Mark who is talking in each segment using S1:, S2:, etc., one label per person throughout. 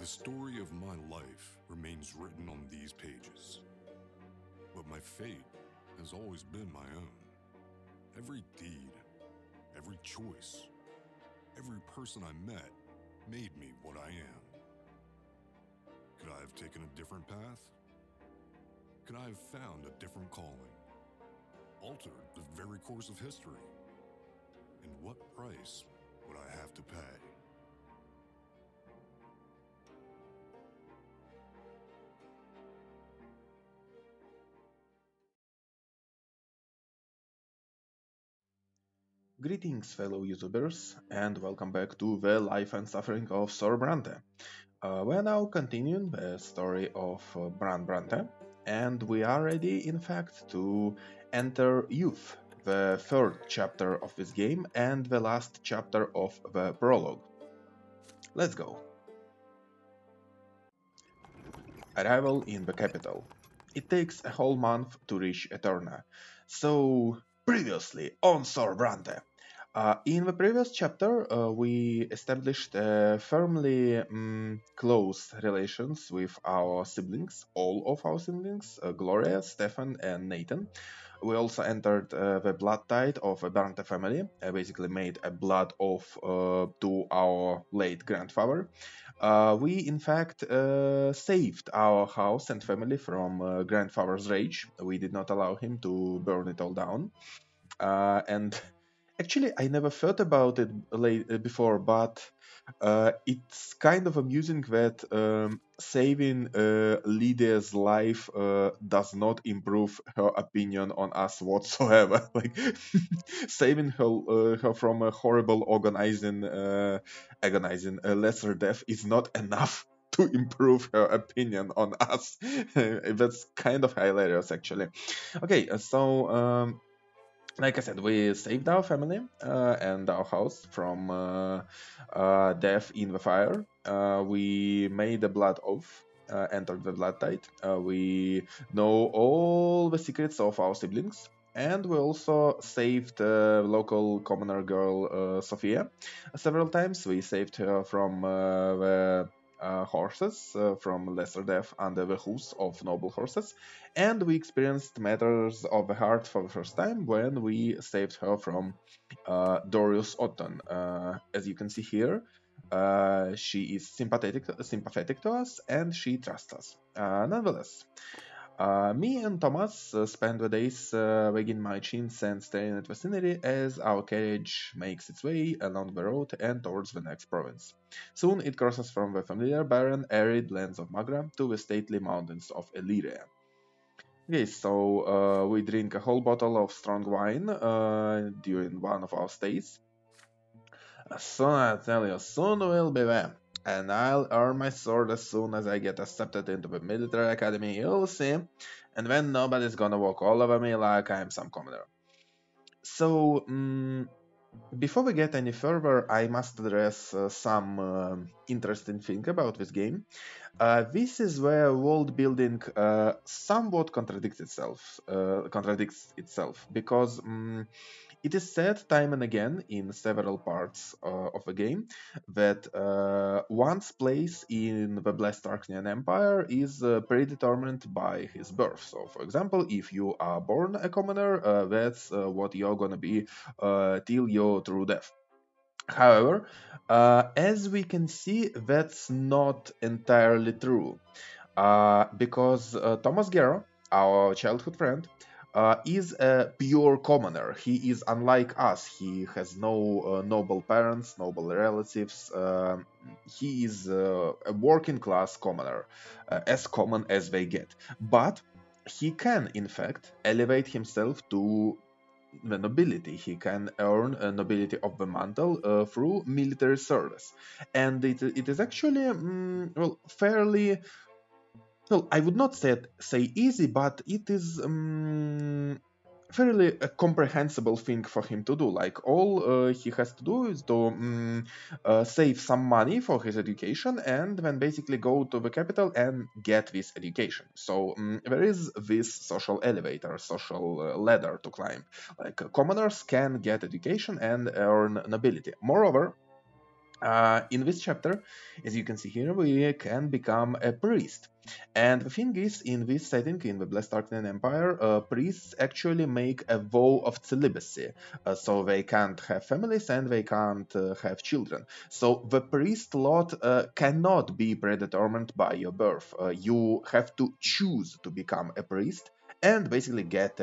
S1: The story of my life remains written on these pages, but my fate has always been my own. Every deed, every choice, every person I met made me what I am. Could I have taken a different path? Could I have found a different calling? Altered the very course of history? And what price would I have to pay?
S2: Greetings, fellow YouTubers, and welcome back to the life and suffering of Sir Brante. We're now continuing the story of Bran Brante, and we are ready, in fact, to enter Youth, the third chapter of this game and the last chapter of the prologue. Let's go. Arrival in the capital. It takes a whole month to reach Eterna. So, previously on Sor Brante. In the previous chapter, we established firmly close relations with our siblings, all of our siblings, Gloria, Stefan, and Nathan. We also entered the blood tide of a Brante family, basically made a blood oath to our late grandfather. We, in fact, saved our house and family from grandfather's rage. We did not allow him to burn it all down. And actually, I never thought about it before, but it's kind of amusing that saving Lydia's life does not improve her opinion on us whatsoever. Like saving her from a horrible agonizing lesser death is not enough to improve her opinion on us. That's kind of hilarious, actually. Okay, so like I said, we saved our family and our house from death in the fire. We made a blood oath, entered the blood tide. We know all the secrets of our siblings. And we also saved local commoner girl Sophia several times. We saved her from the horses from lesser death under the hooves of noble horses, and we experienced matters of the heart for the first time when we saved her from Dorius Otton. As you can see here, she is sympathetic to us, and she trusts us. Nonetheless, me and Thomas spend the days wagging my chins and staring at the scenery as our carriage makes its way along the road and towards the next province. Soon it crosses from the familiar barren, arid lands of Magra to the stately mountains of Illyria. Okay, so we drink a whole bottle of strong wine during one of our stays. Soon I tell you, soon we'll be there. And I'll earn my sword as soon as I get accepted into the military academy, you'll see. And then nobody's gonna walk all over me like I'm some commoner. So, before we get any further, I must address some interesting thing about this game. This is where world building somewhat contradicts itself because it is said time and again in several parts of the game that one's place in the Blessed Arcanian Empire is predetermined by his birth. So, for example, if you are born a commoner, that's what you're gonna be till your true death. However, as we can see, that's not entirely true. Because Thomas Guerra, our childhood friend, is a pure commoner. He is unlike us. He has no noble parents, noble relatives. He is a working class commoner, as common as they get. But he can, in fact, elevate himself to the nobility. He can earn a nobility of the mantle through military service, and it is actually well fairly well. I would not say easy, but it is fairly a comprehensible thing for him to do. Like all he has to do is to save some money for his education and then basically go to the capital and get this education. So there is this social elevator, social ladder to climb. Like commoners can get education and earn nobility. Moreover, In this chapter, as you can see here, we can become a priest. And the thing is, in this setting, in the Blessed Arcane Empire, priests actually make a vow of celibacy. So they can't have families and they can't have children. So the priest lot cannot be predetermined by your birth. You have to choose to become a priest and basically get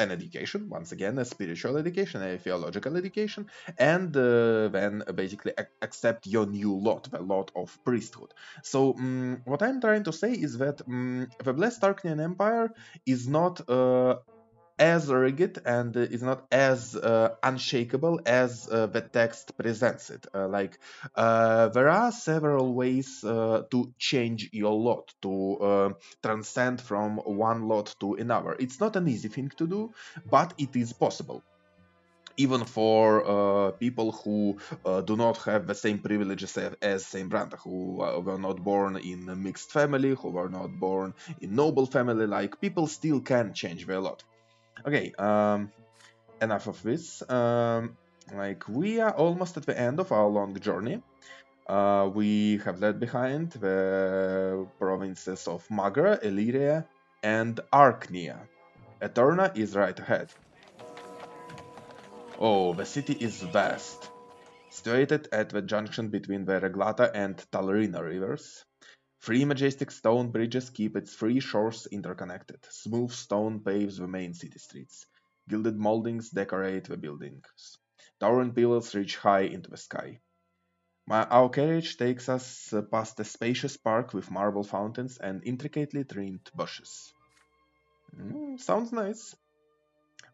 S2: an education, once again, a spiritual education, a theological education, and then basically accept your new lot, the lot of priesthood. So, what I'm trying to say is that the Blessed Arcane Empire is not as rigid and is not as unshakable as the text presents it. There are several ways to change your lot, to transcend from one lot to another. It's not an easy thing to do, but it is possible. Even for people who do not have the same privileges as Saint Branta, who were not born in a mixed family, who were not born in noble family, like people still can change their lot. Okay, enough of this. We are almost at the end of our long journey. We have left behind the provinces of Magra, Illyria, and Archnia. Eterna is right ahead. Oh, the city is vast, situated at the junction between the Reglata and Talarina rivers. Three majestic stone bridges keep its three shores interconnected. Smooth stone paves the main city streets. Gilded moldings decorate the buildings. Towering pillars reach high into the sky. Our carriage takes us past a spacious park with marble fountains and intricately trimmed bushes. Sounds nice.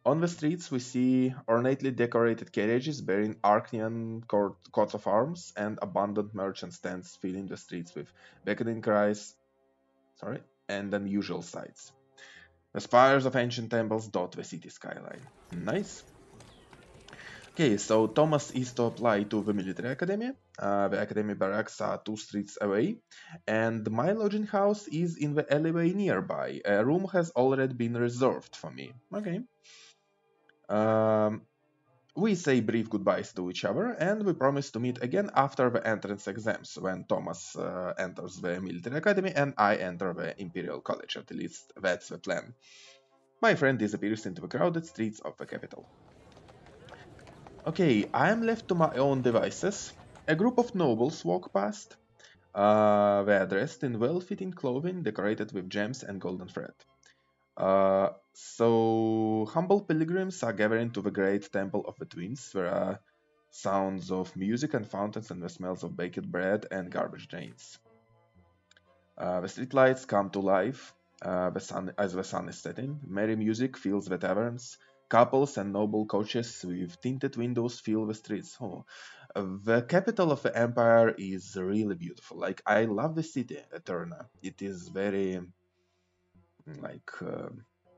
S2: On the streets, we see ornately decorated carriages bearing Arcanian coats of arms and abundant merchant stands filling the streets with beckoning cries, and unusual sights. The spires of ancient temples dot the city skyline. Nice. Okay, so Thomas is to apply to the military academy. The academy barracks are 2 streets away, and my lodging house is in the alleyway nearby. A room has already been reserved for me. Okay. Um, we say brief goodbyes to each other, and we promise to meet again after the entrance exams, when Thomas enters the military academy and I enter the Imperial College. At least that's the plan. My friend disappears into the crowded streets of the capital. Okay, I am left to my own devices. A group of nobles walk past. They are dressed in well-fitting clothing decorated with gems and golden thread. So humble pilgrims are gathering to the great temple of the twins. There are sounds of music and fountains and the smells of baked bread and garbage drains. The streetlights come to life as the sun is setting. Merry music fills the taverns. Couples and noble coaches with tinted windows fill the streets. Oh, the capital of the empire is really beautiful. Like, I love the city, Eterna. It is like uh,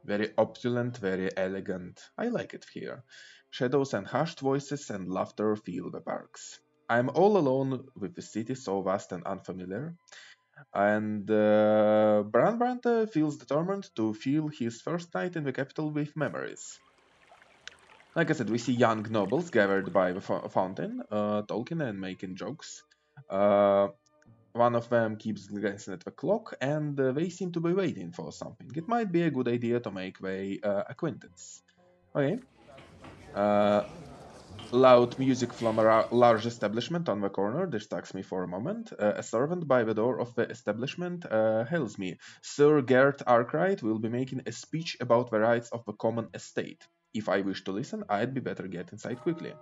S2: very opulent, very elegant. I like it here. Shadows and hushed voices and laughter fill the parks. I'm all alone with the city so vast and unfamiliar, and Bran Brante feels determined to fill his first night in the capital with memories. Like I said, we see young nobles gathered by the fountain, talking and making jokes. Uh, One of them keeps glancing at the clock, and they seem to be waiting for something. It might be a good idea to make their acquaintance. Okay. Uh, Loud music from a large establishment on the corner distracts me for a moment. A servant by the door of the establishment hails me. Sir Gert Arkwright will be making a speech about the rights of the common estate. If I wish to listen, I'd be better get inside quickly.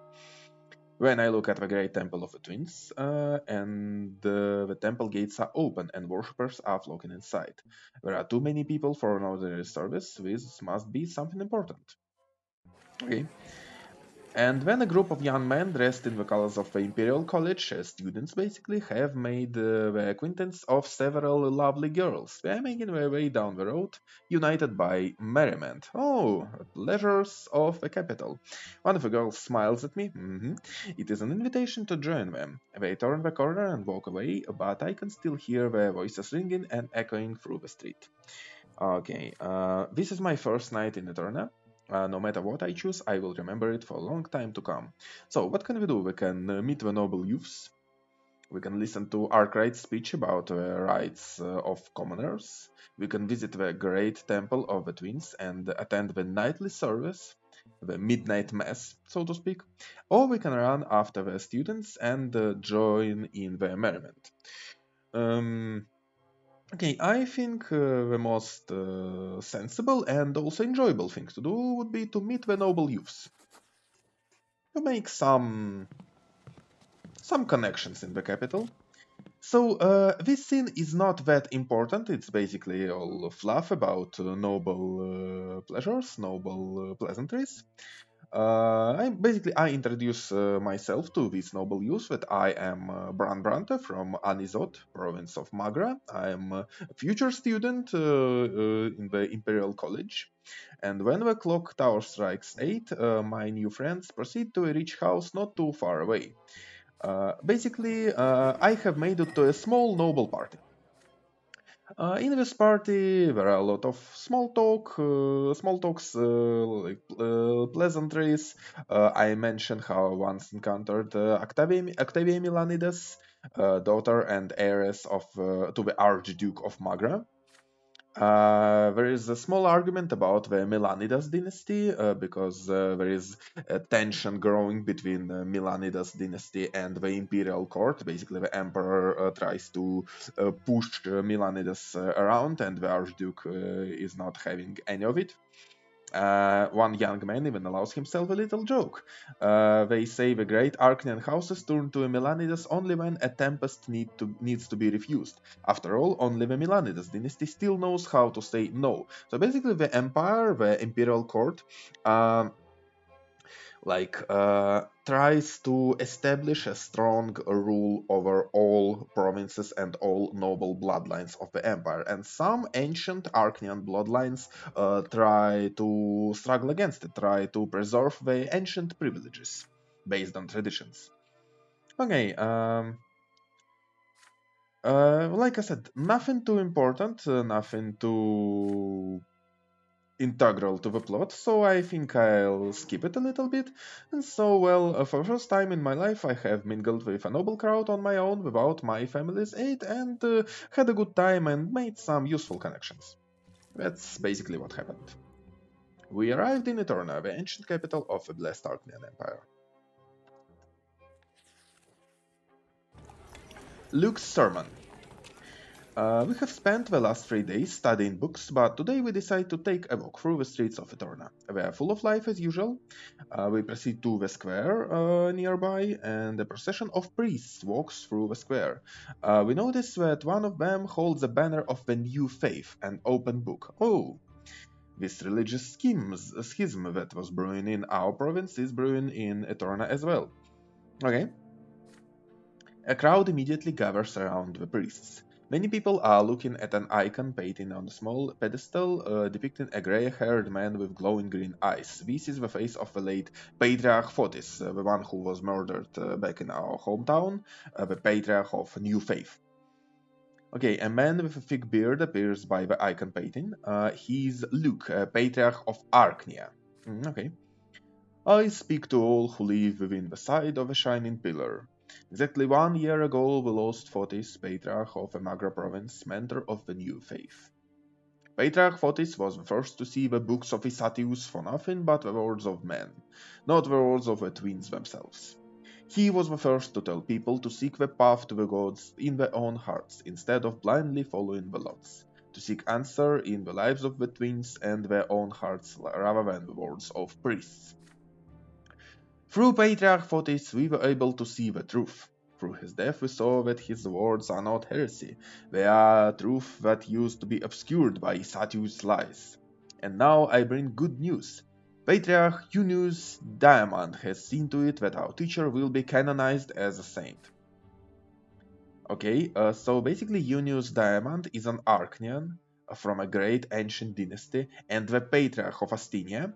S2: When I look at the great temple of the twins, the temple gates are open and worshippers are flocking inside. There are too many people for an ordinary service. This must be something important. Okay. And when a group of young men dressed in the colors of the Imperial College, students basically, have made the acquaintance of several lovely girls. They are making their way down the road, united by merriment. Oh, pleasures of the capital. One of the girls smiles at me. It is an invitation to join them. They turn the corner and walk away, but I can still hear their voices ringing and echoing through the street. Okay, this is my first night in Eterna. No matter what I choose, I will remember it for a long time to come. So, what can we do? We can meet the noble youths. We can listen to Arkwright's speech about the rights of commoners. We can visit the great temple of the twins and attend the nightly service, the midnight mass, so to speak. Or we can run after the students and join in the merriment. Um, okay, I think the most sensible and also enjoyable thing to do would be to meet the noble youths, to make some connections in the capital. So, this scene is not that important. It's basically all fluff about noble pleasures, noble pleasantries. I introduce myself to this noble youth that I am Bran Brante from Anizot, province of Magra. I am a future student in the Imperial College. And when the clock tower strikes 8, my new friends proceed to a rich house not too far away. I have made it to a small noble party. In this party, there are a lot of small talks, pleasantries. I mentioned how I once encountered Octavia Milanides, daughter and heiress to the Archduke of Magra. There is a small argument about the Milanidas dynasty because there is a tension growing between the Milanidas dynasty and the imperial court. Basically, the emperor tries to push Milanidas around, and the archduke is not having any of it. One young man even allows himself a little joke. They say the great Arcanian houses turn to a Milanidas only when a tempest needs to be refused. After all, only the Milanidas dynasty still knows how to say no. So basically, the empire, the imperial court, um, tries to establish a strong rule over all provinces and all noble bloodlines of the empire, and some ancient Arcanian bloodlines try to struggle against it, try to preserve the ancient privileges based on traditions. Okay, like I said, nothing too important, nothing too integral to the plot, so I think I'll skip it a little bit. And so, well, for the first time in my life, I have mingled with a noble crowd on my own without my family's aid and had a good time and made some useful connections. That's basically what happened. We arrived in Eterna, the ancient capital of the blessed Arcanian Empire. Luke's sermon. We have spent the last 3 days studying books, but today we decide to take a walk through the streets of Eterna. They are full of life as usual. We proceed to the square nearby, and a procession of priests walks through the square. We notice that one of them holds a banner of the new faith, an open book. Oh, this religious schism that was brewing in our province is brewing in Eterna as well. Okay. A crowd immediately gathers around the priests. Many people are looking at an icon painted on a small pedestal depicting a grey-haired man with glowing green eyes. This is the face of the late Patriarch Fotis, the one who was murdered back in our hometown, the Patriarch of New Faith. Okay, a man with a thick beard appears by the icon painting. He's Luke, Patriarch of Arknia. Okay. I speak to all who live within the side of a shining pillar. Exactly 1 year ago, we lost Fotis, Patriarch of Amagra province, mentor of the new faith. Patriarch Fotis was the first to see the books of Isatius for nothing but the words of men, not the words of the twins themselves. He was the first to tell people to seek the path to the gods in their own hearts, instead of blindly following the lots, to seek answer in the lives of the twins and their own hearts rather than the words of priests. Through Patriarch Fotis, we were able to see the truth. Through his death, we saw that his words are not heresy. They are truth that used to be obscured by Satius' lies. And now I bring good news. Patriarch Junius Diamond has seen to it that our teacher will be canonized as a saint. Okay, so basically Junius Diamond is an Arcanian from a great ancient dynasty, and the Patriarch of Astinia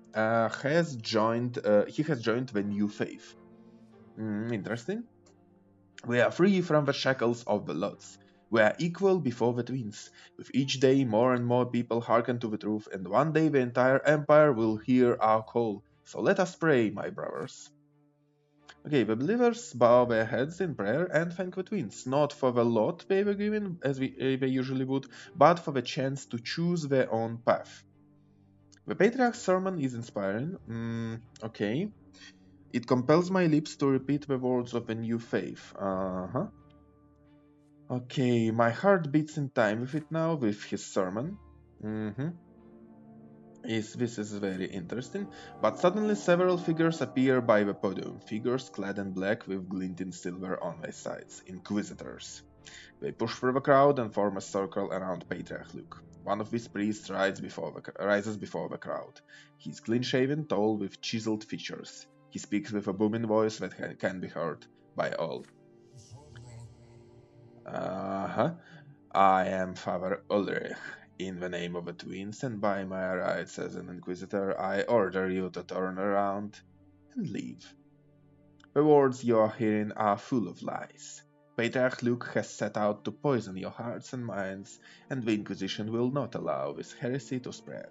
S2: has joined the new faith. Interesting. We are free from the shackles of the lots. We are equal before the twins. With each day, more and more people hearken to the truth, and one day the entire empire will hear our call. So let us pray, my brothers. Okay, the believers bow their heads in prayer and thank the twins, not for the lot they were given, as they usually would, but for the chance to choose their own path. The patriarch's sermon is inspiring. Okay. It compels my lips to repeat the words of the new faith. Uh-huh. Okay, my heart beats in time with it now, with his sermon. Mm-hmm. This is very interesting. But suddenly several figures appear by the podium, figures clad in black with glinting silver on their sides, inquisitors. They push through the crowd and form a circle around Patriarch Luke. One of these priests rises before the crowd. He is clean-shaven, tall, with chiseled features. He speaks with a booming voice that can be heard by all. Uh-huh. I am Father Ulrich. In the name of the twins and by my rights as an inquisitor, I order you to turn around and leave. The words you are hearing are full of lies. Patriarch Luke has set out to poison your hearts and minds, and the Inquisition will not allow this heresy to spread.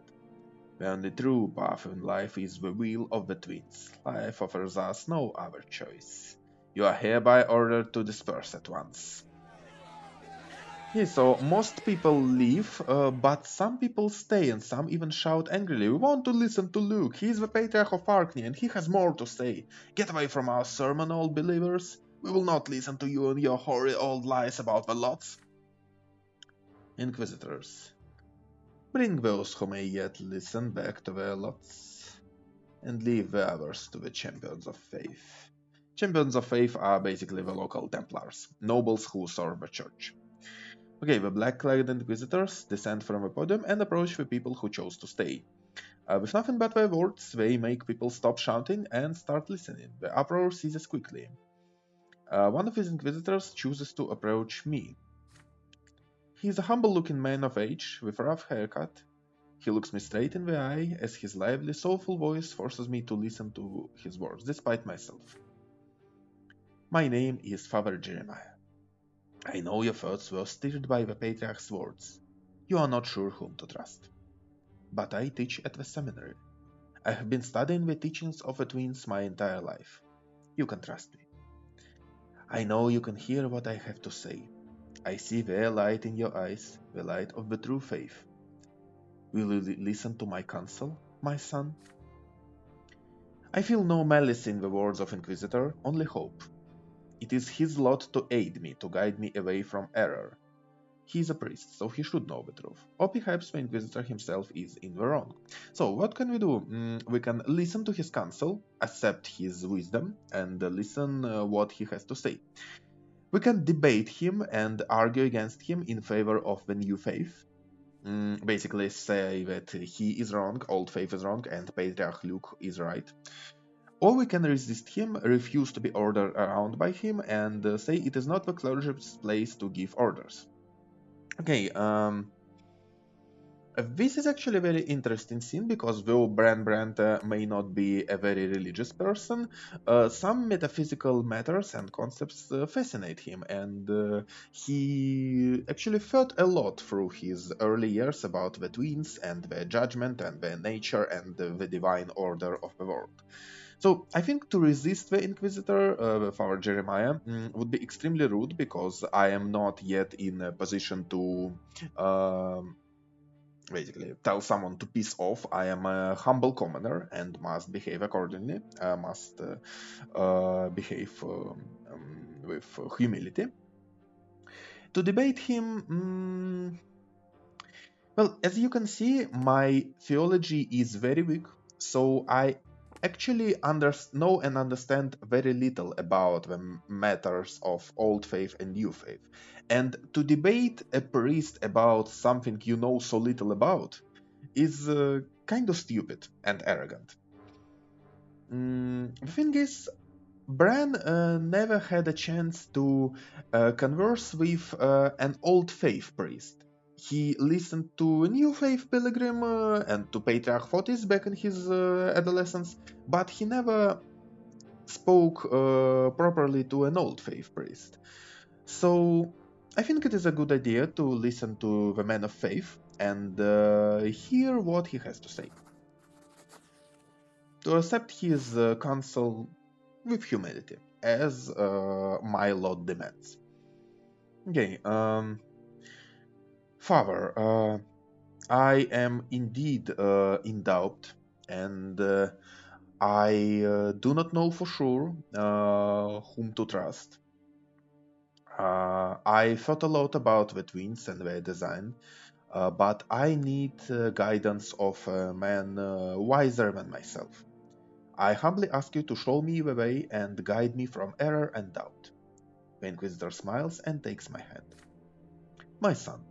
S2: The only true path in life is the will of the twins. Life offers us no other choice. You are hereby ordered to disperse at once. Yeah, so most people leave, but some people stay and some even shout angrily, "We want to listen to Luke. He's the patriarch of Arkney and he has more to say. Get away from our sermon, old believers. We will not listen to you and your hoary old lies about the lots." Inquisitors, bring those who may yet listen back to their lots, and leave the others to the champions of faith. Champions of faith are basically the local Templars, nobles who serve the church. Okay, the black-clad inquisitors descend from the podium and approach the people who chose to stay. With nothing but their words, they make people stop shouting and start listening. The uproar ceases quickly. One of his inquisitors chooses to approach me. He is a humble-looking man of age, with a rough haircut. He looks me straight in the eye as his lively, soulful voice forces me to listen to his words, despite myself. My name is Father Jeremiah. I know your thoughts were stirred by the patriarch's words. You are not sure whom to trust. But I teach at the seminary. I have been studying the teachings of the twins my entire life. You can trust me. I know you can hear what I have to say. I see the light in your eyes, the light of the true faith. Will you listen to my counsel, my son? I feel no malice in the words of Inquisitor, only hope. It is his lot to aid me, to guide me away from error. He is a priest, so he should know the truth. Or perhaps the Inquisitor himself is in the wrong. So, what can we do? We can listen to his counsel, accept his wisdom, and listen what he has to say. We can debate him and argue against him in favor of the new faith. Basically say that he is wrong, old faith is wrong, and Patriarch Luke is right. Or we can resist him, refuse to be ordered around by him, and say it is not the clergy's place to give orders. Okay, this is actually a very interesting scene because though Bran Brante may not be a very religious person, some metaphysical matters and concepts fascinate him, and he actually thought a lot through his early years about the twins and their judgment and their nature and the divine order of the world. So I think to resist the Inquisitor, Father Jeremiah, would be extremely rude because I am not yet in a position to basically tell someone to piss off. I am a humble commoner and must behave accordingly. Must behave with humility. To debate him, well, as you can see, my theology is very weak, so I actually know and understand very little about the matters of old faith and new faith. And to debate a priest about something you know so little about is kind of stupid and arrogant. The thing is, Bran never had a chance to converse with an old faith priest. He listened to a new faith pilgrim and to Patriarch Fotis back in his adolescence, but he never spoke properly to an old faith priest. So I think it is a good idea to listen to the man of faith and hear what he has to say. To accept his counsel with humility, as my lot demands. Okay, Father, I am indeed in doubt, and I do not know for sure whom to trust. I thought a lot about the twins and their design, but I need guidance of a man wiser than myself. I humbly ask you to show me the way and guide me from error and doubt. The Inquisitor smiles and takes my hand. My son,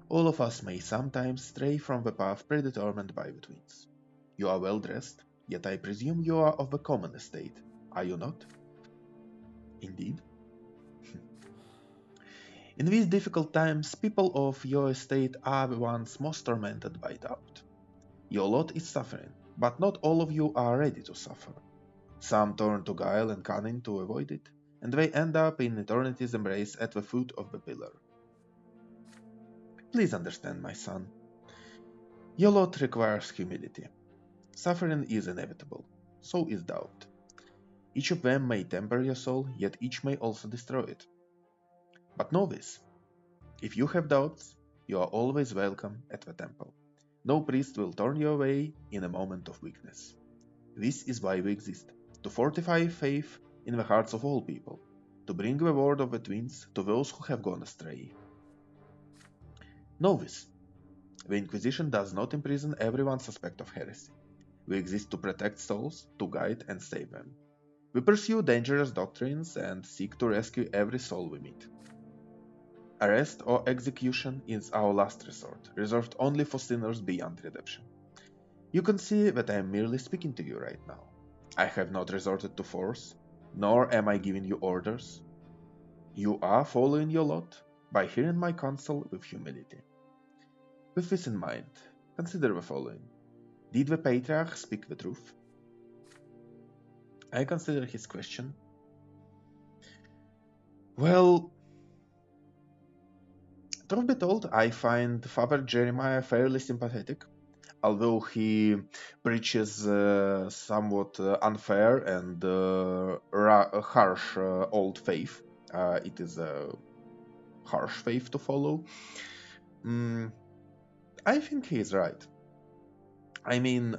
S2: all of us may sometimes stray from the path predetermined by the twins. You are well dressed, yet I presume you are of the common estate, are you not? Indeed. In these difficult times, people of your estate are the ones most tormented by doubt. Your lot is suffering, but not all of you are ready to suffer. Some turn to guile and cunning to avoid it, and they end up in eternity's embrace at the foot of the pillar. Please understand, my son. Your lot requires humility. Suffering is inevitable, so is doubt. Each of them may temper your soul, yet each may also destroy it. But know this, if you have doubts, you are always welcome at the temple. No priest will turn you away in a moment of weakness. This is why we exist, to fortify faith in the hearts of all people, to bring the word of the twins to those who have gone astray. Know this, the Inquisition does not imprison everyone suspect of heresy. We exist to protect souls, to guide and save them. We pursue dangerous doctrines and seek to rescue every soul we meet. Arrest or execution is our last resort, reserved only for sinners beyond redemption. You can see that I am merely speaking to you right now. I have not resorted to force, nor am I giving you orders. You are following your lot by hearing my counsel with humility. With this in mind, consider the following. Did the Patriarch speak the truth? I consider his question. Well, truth be told, I find Father Jeremiah fairly sympathetic, although he preaches somewhat unfair and harsh old faith. It is a harsh faith to follow. I think he is right. I mean,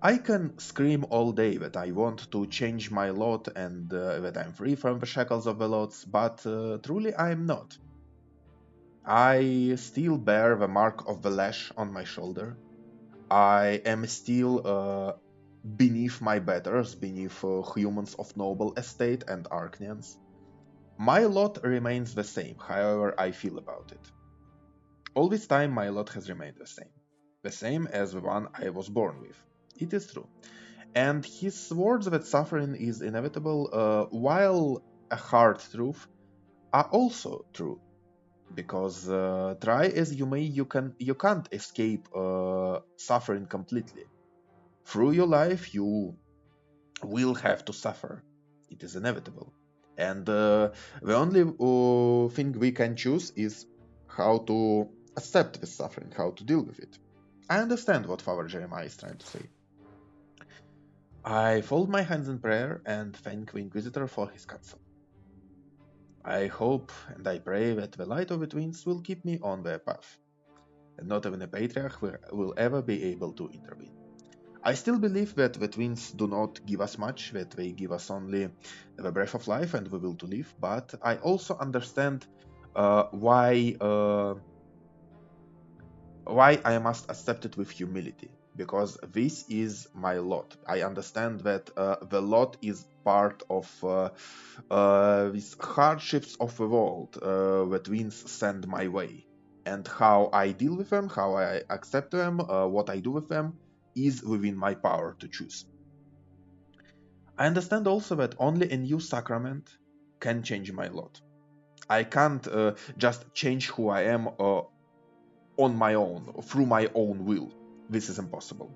S2: I can scream all day that I want to change my lot and that I'm free from the shackles of the lots, but truly I am not. I still bear the mark of the lash on my shoulder. I am still beneath my betters, beneath humans of noble estate and Arknians. My lot remains the same, however I feel about it. All this time my lot has remained the same as the one I was born with. It is true. And his words that suffering is inevitable, while a hard truth, are also true. Because try as you may, you can't escape suffering completely. Through your life, you will have to suffer. It is inevitable. And the only thing we can choose is how to accept this suffering, how to deal with it. I understand what Father Jeremiah is trying to say. I fold my hands in prayer and thank the Inquisitor for his counsel. I hope and I pray that the light of the twins will keep me on their path, and not even a patriarch will ever be able to intervene. I still believe that the twins do not give us much, that they give us only the breath of life and the will to live, but I also understand why I must accept it with humility, because this is my lot. I understand that the lot is part of these hardships of the world that winds send my way. And how I deal with them, how I accept them, what I do with them, is within my power to choose. I understand also that only a new sacrament can change my lot. I can't just change who I am on my own, through my own will. This is impossible.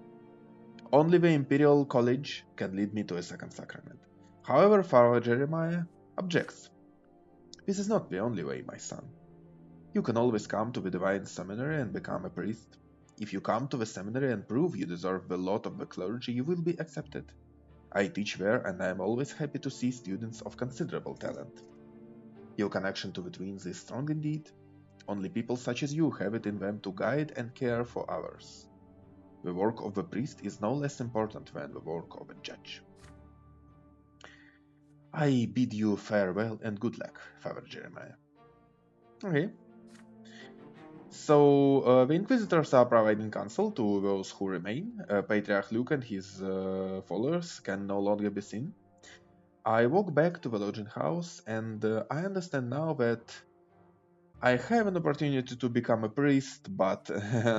S2: Only the Imperial College can lead me to a second sacrament. However, Father Jeremiah objects. This is not the only way, my son. You can always come to the divine seminary and become a priest. If you come to the seminary and prove you deserve the lot of the clergy, you will be accepted. I teach there, and I am always happy to see students of considerable talent. Your connection to the twins is strong indeed. Only people such as you have it in them to guide and care for others. The work of the priest is no less important than the work of a judge. I bid you farewell and good luck, Father Jeremiah. Okay. So the Inquisitors are providing counsel to those who remain. Patriarch Luke and his followers can no longer be seen. I walk back to the lodging house, and I understand now that I have an opportunity to become a priest, but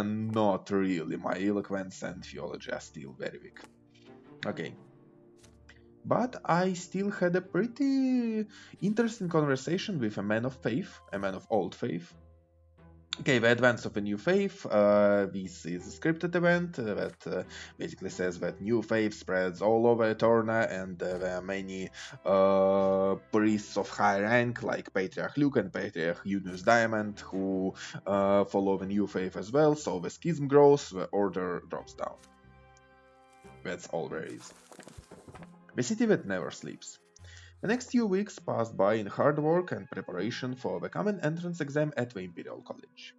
S2: not really. My eloquence and theology are still very weak. Okay. But I still had a pretty interesting conversation with a man of faith, a man of old faith. Okay, the advance of a new faith. This is a scripted event that basically says that new faith spreads all over Eterna, and there are many priests of high rank, like Patriarch Luke and Patriarch Eunice Diamond, who follow the new faith as well. So the schism grows, the order drops down. That's all there is. The city that never sleeps. The next few weeks passed by in hard work and preparation for the common entrance exam at the Imperial College.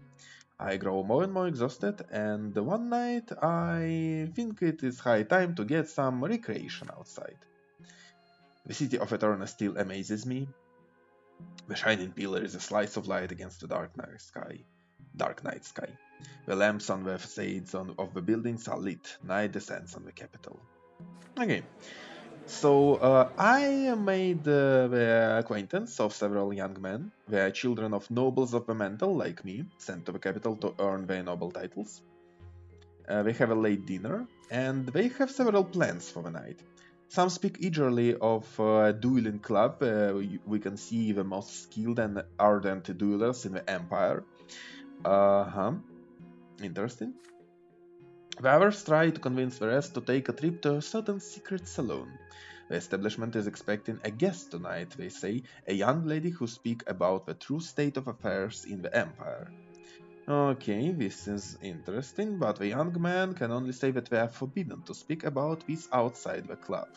S2: I grow more and more exhausted, and one night I think it is high time to get some recreation outside. The city of Eterna still amazes me. The shining pillar is a slice of light against the dark night sky. Dark night sky. The lamps on the facades of the buildings are lit. Night descends on the capital. Okay, so I made the acquaintance of several young men. They are children of nobles of the mantle, like me, sent to the capital to earn their noble titles. They have a late dinner, and they have several plans for the night. Some speak eagerly of a dueling club. We can see the most skilled and ardent duelers in the empire. Interesting. The others try to convince the rest to take a trip to a certain secret saloon. The establishment is expecting a guest tonight, they say, a young lady who speaks about the true state of affairs in the empire. Okay, this is interesting, but the young man can only say that they are forbidden to speak about this outside the club.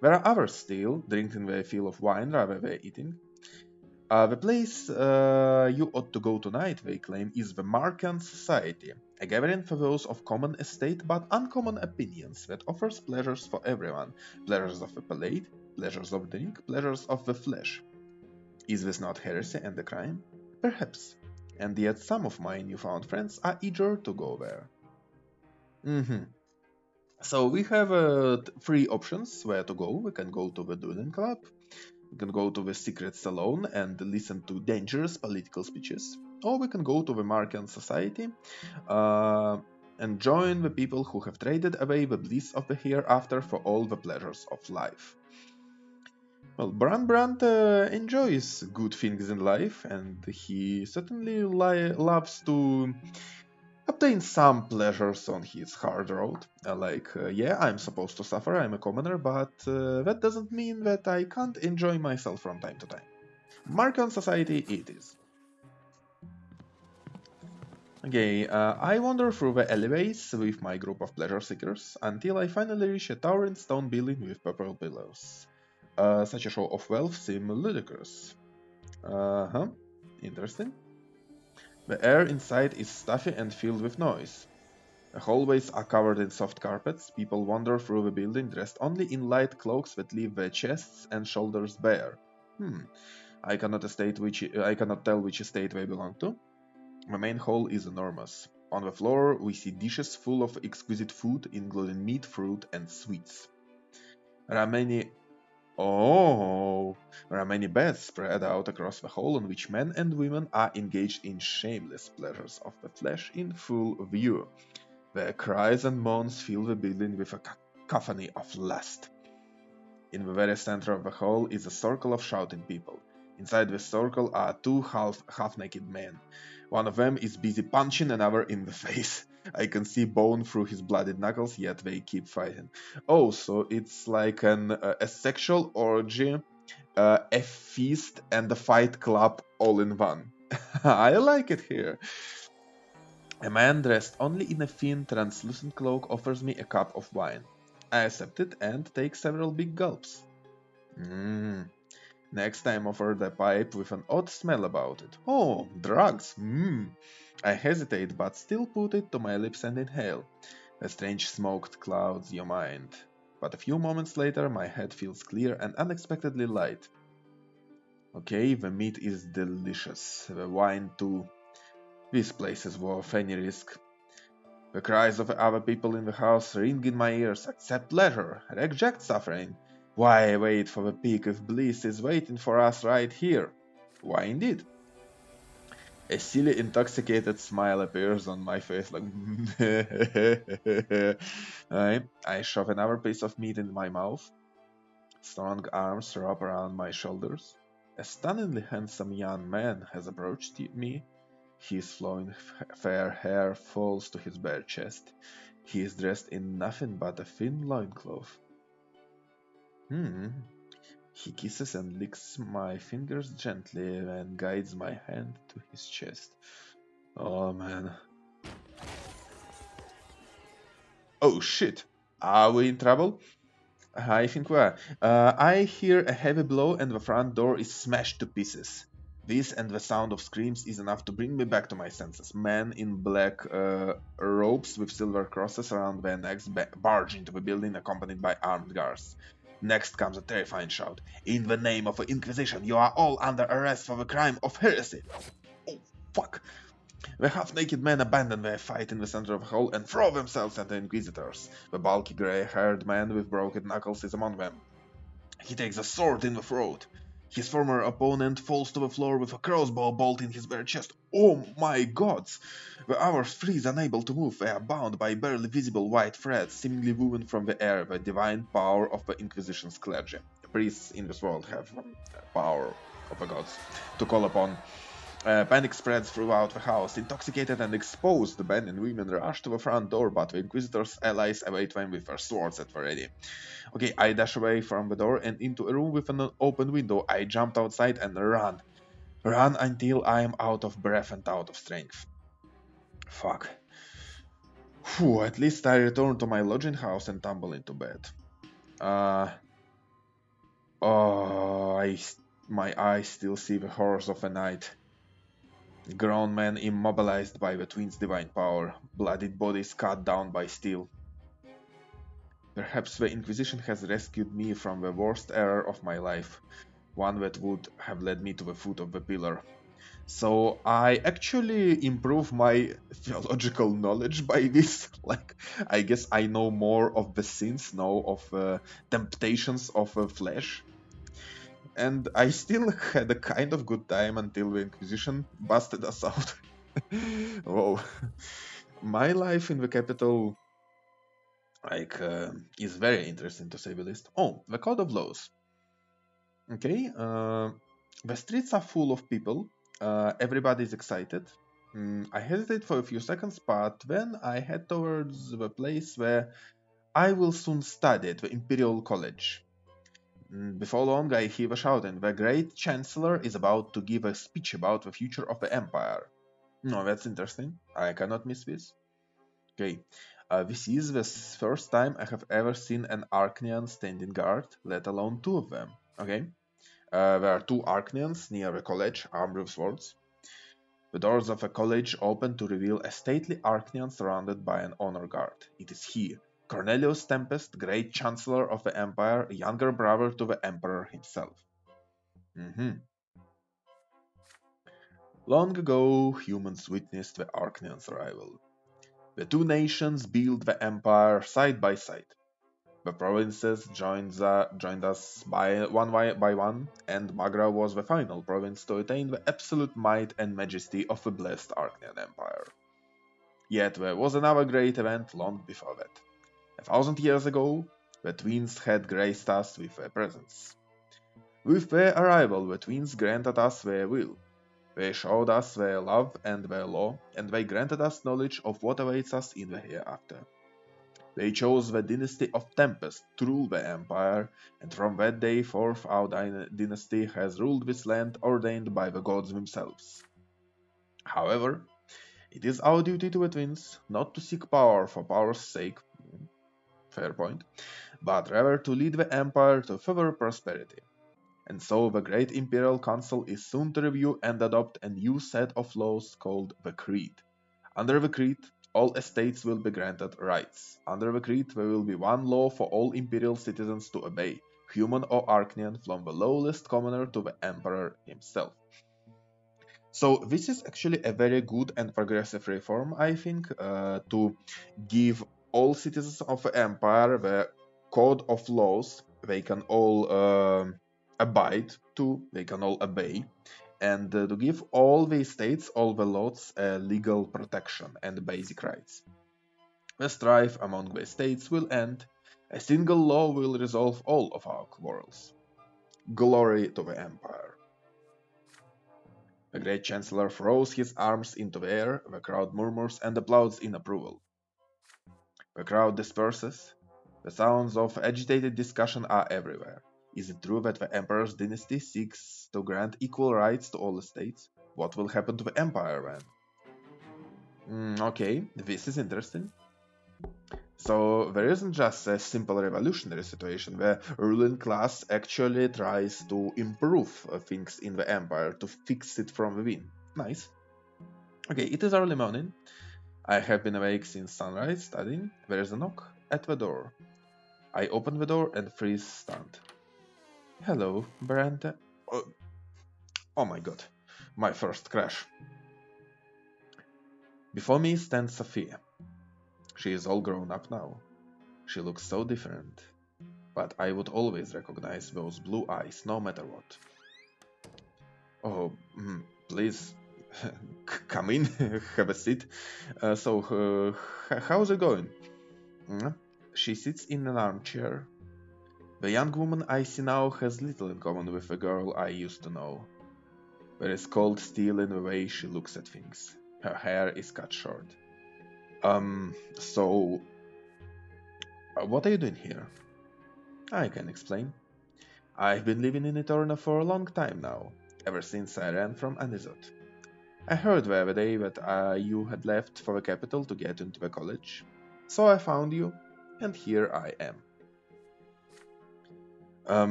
S2: There are others still, drinking their fill of wine rather than eating. The place you ought to go tonight, they claim, is the Markan Society, a gathering for those of common estate but uncommon opinions that offers pleasures for everyone, pleasures of the palate, pleasures of drink, pleasures of the flesh. Is this not heresy and a crime? Perhaps. And yet some of my newfound friends are eager to go there. So we have three options where to go. We can go to the dueling club, we can go to the secret salon and listen to dangerous political speeches, or we can go to the Markan Society and join the people who have traded away the bliss of the hereafter for all the pleasures of life. Well, Bran Brante enjoys good things in life, and he certainly loves to obtain some pleasures on his hard road. Yeah, I'm supposed to suffer, I'm a commoner, but that doesn't mean that I can't enjoy myself from time to time. Markan Society it is. Okay, I wander through the alleyways with my group of pleasure seekers until I finally reach a towering stone building with purple pillars. Such a show of wealth seems ludicrous. Interesting. The air inside is stuffy and filled with noise. The hallways are covered in soft carpets. People wander through the building dressed only in light cloaks that leave their chests and shoulders bare. I cannot tell which estate they belong to. The main hall is enormous. On the floor, we see dishes full of exquisite food, including meat, fruit, and sweets. There are many beds spread out across the hall on which men and women are engaged in shameless pleasures of the flesh in full view. Their cries and moans fill the building with a cacophony of lust. In the very center of the hall is a circle of shouting people. Inside the circle are two half-naked men. One of them is busy punching another in the face. I can see bone through his bloodied knuckles, yet they keep fighting. Oh, so it's like a sexual orgy a feast and a fight club all in one. I like it here. A man dressed only in a thin, translucent cloak offers me a cup of wine. I accept it and take several big gulps. Mmm. Next time offered a pipe with an odd smell about it. Oh, drugs. Mmm. I hesitate but still put it to my lips and inhale. A strange smoke clouds your mind. But a few moments later my head feels clear and unexpectedly light. Okay, the meat is delicious. The wine too. This place is worth any risk. The cries of other people in the house ring in my ears. Accept pleasure, reject suffering. Why wait for the peak if bliss is waiting for us right here? Why indeed? A silly intoxicated smile appears on my face like I shove another piece of meat in my mouth. Strong arms wrap around my shoulders. A stunningly handsome young man has approached me. His flowing fair hair falls to his bare chest. He is dressed in nothing but a thin loincloth. Hmm. He kisses and licks my fingers gently and guides my hand to his chest. Oh man. Oh shit. Are we in trouble? I think we are. I hear a heavy blow and the front door is smashed to pieces. This and the sound of screams is enough to bring me back to my senses. Men in black robes with silver crosses around their necks barge into the building accompanied by armed guards. Next comes a terrifying shout. In the name of the Inquisition, you are all under arrest for the crime of heresy. Oh, fuck. The half-naked men abandon their fight in the center of the hall and throw themselves at the Inquisitors. The bulky gray-haired man with broken knuckles is among them. He takes a sword in the throat. His former opponent falls to the floor with a crossbow bolt in his bare chest. Oh my gods! The others freeze, unable to move. They are bound by barely visible white threads, seemingly woven from the air, the divine power of the Inquisition's clergy. Priests in this world have power of the gods to call upon. Panic spreads throughout the house. Intoxicated and exposed, the men and women rush to the front door, but the Inquisitor's allies await them with their swords at the ready. Okay, I dash away from the door and into a room with an open window. I jumped outside and run. Run until I am out of breath and out of strength. Fuck. Phew, at least I return to my lodging house and tumble into bed. Uh. Oh, my eyes still see the horrors of the night. Grown men immobilized by the twins' divine power, bloodied bodies cut down by steel. Perhaps the Inquisition has rescued me from the worst error of my life, one that would have led me to the foot of the pillar. So I actually improve my theological knowledge by this. Like, I guess I know more of the sins, know of temptations of the flesh. And I still had a kind of good time until the Inquisition busted us out. Whoa. My life in the capital, is very interesting to say the least. Oh, the Code of Laws. Okay, the streets are full of people. Everybody is excited. I hesitate for a few seconds, but then I head towards the place where I will soon study at the Imperial College. Before long, I hear a shouting. The Great Chancellor is about to give a speech about the future of the Empire. No, that's interesting. I cannot miss this. Okay, this is the first time I have ever seen an Archnean standing guard, let alone two of them. Okay, there are two Archneans near the college, armed with swords. The doors of the college open to reveal a stately Archnean surrounded by an honor guard. It is he, Cornelius Tempest, Great Chancellor of the Empire, younger brother to the Emperor himself. Long ago, humans witnessed the Archnean's arrival. The two nations built the empire side by side. The provinces joined us by one, and Magra was the final province to attain the absolute might and majesty of the blessed Archnean Empire. Yet there was another great event long before that. 1,000 years ago, the twins had graced us with their presence. With their arrival, the twins granted us their will. They showed us their love and their law, and they granted us knowledge of what awaits us in the hereafter. They chose the dynasty of Tempest to rule the empire, and from that day forth our dynasty has ruled this land ordained by the gods themselves. However, it is our duty to the twins not to seek power for power's sake, fair point, but rather to lead the empire to further prosperity. And so the Great Imperial Council is soon to review and adopt a new set of laws called the Creed. Under the Creed, all estates will be granted rights. Under the Creed, there will be one law for all Imperial citizens to obey, human or Archnian, from the lowest commoner to the Emperor himself. So this is actually a very good and progressive reform, I think, to give all citizens of the empire the code of laws they can all abide to, they can all obey, and to give all the states, all the laws, legal protection and basic rights. The strife among the states will end. A single law will resolve all of our quarrels. Glory to the empire. The great chancellor throws his arms into the air, the crowd murmurs and applauds in approval. The crowd disperses. The sounds of agitated discussion are everywhere. Is it true that the emperor's dynasty seeks to grant equal rights to all states? What will happen to the empire then? Okay, this is interesting. So there isn't just a simple revolutionary situation where ruling class actually tries to improve things in the empire to fix it from within. Nice. Okay, it is early morning. I have been awake since sunrise studying. There is a knock at the door. I open the door and freeze stunned. Hello, Brante. Oh my god, my first crash. Before me stands Sophia. She is all grown up now. She looks so different, but I would always recognize those blue eyes no matter what. Oh, please, come in, have a seat. How's it going? She sits in an armchair. The young woman I see now has little in common with the girl I used to know. There is cold steel in the way she looks at things. Her hair is cut short. What are you doing here? I can explain. I've been living in Eterna for a long time now, ever since I ran from Anizot. I heard the other day that you had left for the capital to get into the college, so I found you, and here I am.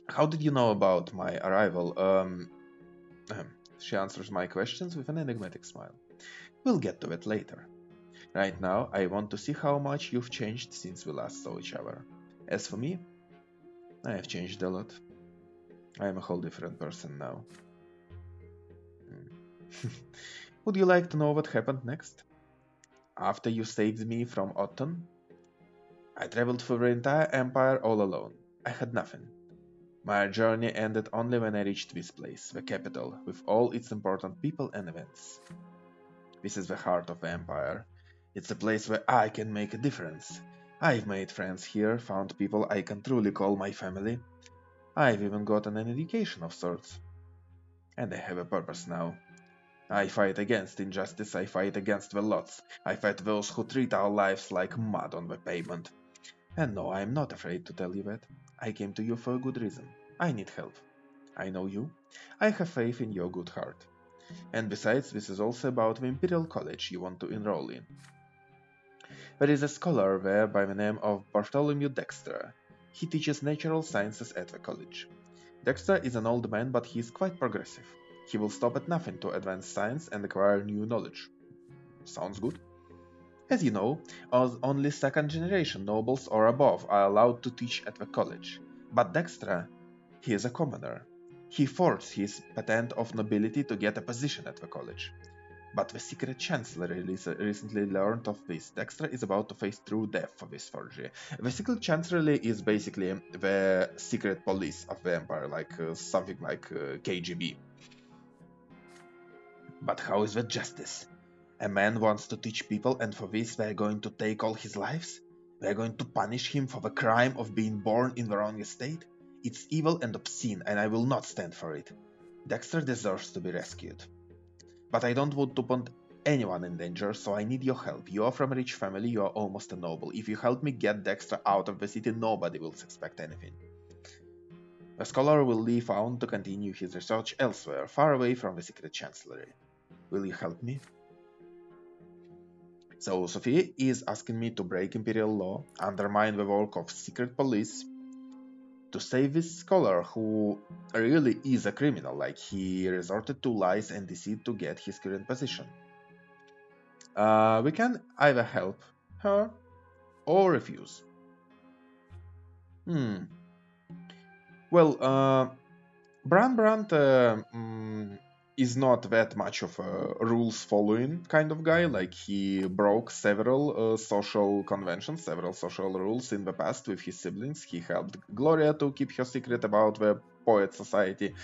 S2: How did you know about my arrival? She answers my questions with an enigmatic smile. We'll get to it later. Right now, I want to see how much you've changed since we last saw each other. As for me, I have changed a lot. I am a whole different person now. Would you like to know what happened next? After you saved me from Otton, I traveled through the entire empire all alone. I had nothing. My journey ended only when I reached this place, the capital, with all its important people and events. This is the heart of the empire. It's a place where I can make a difference. I've made friends here, found people I can truly call my family. I've even gotten an education of sorts. And I have a purpose now. I fight against injustice, I fight against the lots, I fight those who treat our lives like mud on the pavement. And no, I am not afraid to tell you that. I came to you for a good reason. I need help. I know you. I have faith in your good heart. And besides, this is also about the Imperial College you want to enroll in. There is a scholar there by the name of Bartholomew Dexter. He teaches natural sciences at the college. Dexter is an old man, but he is quite progressive. He will stop at nothing to advance science and acquire new knowledge. Sounds good. As you know, only second-generation nobles or above are allowed to teach at the college. But Dexter, he is a commoner. He forged his patent of nobility to get a position at the college. But the secret chancellor recently learned of this. Dexter is about to face true death for this forgery. The secret chancellery is basically the secret police of the empire, like something like KGB. But how is the justice? A man wants to teach people, and for this they're going to take all his lives? They're going to punish him for the crime of being born in the wrong estate? It's evil and obscene, and I will not stand for it. Dexter deserves to be rescued. But I don't want to anyone in danger, so I need your help. You are from a rich family, you are almost a noble. If you help me get Dexter out of the city, nobody will suspect anything. The scholar will leave on to continue his research elsewhere, far away from the secret chancellery. Will you help me? So Sophia is asking me to break imperial law, undermine the work of secret police, to save this scholar who really is a criminal, like he resorted to lies and deceit to get his current position. We can either help her or refuse. Well, Bran Brante is not that much of a rules following kind of guy. Like he broke several social conventions, several social rules in the past with his siblings. He helped Gloria to keep her secret about the poet society.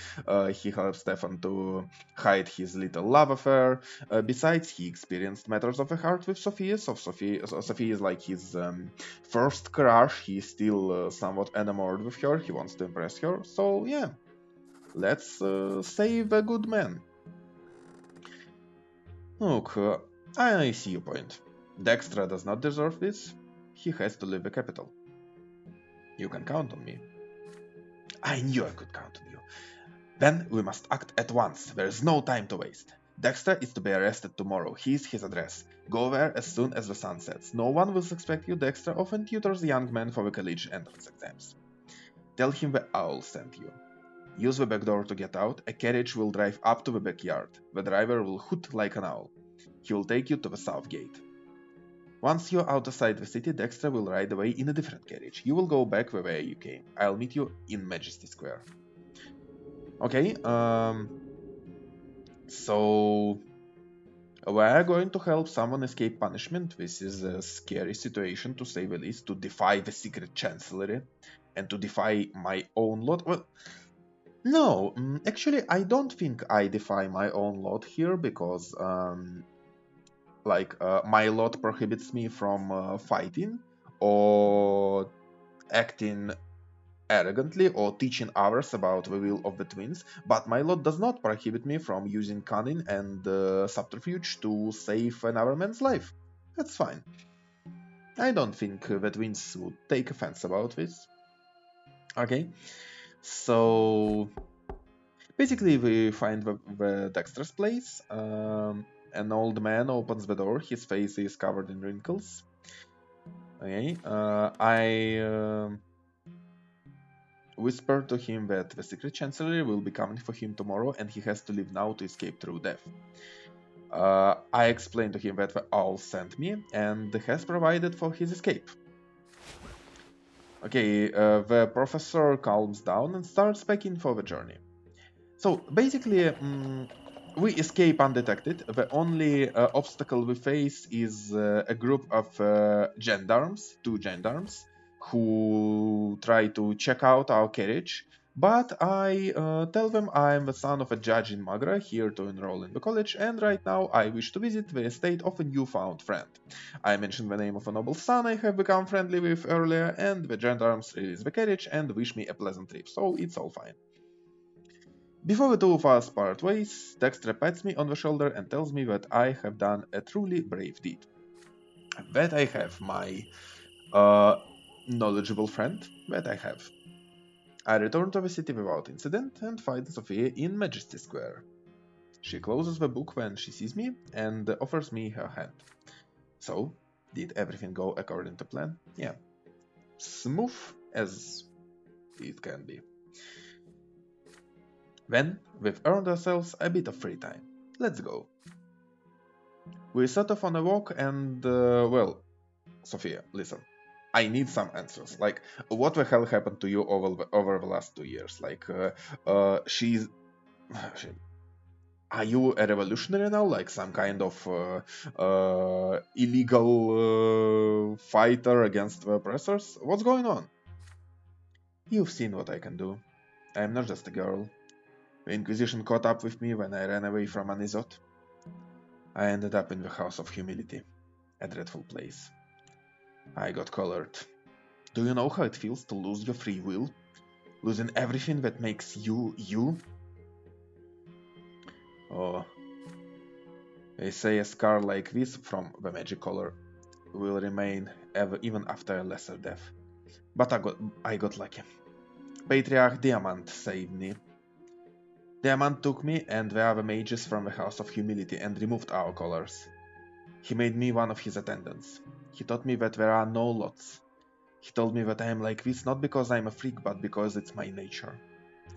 S2: He helped Stefan to hide his little love affair. Besides, he experienced matters of the heart with Sophia. So Sophia is like his first crush. He's still somewhat enamored with her. He wants to impress her. So yeah. Let's save a good man. Look, I see your point. Dexter does not deserve this. He has to leave the capital. You can count on me. I knew I could count on you. Then we must act at once. There is no time to waste. Dexter is to be arrested tomorrow. Here's his address. Go there as soon as the sun sets. No one will suspect you. Dexter often tutors young men for the college entrance exams. Tell him the owl sent you. Use the back door to get out. A carriage will drive up to the backyard. The driver will hoot like an owl. He will take you to the south gate. Once you're outside the city, Dexter will ride away in a different carriage. You will go back the way you came. I'll meet you in Majesty Square. Okay, so we're going to help someone escape punishment. This is a scary situation, to say the least, to defy the secret chancellery and to defy my own lot. Well, no, actually, I don't think I defy my own lot here because, my lot prohibits me from fighting or acting arrogantly or teaching others about the will of the twins, but my lot does not prohibit me from using cunning and subterfuge to save another man's life. That's fine. I don't think the twins would take offense about this. Okay, so basically, we find the Dexter's place. An old man opens the door. His face is covered in wrinkles. Okay, I whisper to him that the secret chancellery will be coming for him tomorrow, and he has to leave now to escape through death. I explain to him that the owl sent me and has provided for his escape. Okay, the professor calms down and starts packing for the journey. So basically, we escape undetected. The only obstacle we face is a group of gendarmes, two gendarmes, who try to check out our carriage. But I tell them I am the son of a judge in Magra, here to enroll in the college, and right now I wish to visit the estate of a newfound friend. I mention the name of a noble son I have become friendly with earlier, and the gendarmes release the carriage and wish me a pleasant trip, so it's all fine. Before the two of us part ways, Dexter pats me on the shoulder and tells me that I have done a truly brave deed. That I have, my knowledgeable friend, that I have. I return to the city without incident and find Sophia in Majesty Square. She closes the book when she sees me and offers me her hand. So, did everything go according to plan? Yeah. Smooth as it can be. Then, we've earned ourselves a bit of free time. Let's go. We set off on a walk and, well, Sophia, listen. I need some answers. Like, what the hell happened to you over the last 2 years? Like, she's... Are you a revolutionary now? Like some kind of illegal fighter against the oppressors? What's going on? You've seen what I can do. I'm not just a girl. The Inquisition caught up with me when I ran away from Anizot. I ended up in the House of Humility, a dreadful place. I got colored. Do you know how it feels to lose your free will? Losing everything that makes you, you? Oh, They say a scar like this from the magic color will remain even after a lesser death. But I got lucky. Patriarch Diamant saved me. Diamant took me and the other mages from the House of Humility and removed our colors. He made me one of his attendants. He taught me that there are no lots. He told me that I am like this not because I am a freak, but because it's my nature.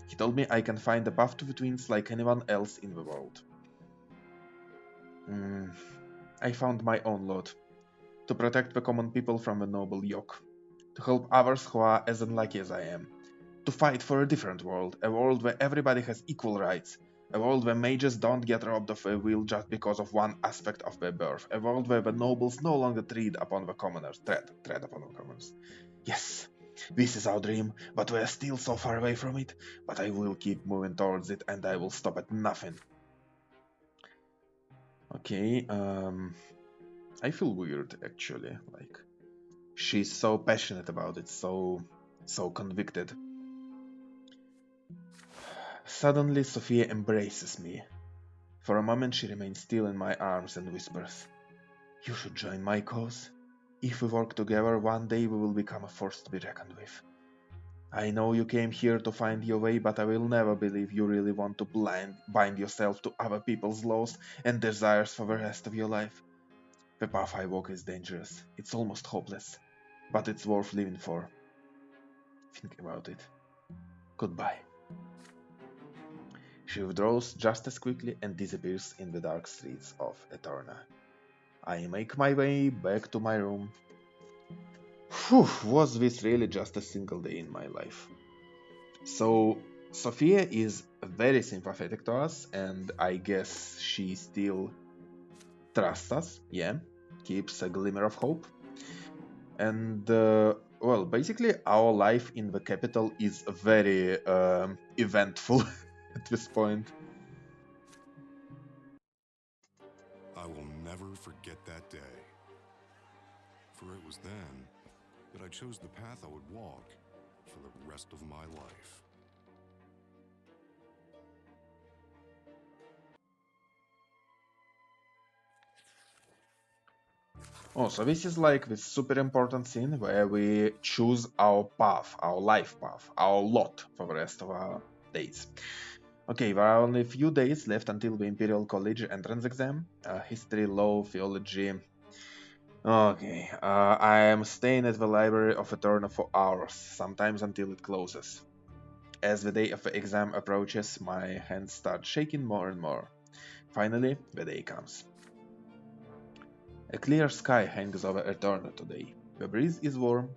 S2: He told me I can find a path to the twins like anyone else in the world. I found my own lot. To protect the common people from the noble yoke. To help others who are as unlucky as I am. To fight for a different world, a world where everybody has equal rights, a world where mages don't get robbed of a will just because of one aspect of their birth, a world where the nobles no longer tread upon the commoners. Tread upon the commoners. Yes, this is our dream, but we are still so far away from it. But I will keep moving towards it, and I will stop at nothing. Okay, I feel weird actually. Like she's so passionate about it, so convicted. Suddenly, Sophia embraces me. For a moment, she remains still in my arms and whispers, "You should join my cause. If we work together, one day we will become a force to be reckoned with. I know you came here to find your way, but I will never believe you really want to bind yourself to other people's laws and desires for the rest of your life. The path I walk is dangerous. It's almost hopeless, but it's worth living for. Think about it. Goodbye." She withdraws just as quickly and disappears in the dark streets of Eterna. I make my way back to my room. Whew, was this really just a single day in my life? So, Sophia is very sympathetic to us, and I guess she still trusts us, yeah, keeps a glimmer of hope. And, well, basically, our life in the capital is very eventful at this point.
S1: I will never forget that day, for it was then that I chose the path I would walk for the rest of my life.
S2: Oh, so this is like this super important scene where we choose our path, our life path, our lot for the rest of our days. Okay, there are only a few days left until the Imperial College entrance exam. History, law, theology. Okay, I am staying at the Library of Eterna for hours, sometimes until it closes. As the day of the exam approaches, my hands start shaking more and more. Finally, the day comes. A clear sky hangs over Eterna today. The breeze is warm.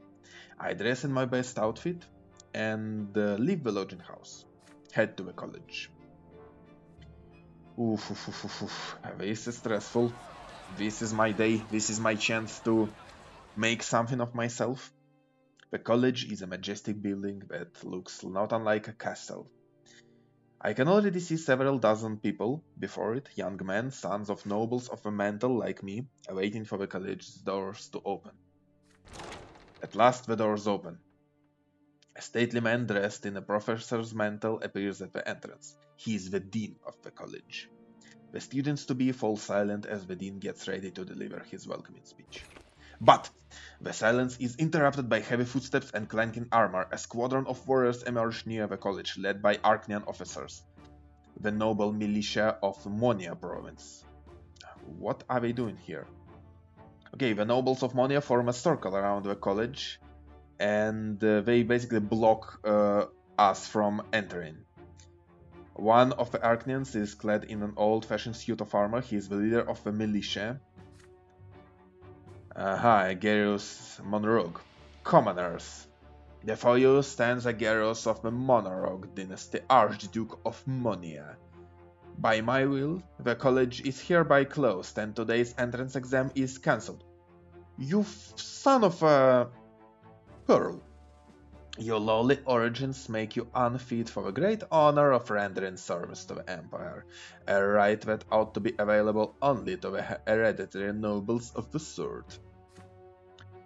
S2: I dress in my best outfit and leave the lodging house. Head to the college. Oof, oof, oof, oof, oof. This is stressful. This is my day. This is my chance to make something of myself. The college is a majestic building that looks not unlike a castle. I can already see several dozen people before it, young men, sons of nobles of the mantle like me, waiting for the college's doors to open. At last the doors open. A stately man dressed in a professor's mantle appears at the entrance. He is the dean of the college. The students-to-be fall silent as the dean gets ready to deliver his welcoming speech. But the silence is interrupted by heavy footsteps and clanking armor. A squadron of warriors emerge near the college, led by Arcnian officers, the noble militia of Monia province. What are they doing here? Okay, the nobles of Monia form a circle around the college, and they basically block us from entering. One of the Arcnians is clad in an old-fashioned suit of armor. He is the leader of the militia. Hi, Garius Monrogue. Commoners. Before you stands Agarius of the Monorogue dynasty, Archduke of Monia. By my will, the college is hereby closed and today's entrance exam is cancelled. You son of a pearl. Your lowly origins make you unfit for the great honor of rendering service to the Empire, a right that ought to be available only to the hereditary nobles of the sword.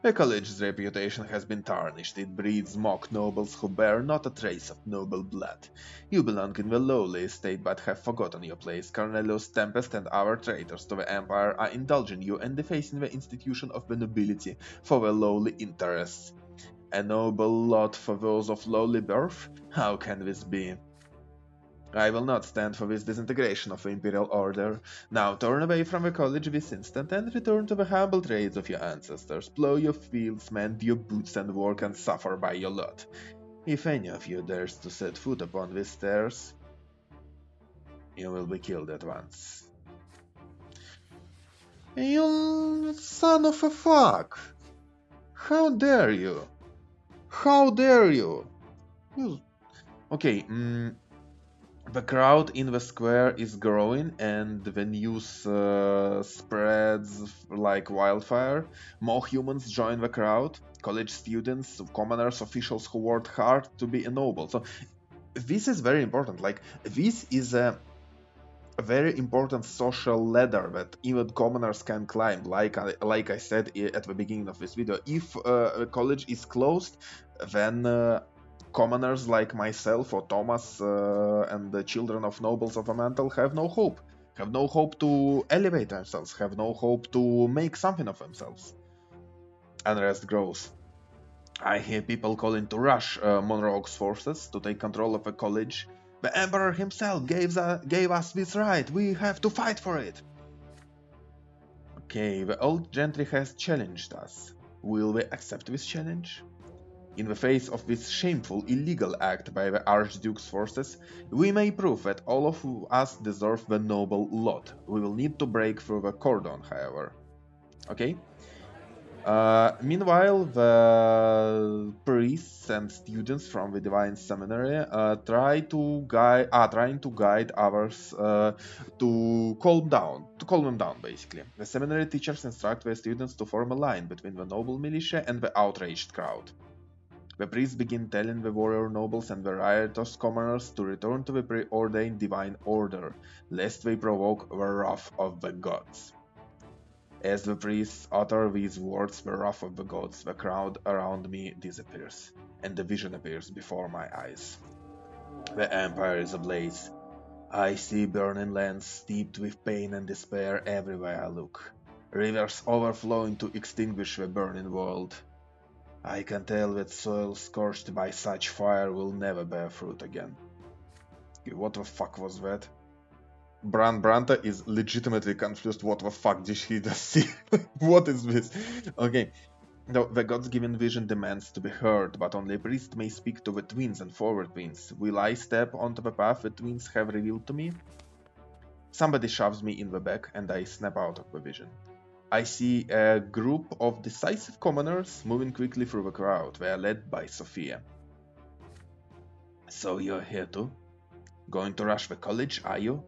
S2: The college's reputation has been tarnished. It breeds mock nobles who bear not a trace of noble blood. You belong in the lowly estate but have forgotten your place. Cornelius Tempest and our traitors to the Empire are indulging you and defacing the institution of the nobility for their lowly interests. A noble lot for those of lowly birth? How can this be? I will not stand for this disintegration of the Imperial Order. Now turn away from the college this instant and return to the humble trades of your ancestors. Plough your fields, mend your boots, and work and suffer by your lot. If any of you dares to set foot upon these stairs, you will be killed at once. You son of a fuck! How dare you? How dare you? Okay, the crowd in the square is growing and the news spreads like wildfire. More humans join the crowd. College students, commoners, officials who worked hard to be ennobled. So this is very important. Like, this is a very important social ladder that even commoners can climb. Like I said at the beginning of this video, if a college is closed, then commoners like myself or Thomas and the children of nobles of the mantle have no hope. Have no hope to elevate themselves, have no hope to make something of themselves. Unrest grows. I hear people calling to rush Monroe's forces to take control of the college. The Emperor himself gave us this right. We have to fight for it. Okay, the old gentry has challenged us. Will we accept this challenge? In the face of this shameful, illegal act by the Archduke's forces, we may prove that all of us deserve the noble lot. We will need to break through the cordon, however. Okay? Meanwhile, the priests and students from the Divine Seminary trying to guide others to calm them down, basically. The seminary teachers instruct the students to form a line between the noble militia and the outraged crowd. The priests begin telling the warrior nobles and the riotous commoners to return to the preordained divine order, lest they provoke the wrath of the gods. As the priests utter these words, the wrath of the gods, the crowd around me disappears, and the vision appears before my eyes. The empire is ablaze. I see burning lands steeped with pain and despair everywhere I look. Rivers overflowing to extinguish the burning world. I can tell that soil scorched by such fire will never bear fruit again. What the fuck was that? Bran Brante is legitimately confused. What the fuck did he just see? What is this? Okay. No, the God's given vision demands to be heard, but only a priest may speak to the twins and forward twins. Will I step onto the path the twins have revealed to me? Somebody shoves me in the back and I snap out of the vision. I see a group of decisive commoners moving quickly through the crowd. They are led by Sophia. So you're here too? Going to rush the college, are you?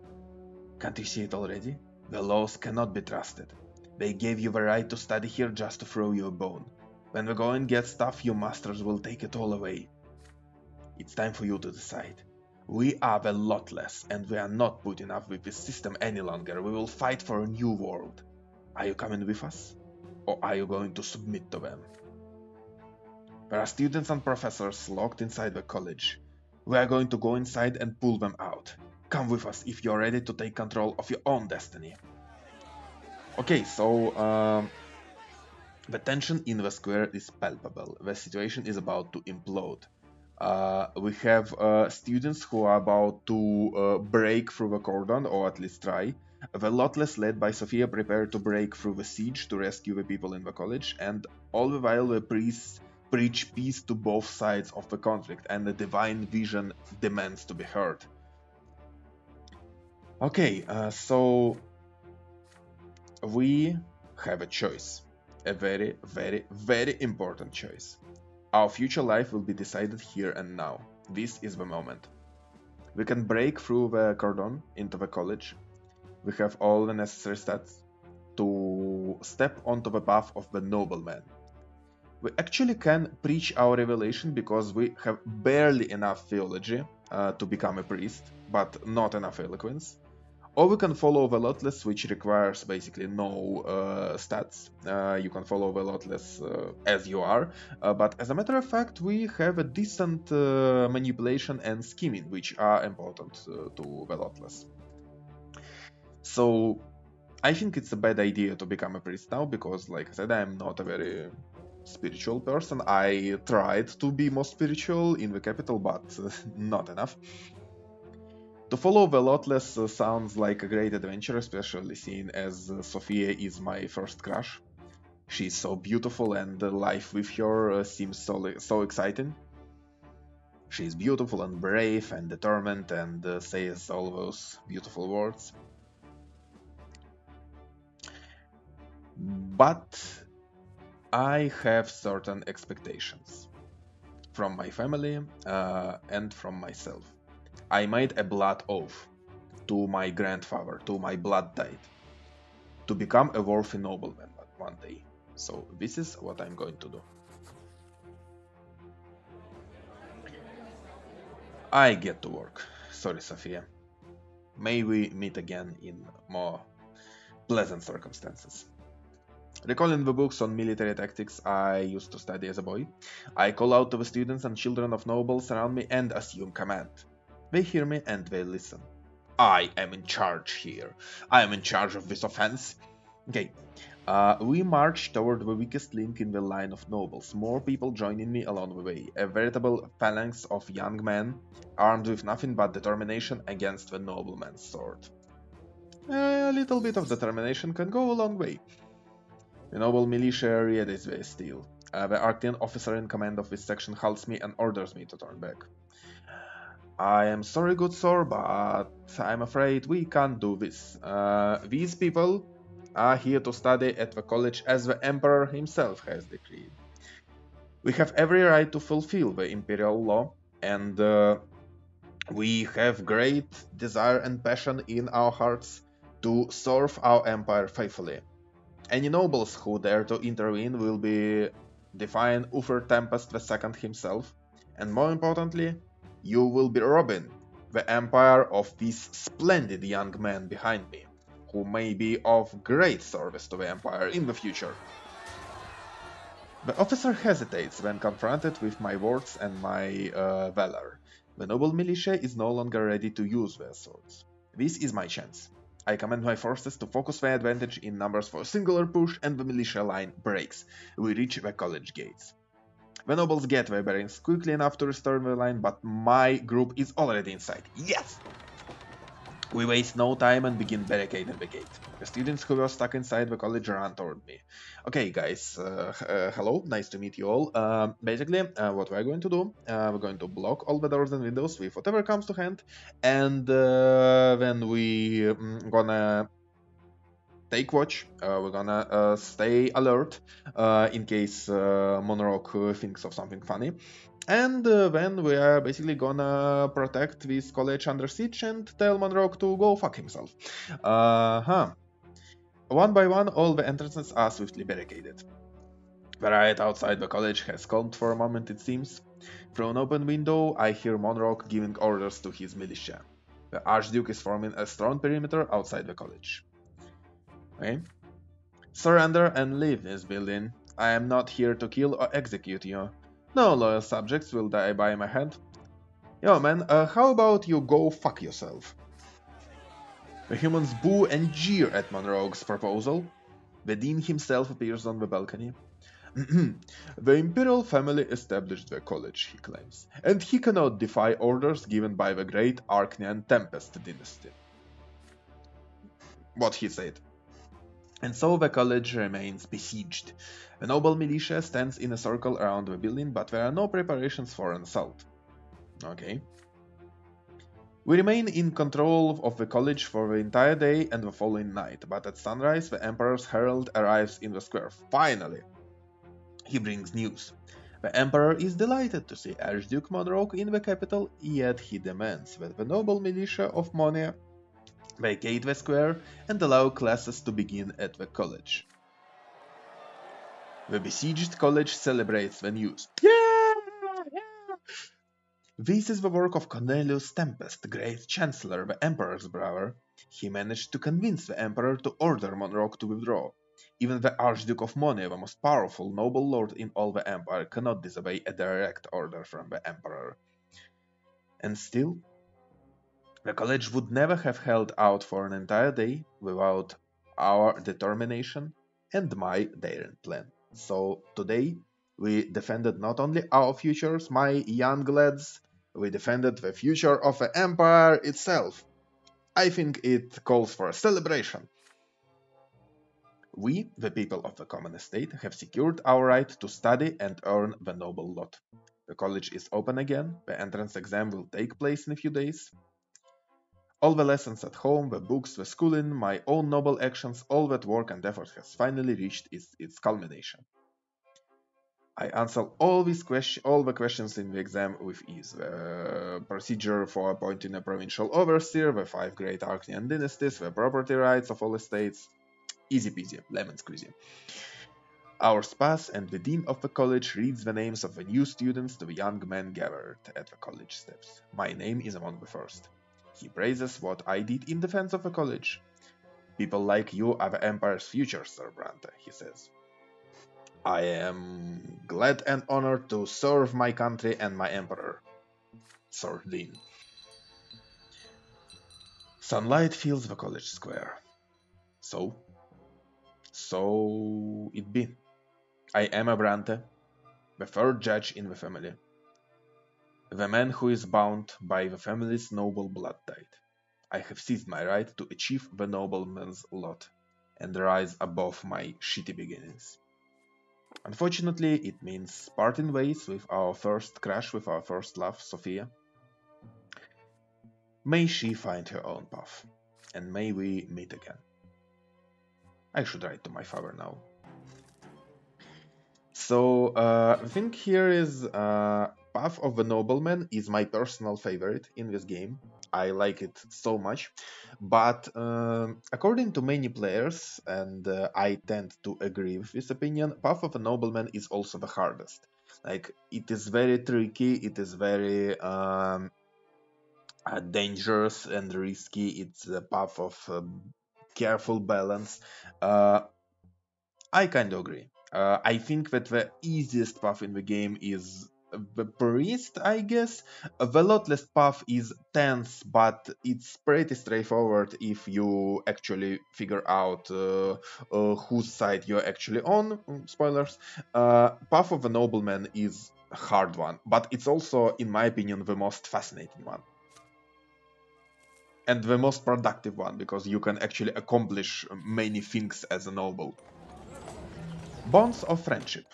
S2: Can't you see it already? The laws cannot be trusted. They gave you the right to study here just to throw you a bone. When the going gets tough, your masters will take it all away. It's time for you to decide. We are the Lotless, and we are not putting up with this system any longer. We will fight for a new world. Are you coming with us? Or are you going to submit to them? There are students and professors locked inside the college. We are going to go inside and pull them out. Come with us if you're ready to take control of your own destiny. Okay, so the tension in the square is palpable. The situation is about to implode. We have students who are about to break through the cordon, or at least try. The Lotless, led by Sophia, prepare to break through the siege to rescue the people in the college, and all the while the priests preach peace to both sides of the conflict, and the divine vision demands to be heard. Okay, so we have a choice. A very, very, very important choice. Our future life will be decided here and now. This is the moment. We can break through the cordon into the college. We have all the necessary stats to step onto the path of the nobleman. We actually can preach our revelation because we have barely enough theology to become a priest, but not enough eloquence. Or we can follow Velotless, which requires basically no stats. You can follow Velotless as you are, but as a matter of fact, we have a decent manipulation and scheming, which are important to Velotless. So I think it's a bad idea to become a priest now because, like I said, I'm not a very spiritual person. I tried to be more spiritual in the capital, but not enough. To follow the Lotless sounds like a great adventure, especially seeing as Sophia is my first crush. She's so beautiful and life with her seems so exciting. She's beautiful and brave and determined and says all those beautiful words. But I have certain expectations from my family and from myself. I made a blood oath to my grandfather, to my blood tide, to become a worthy nobleman one day. So this is what I'm going to do. I get to work. Sorry, Sophia. May we meet again in more pleasant circumstances. Recalling the books on military tactics I used to study as a boy, I call out to the students and children of nobles around me and assume command. They hear me and they listen. I am in charge here. I am in charge of this offense. Okay, we march toward the weakest link in the line of nobles, more people joining me along the way, a veritable phalanx of young men, armed with nothing but determination against the nobleman's sword. A little bit of determination can go a long way. The noble militia readies their steel. The Arctian officer in command of this section halts me and orders me to turn back. I am sorry, good sir, but I'm afraid we can't do this. These people are here to study at the college as the Emperor himself has decreed. We have every right to fulfill the imperial law, and we have great desire and passion in our hearts to serve our empire faithfully. Any nobles who dare to intervene will be defying Uther Tempest II himself, and more importantly, you will be robbing the empire of these splendid young men behind me, who may be of great service to the empire in the future. The officer hesitates when confronted with my words and my valor. The noble militia is no longer ready to use their swords. This is my chance. I command my forces to focus their advantage in numbers for a singular push, and the militia line breaks. We reach the college gates. The nobles get their bearings quickly enough to restore the line, but my group is already inside. Yes! We waste no time and begin barricading the gate. The students who were stuck inside the college run toward me. Okay, guys, hello, nice to meet you all. Basically, what we're going to do, we're going to block all the doors and windows with whatever comes to hand, and then we gonna take watch. We're gonna stay alert in case Monroe thinks of something funny. And then we are basically gonna protect this college under siege and tell Monroe to go fuck himself. One by one, all the entrances are swiftly barricaded. The riot outside the college has calmed for a moment, it seems. Through an open window, I hear Monroe giving orders to his militia. The Archduke is forming a strong perimeter outside the college. Okay? Surrender and leave this building. I am not here to kill or execute you. No loyal subjects will die by my hand. Yo man, how about you go fuck yourself? The humans boo and jeer at Monroe's proposal. The dean himself appears on the balcony. The imperial family established the college, he claims, and he cannot defy orders given by the great Arcnian Tempest dynasty. What he said. And so the college remains besieged. The noble militia stands in a circle around the building, but there are no preparations for an assault. Okay. We remain in control of the college for the entire day and the following night, but at sunrise the Emperor's herald arrives in the square. Finally! He brings news. The Emperor is delighted to see Archduke Monroe in the capital, yet he demands that the noble militia of Monia vacate the square and allow classes to begin at the college. The besieged college celebrates the news. Yeah! This is the work of Cornelius Tempest, great Chancellor, the Emperor's brother. He managed to convince the Emperor to order Monroe to withdraw. Even the Archduke of Monet, the most powerful noble lord in all the Empire, cannot disobey a direct order from the Emperor. And still, the college would never have held out for an entire day without our determination and my daring plan. So today, we defended not only our futures, my young lads, we defended the future of the empire itself. I think it calls for a celebration. We, the people of the common estate, have secured our right to study and earn the noble lot. The college is open again, the entrance exam will take place in a few days. All the lessons at home, the books, the schooling, my own noble actions, all that work and effort has finally reached its culmination. I answer all the questions in the exam with ease. The procedure for appointing a provincial overseer, the 5 great Archean dynasties, the property rights of all estates. Easy peasy, lemon squeezy. Hours pass, and the dean of the college reads the names of the new students to the young men gathered at the college steps. My name is among the first. He praises what I did in defense of the college. People like you are the Empire's future, Sir Brante, he says. I am glad and honored to serve my country and my Emperor, Sir Dean. Sunlight fills the college square. So it be. I am a Brante, the third judge in the family. The man who is bound by the family's noble blood tide. I have seized my right to achieve the nobleman's lot and rise above my shitty beginnings. Unfortunately, it means parting ways with our first crush with our first love, Sophia. May she find her own path, and may we meet again. I should write to my father now. So, the thing here is Path of the Nobleman is my personal favorite in this game. I like it so much. But according to many players, and I tend to agree with this opinion, Path of the Nobleman is also the hardest. Like, it is very tricky, it is very dangerous and risky. It's a path of careful balance. I kind of agree. I think that the easiest path in the game is the priest, I guess. The lotless path is tense, but it's pretty straightforward if you actually figure out whose side you're actually on. Spoilers. Path of the Nobleman is a hard one, but it's also, in my opinion, the most fascinating one. And the most productive one, because you can actually accomplish many things as a noble. Bonds of Friendship.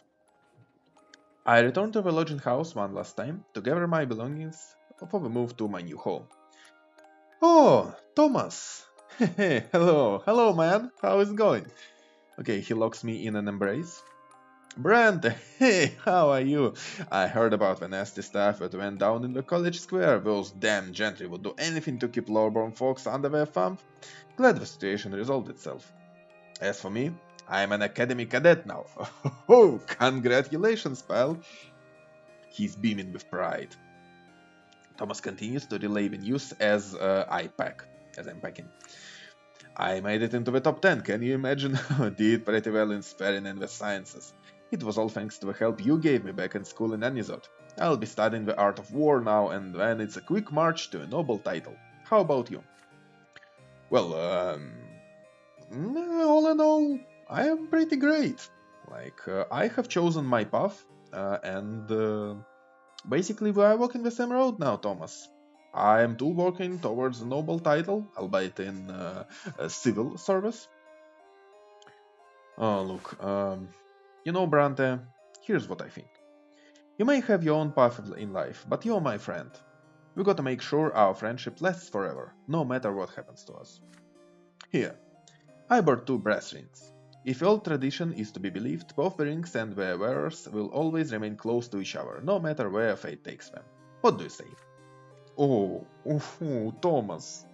S2: I returned to the lodging house one last time to gather my belongings for the move to my new home. Oh, Thomas! Hello man, how is it going? Okay, he locks me in an embrace. Brant, hey, how are you? I heard about the nasty stuff that went down in the college square. Those damn gentry would do anything to keep lowborn folks under their thumb. Glad the situation resolved itself. As for me, I am an academy cadet now. Oh, congratulations, pal. He's beaming with pride. Thomas continues to relay the news as I'm packing. I made it into the top 10, can you imagine? Did pretty well in sparing and the sciences. It was all thanks to the help you gave me back in school in Anisot. I'll be studying the art of war now, and then it's a quick march to a noble title. How about you? Well, all in all, I am pretty great. Like, I have chosen my path, and basically we are walking the same road now, Thomas. I am too working towards a noble title, albeit in civil service. Oh, look, you know, Brante, here's what I think. You may have your own path in life, but you're my friend. We gotta make sure our friendship lasts forever, no matter what happens to us. Here, I bought 2 brass rings. If old tradition is to be believed, both the rings and their wearers will always remain close to each other, no matter where fate takes them. What do you say? Oh, Thomas.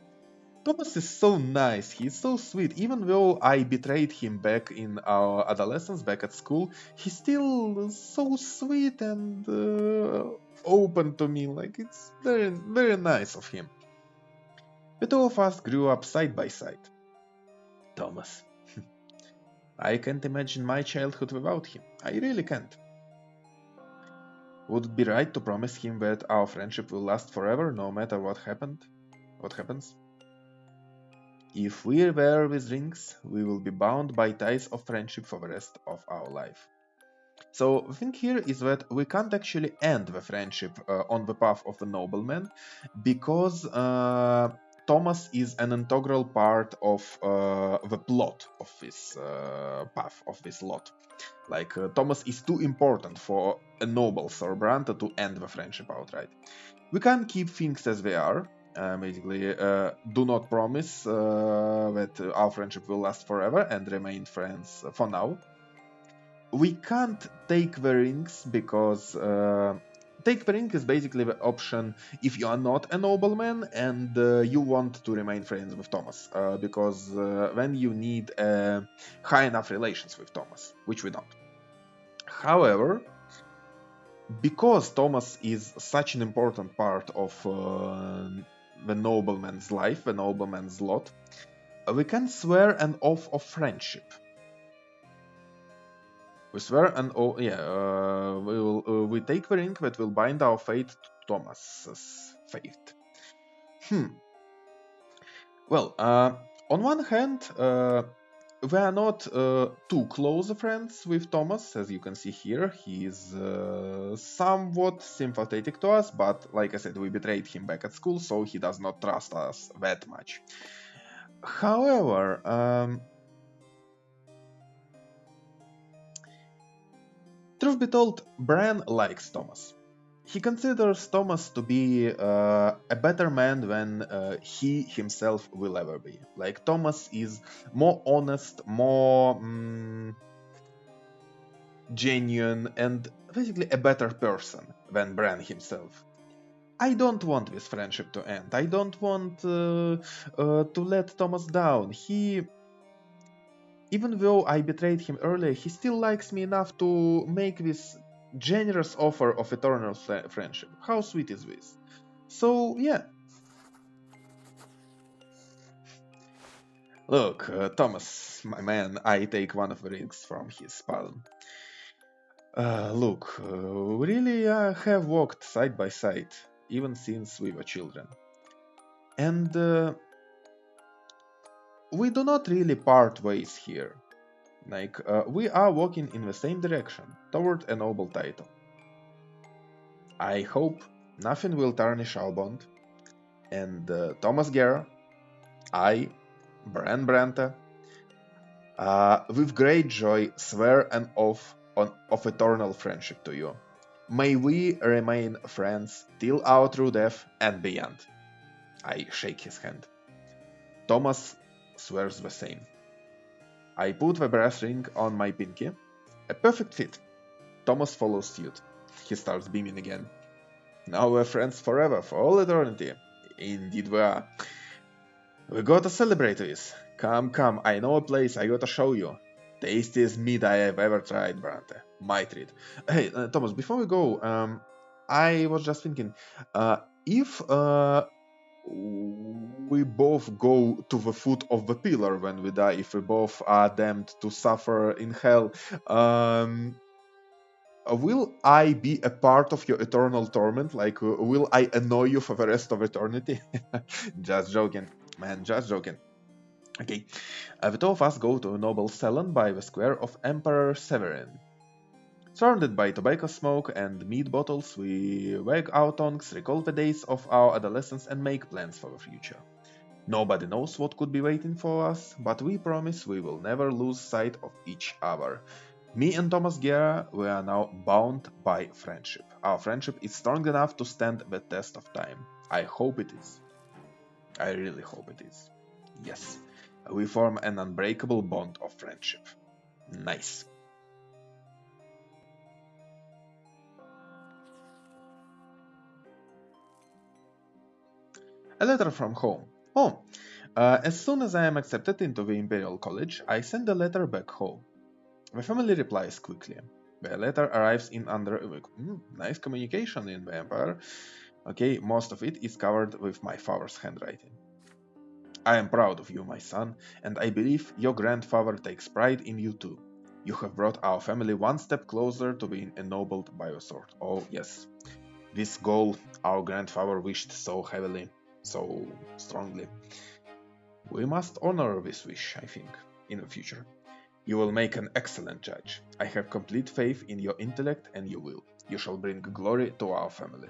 S2: Thomas is so nice, he's so sweet. Even though I betrayed him back in our adolescence, back at school, he's still so sweet and open to me. Like, it's very, very nice of him. The two of us grew up side by side. Thomas. I can't imagine my childhood without him. I really can't. Would it be right to promise him that our friendship will last forever, no matter what happens? If we wear these rings, we will be bound by ties of friendship for the rest of our life. So the thing here is that we can't actually end the friendship on the path of the nobleman, because Thomas is an integral part of the plot of this path, of this lot. Like, Thomas is too important for a noble Sir Brante to end the friendship outright. We can't keep things as they are. Basically, do not promise that our friendship will last forever and remain friends for now. We can't take the rings because take the ring is basically the option if you are not a nobleman and you want to remain friends with Thomas, because then you need high enough relations with Thomas, which we don't. However, because Thomas is such an important part of the nobleman's life, the nobleman's lot, we can swear an oath of friendship. We swear an oath, we take the ring that will bind our fate to Thomas's fate. Well, on one hand, we are not too close friends with Thomas, as you can see here. He is somewhat sympathetic to us, but like I said, we betrayed him back at school, so he does not trust us that much. However, truth be told, Bran likes Thomas. He considers Thomas to be a better man than he himself will ever be. Like, Thomas is more honest, more genuine, and basically a better person than Bran himself. I don't want this friendship to end. I don't want to let Thomas down. Even though I betrayed him earlier, he still likes me enough to make this generous offer of eternal friendship. How sweet is this? So, yeah. Look, Thomas, my man, I take one of the rings from his palm. Look, we really have walked side by side, even since we were children. And we do not really part ways here. Like, we are walking in the same direction, toward a noble title. I hope nothing will tarnish our bond, and Thomas Guerra, I, Bran Brante, with great joy swear an oath of eternal friendship to you. May we remain friends till our true death and beyond. I shake his hand. Thomas swears the same. I put the brass ring on my pinky. A perfect fit. Thomas follows suit. He starts beaming again. Now we're friends forever, for all eternity. Indeed we are. We gotta celebrate this. Come, I know a place I gotta show you. Tastiest meat I have ever tried, Brante. My treat. Hey, Thomas, before we go, I was just thinking, if we both go to the foot of the pillar when we die, if we both are damned to suffer in hell, will I be a part of your eternal torment? Like, will I annoy you for the rest of eternity? Just joking, man, just joking. Okay, the two of us go to a noble salon by the square of Emperor Severin. Surrounded by tobacco smoke and meat bottles, we wag our tongues, recall the days of our adolescence, and make plans for the future. Nobody knows what could be waiting for us, but we promise we will never lose sight of each other. Me and Thomas Guerra, we are now bound by friendship. Our friendship is strong enough to stand the test of time. I hope it is. I really hope it is. Yes, we form an unbreakable bond of friendship. Nice. A letter from home. Oh, As soon as I am accepted into the Imperial College, I send a letter back home. The family replies quickly. The letter arrives in under nice communication in the Empire. Okay, most of it is covered with my father's handwriting. I am proud of you, my son, and I believe your grandfather takes pride in you too. You have brought our family one step closer to being ennobled by your sword. Oh, yes. This goal our grandfather wished so heavily, so strongly. We must honor this wish, I think, in the future. You will make an excellent judge. I have complete faith in your intellect and your will. You shall bring glory to our family.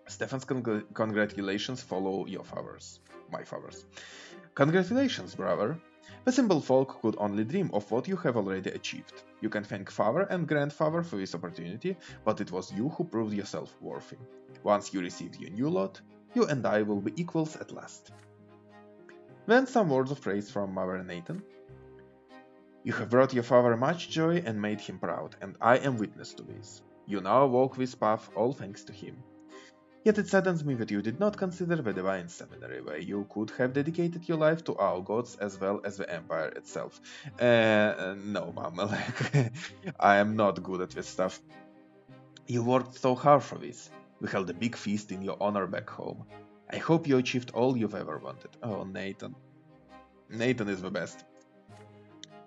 S2: Stefan's congratulations follow your father's, my father's. Congratulations, brother. The simple folk could only dream of what you have already achieved. You can thank father and grandfather for this opportunity, but it was you who proved yourself worthy. Once you receive your new lot, you and I will be equals at last. Then some words of praise from Mother Nathan. You have brought your father much joy and made him proud, and I am witness to this. You now walk this path all thanks to him. Yet it saddens me that you did not consider the divine seminary, where you could have dedicated your life to our gods as well as the empire itself. No, mom, like, I am not good at this stuff. You worked so hard for this. We held a big feast in your honor back home. I hope you achieved all you've ever wanted. Oh, Nathan. Nathan is the best.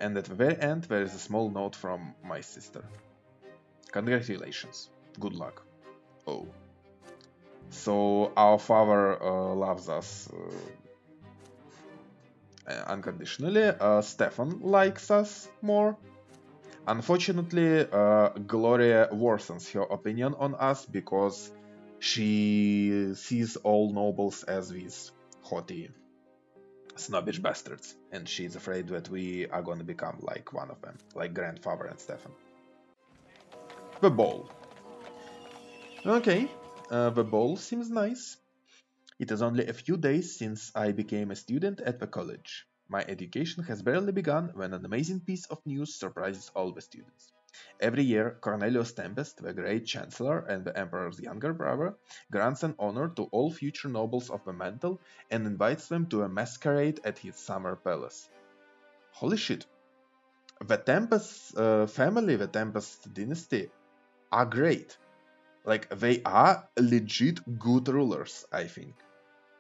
S2: And at the very end, there is a small note from my sister. Congratulations. Good luck. Oh. So our father loves us unconditionally. Stefan likes us more. Unfortunately, Gloria worsens her opinion on us because she sees all nobles as these haughty, snobbish bastards, and she's afraid that we are going to become like one of them, like grandfather and Stefan. The ball. Okay, the ball seems nice. It is only a few days since I became a student at the college. My education has barely begun when an amazing piece of news surprises all the students. Every year, Cornelius Tempest, the great chancellor and the emperor's younger brother, grants an honor to all future nobles of the mantle and invites them to a masquerade at his summer palace. Holy shit. The Tempest family, the Tempest dynasty, are great. Like, they are legit good rulers, I think.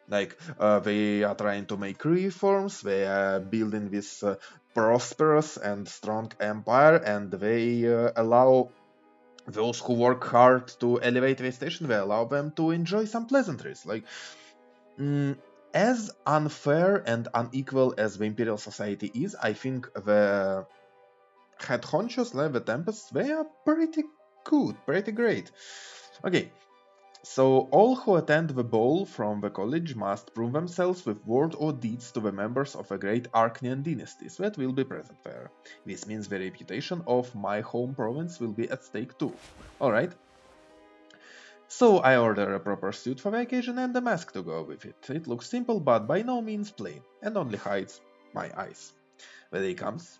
S2: Like, they are trying to make reforms, they are building this prosperous and strong empire, and they allow those who work hard to elevate their station, they allow them to enjoy some pleasantries. Like, as unfair and unequal as the Imperial Society is, I think the head honchos, like the Tempests, they are pretty good, pretty great. Okay, so all who attend the ball from the college must prove themselves with word or deeds to the members of the great Archnean dynasties that will be present there. This means the reputation of my home province will be at stake too. Alright. So I order a proper suit for the occasion and a mask to go with it. It looks simple but by no means plain, and only hides my eyes. The day comes.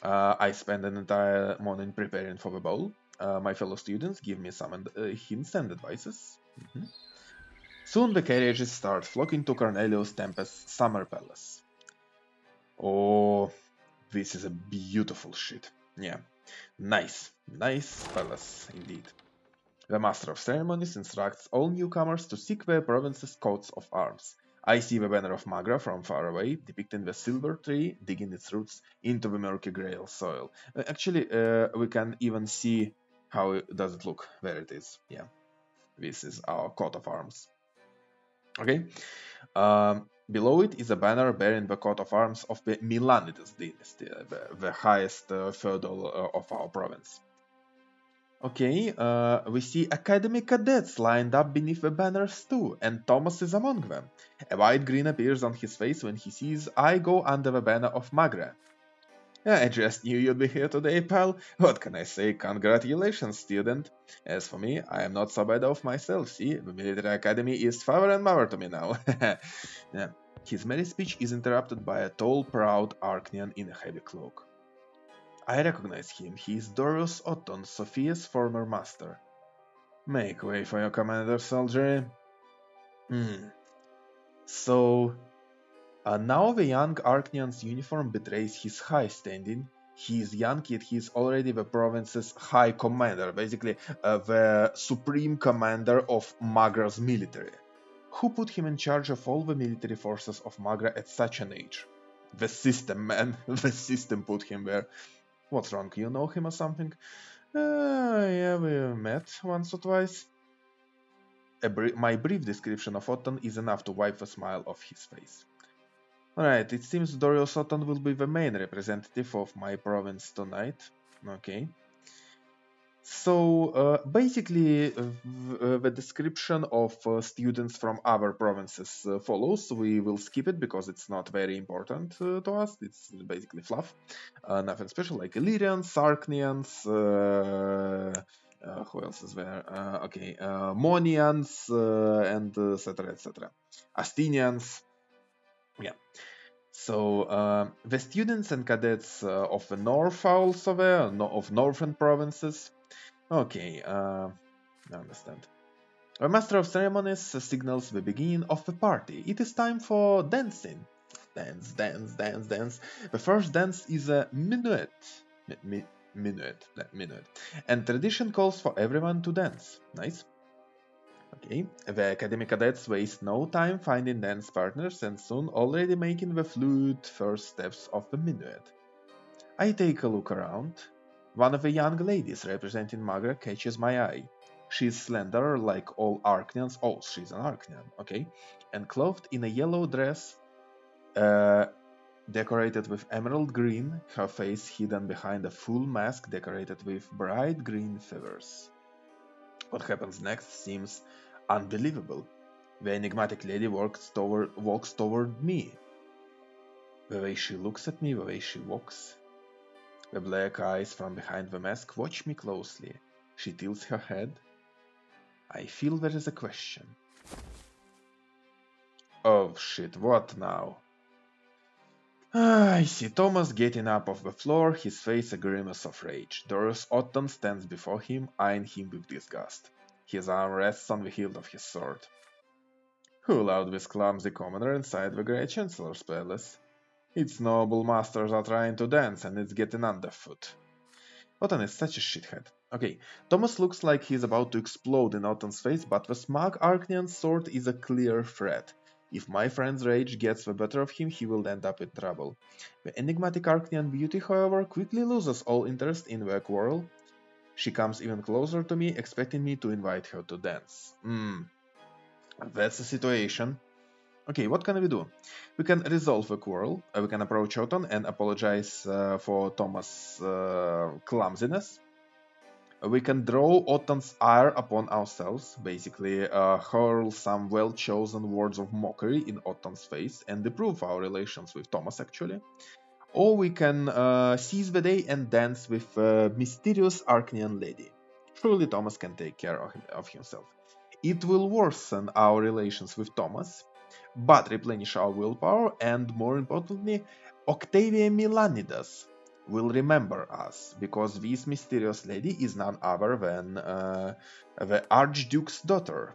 S2: I spend an entire morning preparing for the ball. My fellow students give me some hints and advices. Soon the carriages start flocking to Cornelius Tempest's summer palace. Oh, this is a beautiful shit. Yeah, nice palace indeed. The master of ceremonies instructs all newcomers to seek their province's coats of arms. I see the banner of Magra from far away, depicting the silver tree digging its roots into the murky grey soil. Actually, we can even see how does it look. There it is. Yeah, this is our coat of arms. Okay. Below it is a banner bearing the coat of arms of the Milanides dynasty, the highest feudal of our province. Okay, we see academy cadets lined up beneath the banners too, and Thomas is among them. A wide grin appears on his face when he sees I go under the banner of Magra. I just knew you'd be here today, pal. What can I say? Congratulations, student. As for me, I am not so bad off myself, see? The military academy is father and mother to me now. Yeah. His merry speech is interrupted by a tall, proud Archnean in a heavy cloak. I recognize him. He is Dorius Otton, Sophia's former master. Make way for your commander, soldier. So, Now the young Arknian's uniform betrays his high standing. He is young, yet he is already the province's high commander, basically the supreme commander of Magra's military. Who put him in charge of all the military forces of Magra at such an age? The system, man. The system put him there. What's wrong? You know him or something? Yeah, we met once or twice. My brief description of Otton is enough to wipe the smile off his face. Alright, it seems Dorios Otton will be the main representative of my province tonight. Okay. So basically, the description of students from other provinces follows. We will skip it because it's not very important to us. It's basically fluff. Nothing special, like Illyrians, Sarknians, who else is there? Okay, Monians, and etc. etc. Astinians. Yeah. So the students and cadets of the North are also there, of northern provinces. Okay, I understand. The master of ceremonies signals the beginning of the party. It is time for dancing. Dance, dance, dance, dance. The first dance is a minuet. Minuet. And tradition calls for everyone to dance. Nice. Okay, the academic cadets waste no time finding dance partners and soon already making the fluid first steps of the minuet. I take a look around. One of the young ladies representing Magra catches my eye. She's slender like all Arknians. Oh, she's an Arknian, okay. And clothed in a yellow dress decorated with emerald green, her face hidden behind a full mask decorated with bright green feathers. What happens next seems unbelievable. The enigmatic lady walks toward me. The way she looks at me, the way she walks. The black eyes from behind the mask watch me closely. She tilts her head. I feel there is a question. Oh shit, what now? I see Thomas getting up off the floor, his face a grimace of rage. Dorius Otton stands before him, eyeing him with disgust. His arm rests on the hilt of his sword. Who allowed this clumsy commoner inside the Great Chancellor's palace? Its noble masters are trying to dance and it's getting underfoot. Otton is such a shithead. Okay, Thomas looks like he's about to explode in Otton's face, but the smug Arknian sword is a clear threat. If my friend's rage gets the better of him, he will end up in trouble. The enigmatic Arknian beauty, however, quickly loses all interest in the quarrel. She comes even closer to me, expecting me to invite her to dance. That's the situation. Okay, what can we do? We can resolve the quarrel. We can approach Otton and apologize for Thomas' clumsiness. We can draw Otton's ire upon ourselves, basically hurl some well-chosen words of mockery in Otton's face and improve our relations with Thomas, actually. Or we can seize the day and dance with a mysterious Arknian lady. Surely Thomas can take care of himself. It will worsen our relations with Thomas, but replenish our willpower, and more importantly, Octavia Milanidas will remember us, because this mysterious lady is none other than the Archduke's daughter,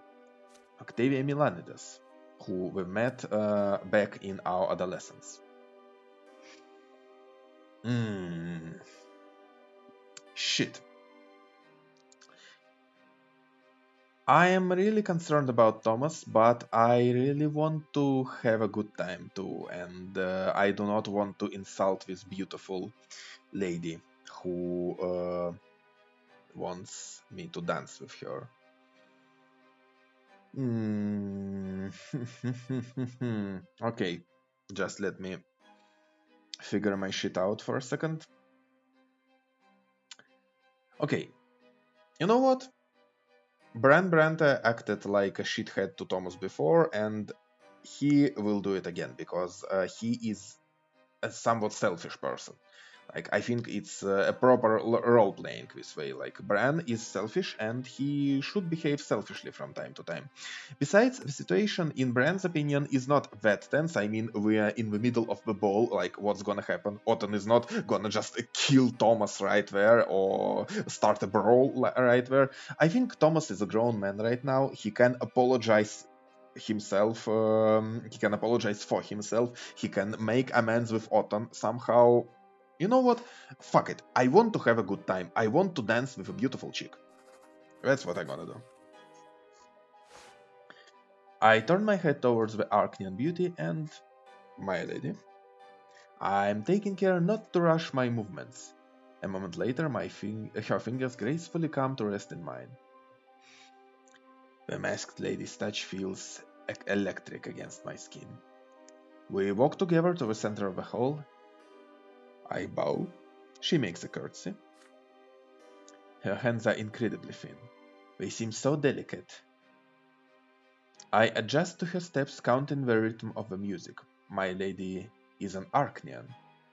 S2: Octavia Milanidas, who we met back in our adolescence. Shit. I am really concerned about Thomas, but I really want to have a good time too, and I do not want to insult this beautiful lady who wants me to dance with her. Okay, just let me figure my shit out for a second. Okay, you know what? Bran Brante acted like a shithead to Thomas before, and he will do it again because he is a somewhat selfish person. Like, I think it's a proper role playing this way. Like, Bran is selfish and he should behave selfishly from time to time. Besides, the situation, in Bran's opinion, is not that tense. I mean, we are in the middle of the ball. Like, what's gonna happen? Otton is not gonna just kill Thomas right there or start a brawl right there. I think Thomas is a grown man right now. He can apologize himself. He can apologize for himself. He can make amends with Otton somehow. You know what? Fuck it. I want to have a good time. I want to dance with a beautiful chick. That's what I'm gonna do. I turn my head towards the Arcnean beauty and, my lady, I'm taking care not to rush my movements. A moment later, her fingers gracefully come to rest in mine. The masked lady's touch feels electric against my skin. We walk together to the center of the hall. I bow. She makes a curtsy. Her hands are incredibly thin. They seem so delicate. I adjust to her steps, counting the rhythm of the music. My lady is an Arcnean,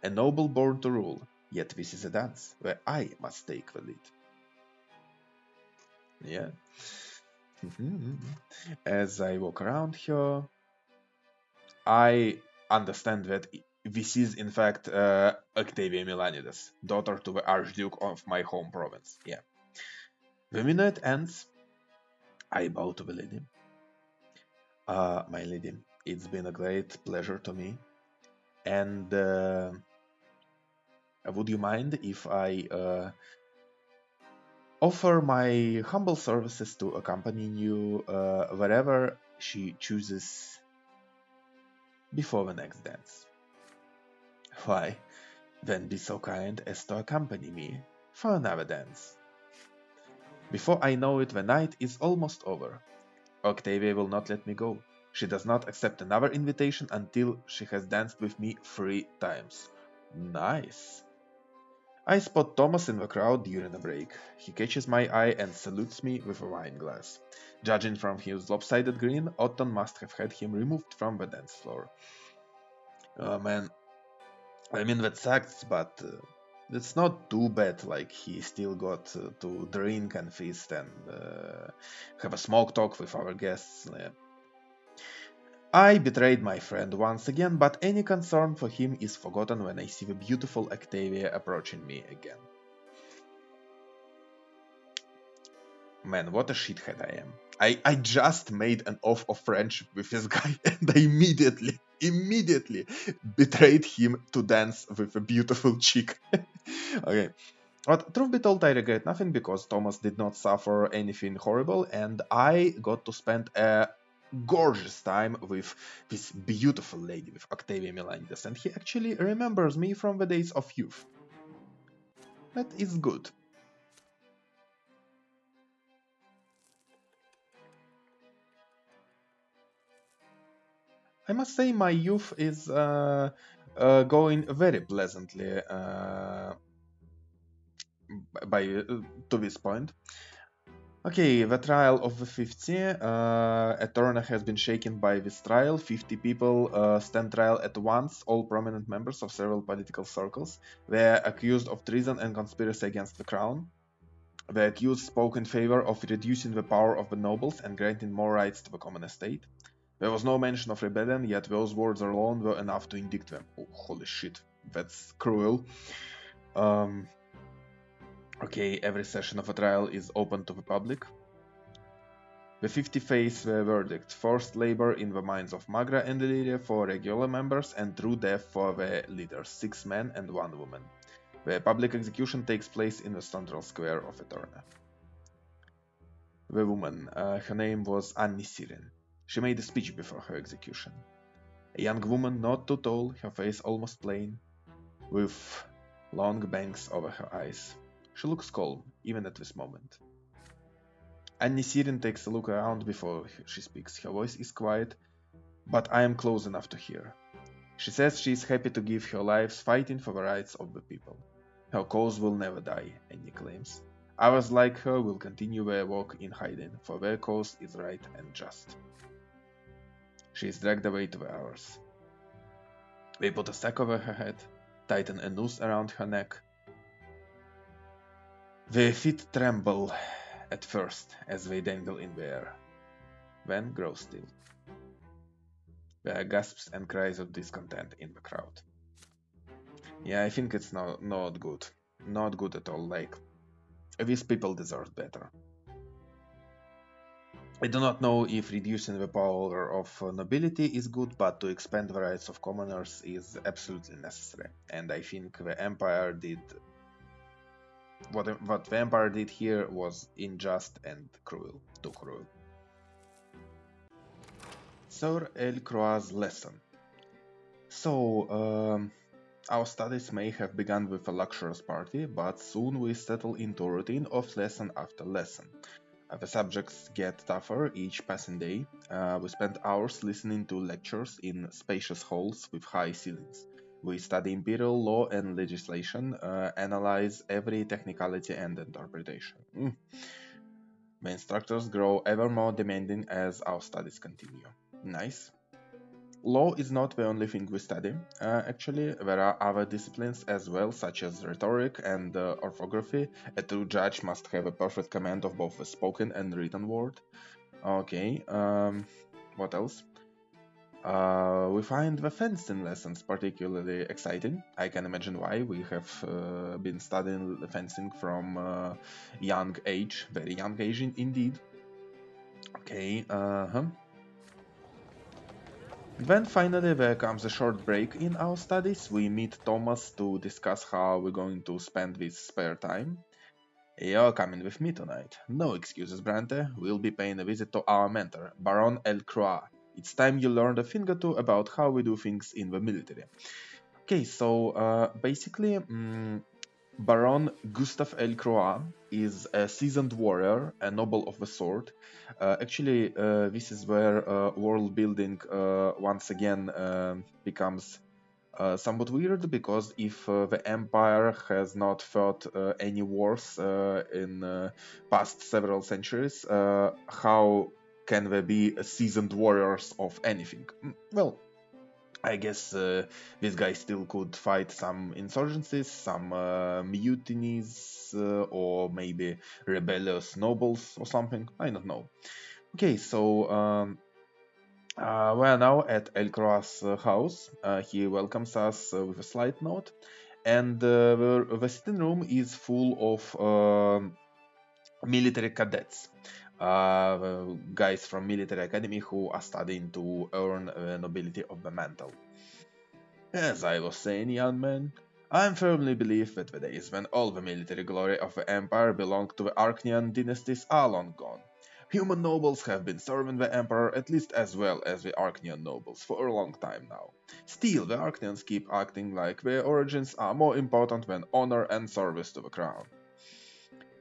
S2: a noble born to rule, yet this is a dance where I must take the lead. Yeah. As I walk around her, I understand that this is in fact Octavia Milanides, daughter to the Archduke of my home province. Yeah. The minuet ends. I bow to the lady. My lady, it's been a great pleasure to me. And would you mind if I offer my humble services to accompany you wherever she chooses before the next dance? Why, then be so kind as to accompany me for another dance. Before I know it, the night is almost over. Octavia will not let me go. She does not accept another invitation until she has danced with me 3 times. Nice. I spot Thomas in the crowd during a break. He catches my eye and salutes me with a wine glass. Judging from his lopsided grin, Otton must have had him removed from the dance floor. Oh man, I mean that sucks, but it's not too bad. Like he still got to drink and feast and have a smoke talk with our guests. I betrayed my friend once again, but any concern for him is forgotten when I see the beautiful Octavia approaching me again. Man, what a shithead I am. I just made an oath of friendship with this guy and I immediately betrayed him to dance with a beautiful chick. Okay. But truth be told, I regret nothing because Thomas did not suffer anything horrible and I got to spend a gorgeous time with this beautiful lady, with Octavia Milanides, and he actually remembers me from the days of youth. That is good. I must say my youth is going very pleasantly by to this point. Okay, the trial of the 50. Eterna has been shaken by this trial. 50 people stand trial at once, all prominent members of several political circles. They are accused of treason and conspiracy against the crown. The accused spoke in favor of reducing the power of the nobles and granting more rights to the common estate. There was no mention of rebellion, yet those words alone were enough to indict them. Oh, holy shit, that's cruel. Okay, every session of a trial is open to the public. The 50 face the verdict: forced labor in the mines of Magra and Illyria for regular members and true death for the leaders, 6 men and 1 woman. The public execution takes place in the central square of Eterna. The woman, her name was Annie Siren. She made a speech before her execution. A young woman, not too tall, her face almost plain, with long bangs over her eyes. She looks calm, even at this moment. Annie Siren takes a look around before she speaks. Her voice is quiet, but I am close enough to hear. She says she is happy to give her lives fighting for the rights of the people. Her cause will never die, Annie claims. Others like her will continue their work in hiding, for their cause is right and just. She is dragged away to the others. They put a sack over her head, tighten a noose around her neck. Their feet tremble at first as they dangle in the air, then grow still. There are gasps and cries of discontent in the crowd. Yeah, I think it's not good. Not good at all. Like, these people deserve better. I do not know if reducing the power of nobility is good, but to expand the rights of commoners is absolutely necessary. And I think the empire did what the empire did here was unjust and cruel, too cruel. Sir El Croix's lesson. So, our studies may have begun with a luxurious party, but soon we settle into a routine of lesson after lesson. The subjects get tougher each passing day. We spend hours listening to lectures in spacious halls with high ceilings. We study imperial law and legislation, analyze every technicality and interpretation. The instructors grow ever more demanding as our studies continue. Nice. Law is not the only thing we study. Actually, there are other disciplines as well, such as rhetoric and orthography. A true judge must have a perfect command of both the spoken and written word. Okay, what else? We find the fencing lessons particularly exciting. I can imagine why. We have been studying fencing from young age, very young age indeed. Okay, Then finally there comes a short break in our studies. We meet Thomas to discuss how we're going to spend this spare time. You're coming with me tonight. No excuses, Brante. We'll be paying a visit to our mentor, Baron El Croix. It's time you learned a thing or two about how we do things in the military. Okay, so basically, Baron Gustave El Croix is a seasoned warrior, a noble of the sword. This is where world building once again becomes somewhat weird, because if the empire has not fought any wars in past several centuries, how can there be seasoned warriors of anything? Well, I guess this guy still could fight some insurgencies, some mutinies, or maybe rebellious nobles or something. I don't know. Okay, so we are now at El Croix's house. He welcomes us with a slight note, and the sitting room is full of military cadets. Guys from military academy who are studying to earn the nobility of the mantle. As I was saying, young man, I firmly believe that the days when all the military glory of the empire belonged to the Archnean dynasties are long gone. Human nobles have been serving the emperor at least as well as the Archnean nobles for a long time now. Still, the Archneans keep acting like their origins are more important than honor and service to the crown.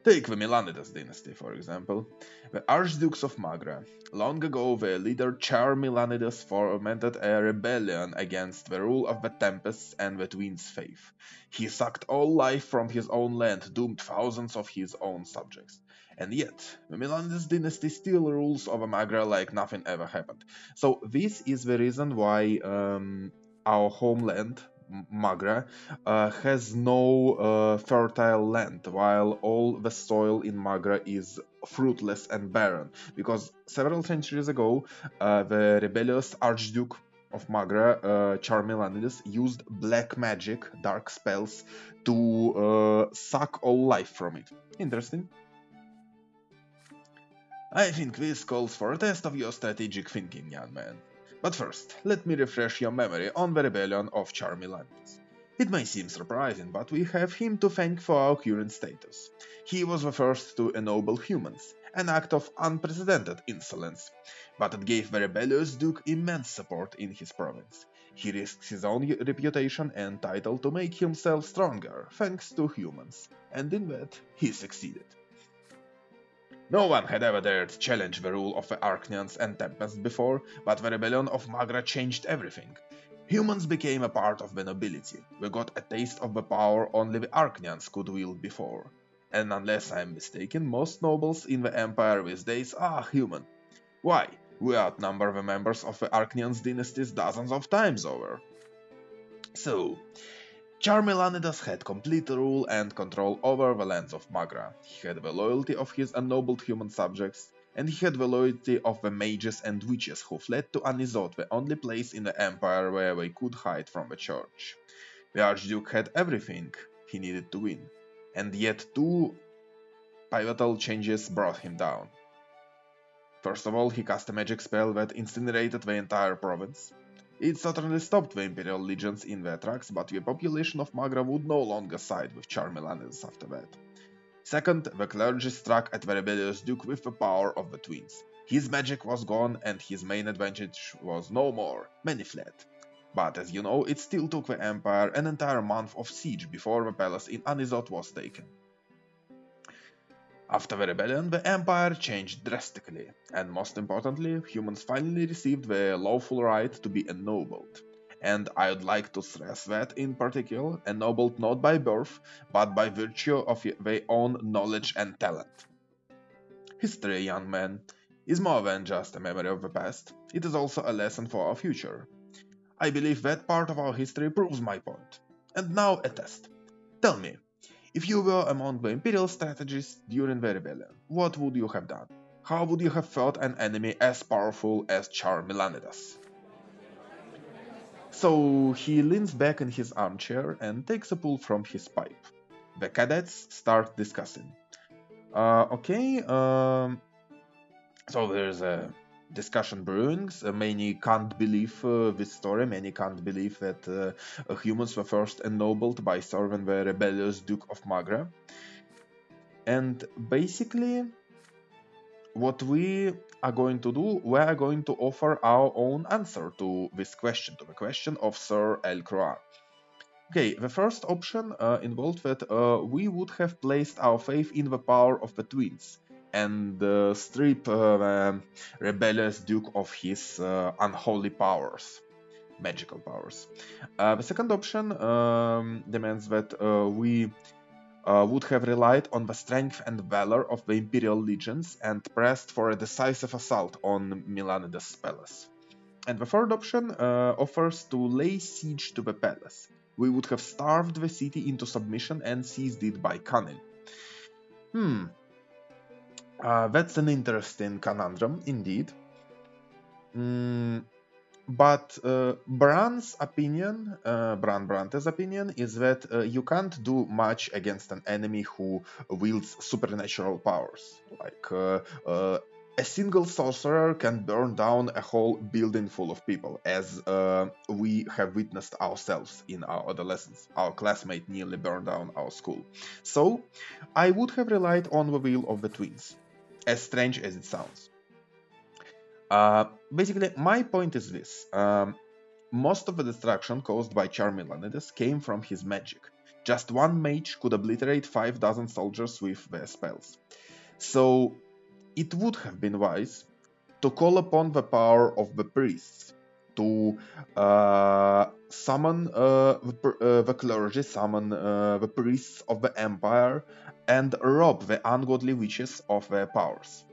S2: Take the Milanides dynasty, for example. The Archdukes of Magra. Long ago, their leader Char Milanides fomented a rebellion against the rule of the Tempests and the Twins' faith. He sucked all life from his own land, doomed thousands of his own subjects. And yet, the Milanides dynasty still rules over Magra like nothing ever happened. So this is the reason why our homeland, Magra, has no fertile land, while all the soil in Magra is fruitless and barren. Because several centuries ago, the rebellious Archduke of Magra, Charmilanides, used black magic, dark spells, to suck all life from it. Interesting. I think this calls for a test of your strategic thinking, young man. But first, let me refresh your memory on the rebellion of Charmilantes. It may seem surprising, but we have him to thank for our current status. He was the first to ennoble humans, an act of unprecedented insolence, but it gave the rebellious duke immense support in his province. He risked his own reputation and title to make himself stronger, thanks to humans, and in that he succeeded. No one had ever dared challenge the rule of the Archneans and Tempests before, but the rebellion of Magra changed everything. Humans became a part of the nobility. We got a taste of the power only the Archneans could wield before. And unless I am mistaken, most nobles in the Empire these days are human. Why? We outnumber the members of the Archneans dynasties dozens of times over. So, Charmilanides had complete rule and control over the lands of Magra. He had the loyalty of his ennobled human subjects, and he had the loyalty of the mages and witches who fled to Anizoth, the only place in the empire where they could hide from the church. The Archduke had everything he needed to win, and yet two pivotal changes brought him down. First of all, he cast a magic spell that incinerated the entire province. It certainly stopped the Imperial legions in their tracks, but the population of Magra would no longer side with Charmelanes after that. Second, the clergy struck at the rebellious Duke with the power of the twins. His magic was gone and his main advantage was no more. Many fled. But as you know, it still took the Empire an entire month of siege before the palace in Anizot was taken. After the rebellion, the Empire changed drastically, and most importantly, humans finally received the lawful right to be ennobled. And I would like to stress that, in particular, ennobled not by birth, but by virtue of their own knowledge and talent. History, young man, is more than just a memory of the past, it is also a lesson for our future. I believe that part of our history proves my point. And now a test. Tell me, if you were among the Imperial strategists during the rebellion, what would you have done? How would you have fought an enemy as powerful as Char Milanidas? So he leans back in his armchair and takes a pull from his pipe. The cadets start discussing. Okay, so there's a discussion brewing. Many can't believe this story. Many can't believe that humans were first ennobled by serving the rebellious Duke of Magra. And basically, what we are going to do, we are going to offer our own answer to this question, to the question of Sir El Croix. Okay, the first option involved that we would have placed our faith in the power of the twins and strip the rebellious Duke of his unholy powers, magical powers. The second option demands that we would have relied on the strength and valor of the Imperial legions and pressed for a decisive assault on Milanidas' palace. And the third option offers to lay siege to the palace. We would have starved the city into submission and seized it by cunning. That's an interesting conundrum, indeed. But Bran's opinion, Bran Brante's opinion, is that you can't do much against an enemy who wields supernatural powers. Like a single sorcerer can burn down a whole building full of people, as we have witnessed ourselves in our adolescence. Our classmate nearly burned down our school. So I would have relied on the will of the twins, as strange as it sounds. Basically, my point is this. Most of the destruction caused by Charmilanides came from his magic. Just one mage could obliterate 5,000 soldiers with their spells. So, it would have been wise to call upon the power of the priests, to summon the clergy, summon the priests of the empire, and rob the ungodly witches of their powers.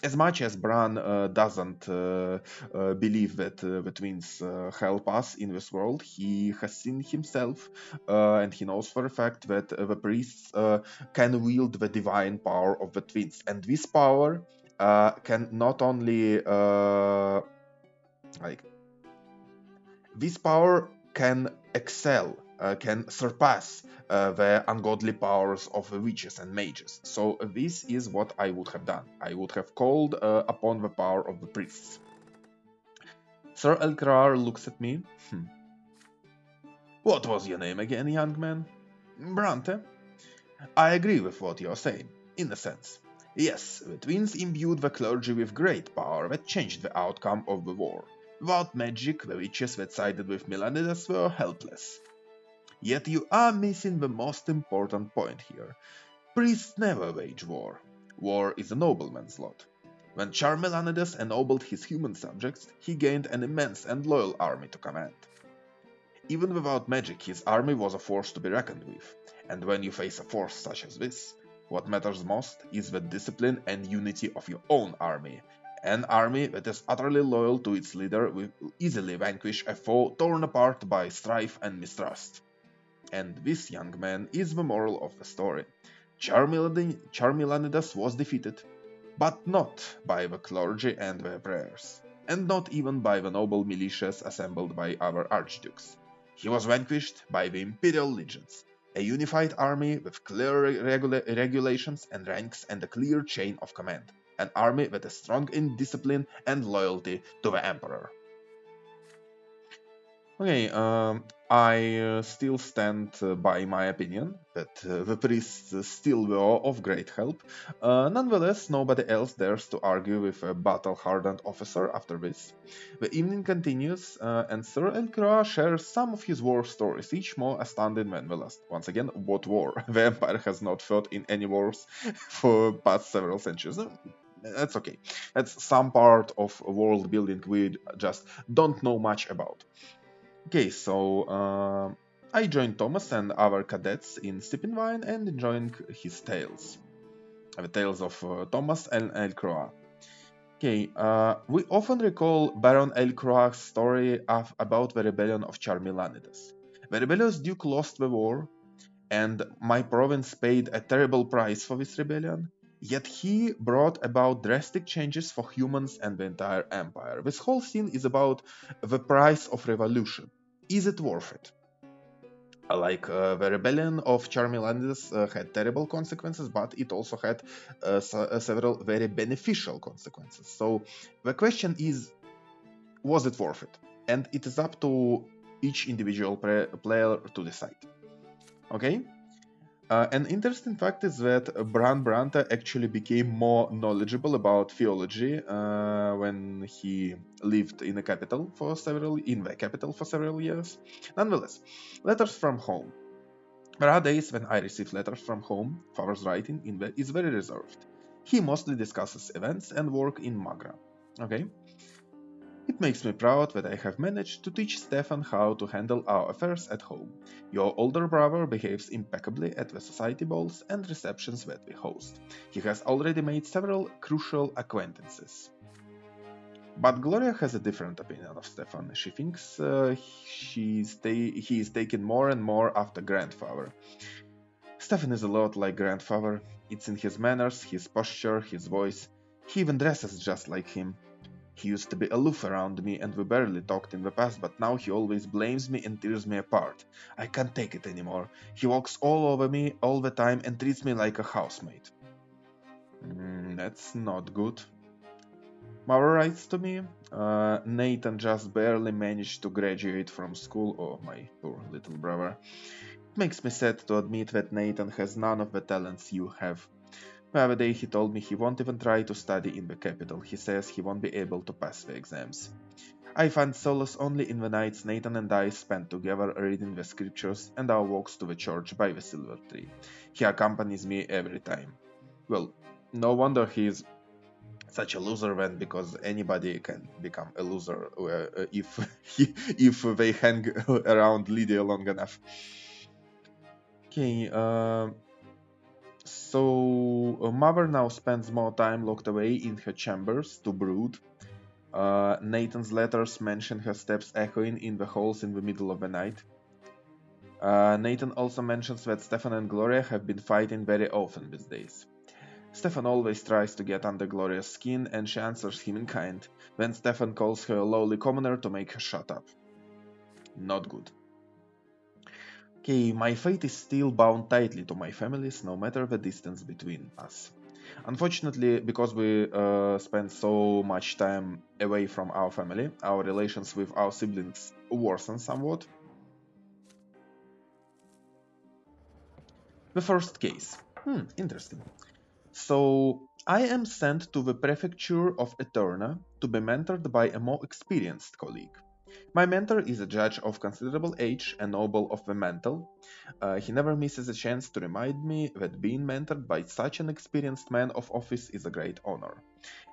S2: As much as Bran doesn't believe that the twins help us in this world, he has seen himself and he knows for a fact that the priests can wield the divine power of the twins. And this power can not only like this power can excel, can surpass the ungodly powers of the witches and mages. So this is what I would have done. I would have called upon the power of the priests. Sir Elkrar looks at me. What was your name again, young man? Brante. I agree with what you're saying, in a sense. Yes, the twins imbued the clergy with great power that changed the outcome of the war. Without magic, the witches that sided with Milanidas were helpless. Yet you are missing the most important point here. Priests never wage war. War is a nobleman's lot. When Charmilanidas ennobled his human subjects, he gained an immense and loyal army to command. Even without magic, his army was a force to be reckoned with, and when you face a force such as this, what matters most is the discipline and unity of your own army. An army that is utterly loyal to its leader will easily vanquish a foe torn apart by strife and mistrust. And this, young man, is the moral of the story. Charmilanidas was defeated, but not by the clergy and their prayers, and not even by the noble militias assembled by our archdukes. He was vanquished by the imperial legions, a unified army with clear regulations and ranks and a clear chain of command. an army that is strong in discipline and loyalty to the emperor. Okay, I still stand by my opinion that the priests still were of great help. Nonetheless, nobody else dares to argue with a battle-hardened officer after this. The evening continues, and Sir Elcroix shares some of his war stories, each more astounding than the last. Once again, what war? The Empire has not fought in any wars for past several centuries. That's okay. That's some part of world building we just don't know much about. Okay, so I joined Thomas and our cadets in sipping wine and enjoying his tales. The tales of Thomas and Elcroix. Okay, we often recall Baron Elcroix's story about the rebellion of Charmilanides. The rebellious duke lost the war, and my province paid a terrible price for this rebellion. Yet he brought about drastic changes for humans and the entire empire. This whole scene is about the price of revolution. Is it worth it? The rebellion of Charmilanides had terrible consequences, but it also had several very beneficial consequences. So the question is, was it worth it? And it is up to each individual player to decide. Okay? An interesting fact is that Bran Brante actually became more knowledgeable about theology when he lived in the capital for several years. Nonetheless, letters from home. There are days when I receive letters from home. Father's writing is very reserved. He mostly discusses events and work in Magra. Okay? It makes me proud that I have managed to teach Stefan how to handle our affairs at home. Your older brother behaves impeccably at the society balls and receptions that we host. He has already made several crucial acquaintances. But Gloria has a different opinion of Stefan. She thinks he is taken more and more after grandfather. Stefan is a lot like grandfather. It's in his manners, his posture, his voice. He even dresses just like him. He used to be aloof around me and we barely talked in the past, but now he always blames me and tears me apart. I can't take it anymore. He walks all over me all the time and treats me like a housemate. That's not good. Mara writes to me, Nathan just barely managed to graduate from school. Oh, my poor little brother. It makes me sad to admit that Nathan has none of the talents you have. The other day he told me he won't even try to study in the capital. He says he won't be able to pass the exams. I find solace only in the nights Nathan and I spend together reading the scriptures and our walks to the church by the silver tree. He accompanies me every time. Well, no wonder he is such a loser then, because anybody can become a loser if if they hang around Lydia long enough. Okay, so Mother now spends more time locked away in her chambers to brood. Nathan's letters mention her steps echoing in the halls in the middle of the night. Nathan also mentions that Stefan and Gloria have been fighting very often these days. Stefan always tries to get under Gloria's skin and she answers him in kind. Then Stefan calls her a lowly commoner to make her shut up. Not good. Okay, my fate is still bound tightly to my families, no matter the distance between us. Unfortunately, because we spend so much time away from our family, our relations with our siblings worsen somewhat. The first case. Interesting. So, I am sent to the prefecture of Eterna to be mentored by a more experienced colleague. My mentor is a judge of considerable age, a noble of the mantle. He never misses a chance to remind me that being mentored by such an experienced man of office is a great honor.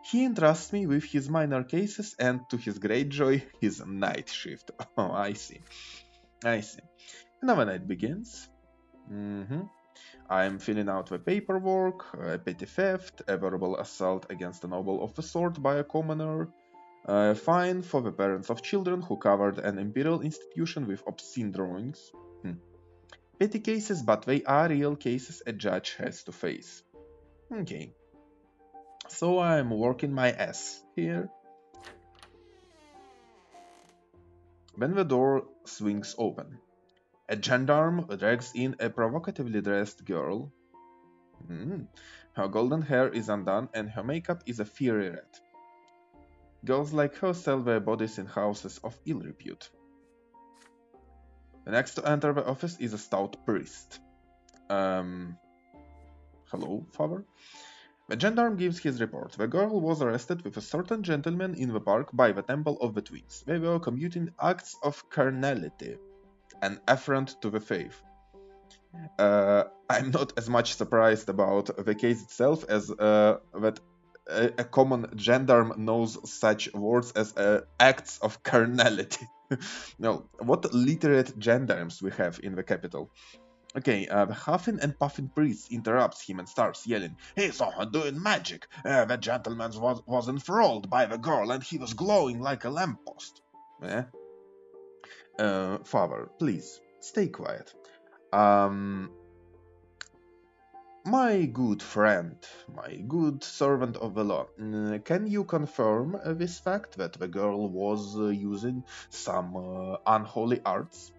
S2: He entrusts me with his minor cases and, to his great joy, his night shift. Oh, I see. I see. Now the night begins. I am filling out the paperwork, a petty theft, a verbal assault against a noble of the sort by a commoner, a fine for the parents of children who covered an imperial institution with obscene drawings. Petty cases, but they are real cases a judge has to face. Okay. So I'm working my ass here. When the door swings open, a gendarme drags in a provocatively dressed girl. Mm. Her golden hair is undone and her makeup is a fiery red. Girls like her sell their bodies in houses of ill repute. The next to enter the office is a stout priest. Hello, father? The gendarme gives his report. The girl was arrested with a certain gentleman in the park by the Temple of the Twins. They were committing acts of carnality, an affront to the faith. I'm not as much surprised about the case itself as that a common gendarme knows such words as acts of carnality. No, what literate gendarmes we have in the capital. Okay, the huffing and puffing priest interrupts him and starts yelling, "He saw her doing magic! The gentleman was enthralled by the girl and he was glowing like a lamppost." Eh? Father, please, stay quiet. Um, My good friend, my good servant of the law, can you confirm this fact that the girl was using some unholy arts?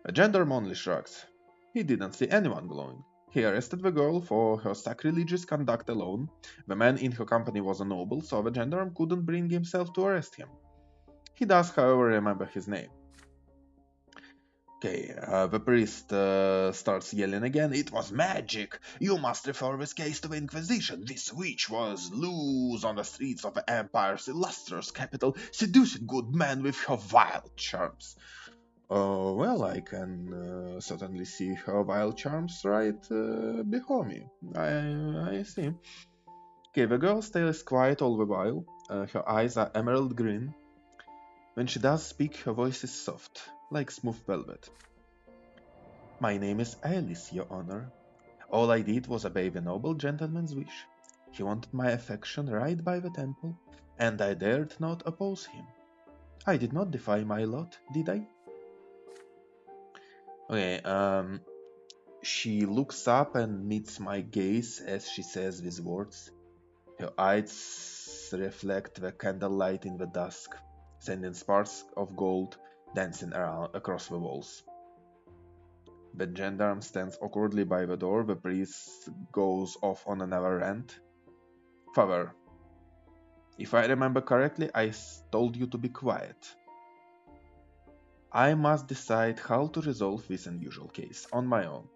S2: The gendarme only shrugs. He didn't see anyone glowing. He arrested the girl for her sacrilegious conduct alone. The man in her company was a noble, so the gendarme couldn't bring himself to arrest him. He does, however, remember his name. Okay, the priest starts yelling again. "It was magic! You must refer this case to the Inquisition. This witch was loose on the streets of the Empire's illustrious capital, seducing good men with her vile charms." Well, I can certainly see her vile charms right before me. I see. Okay, the girl stays quiet all the while. Her eyes are emerald green. When she does speak, her voice is soft, like smooth velvet. "My name is Alice, Your Honor. All I did was obey the noble gentleman's wish. He wanted my affection right by the temple, and I dared not oppose him. I did not defy my lot, did I?" Okay, she looks up and meets my gaze as she says these words. Her eyes reflect the candlelight in the dusk, sending sparks of gold dancing around across the walls. The gendarme stands awkwardly by the door. The priest goes off on another rant. "Father, if I remember correctly, I told you to be quiet. I must decide how to resolve this unusual case on my own.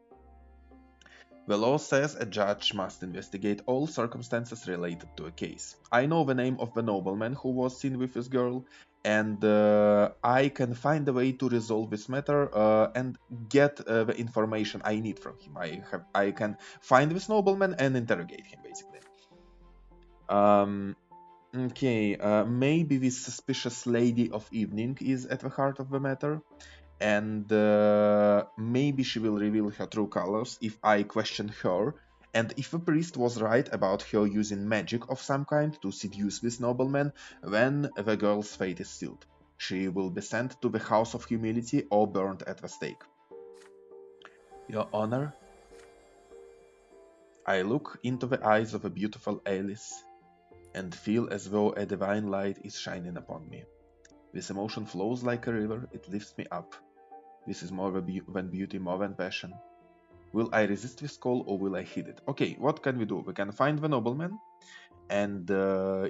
S2: The law says a judge must investigate all circumstances related to a case. I know the name of the nobleman who was seen with this girl, and I can find a way to resolve this matter and get the information I need from him. I can find this nobleman and interrogate him, basically. Okay, maybe this suspicious lady of evening is at the heart of the matter, and maybe she will reveal her true colors if I question her, and if the priest was right about her using magic of some kind to seduce this nobleman, then the girl's fate is sealed. She will be sent to the House of Humility or burned at the stake. Your Honor, I look into the eyes of a beautiful Alice and feel as though a divine light is shining upon me. This emotion flows like a river, it lifts me up. This is more than beauty, more than passion. Will I resist this call or will I heed it? Okay, what can we do? We can find the nobleman and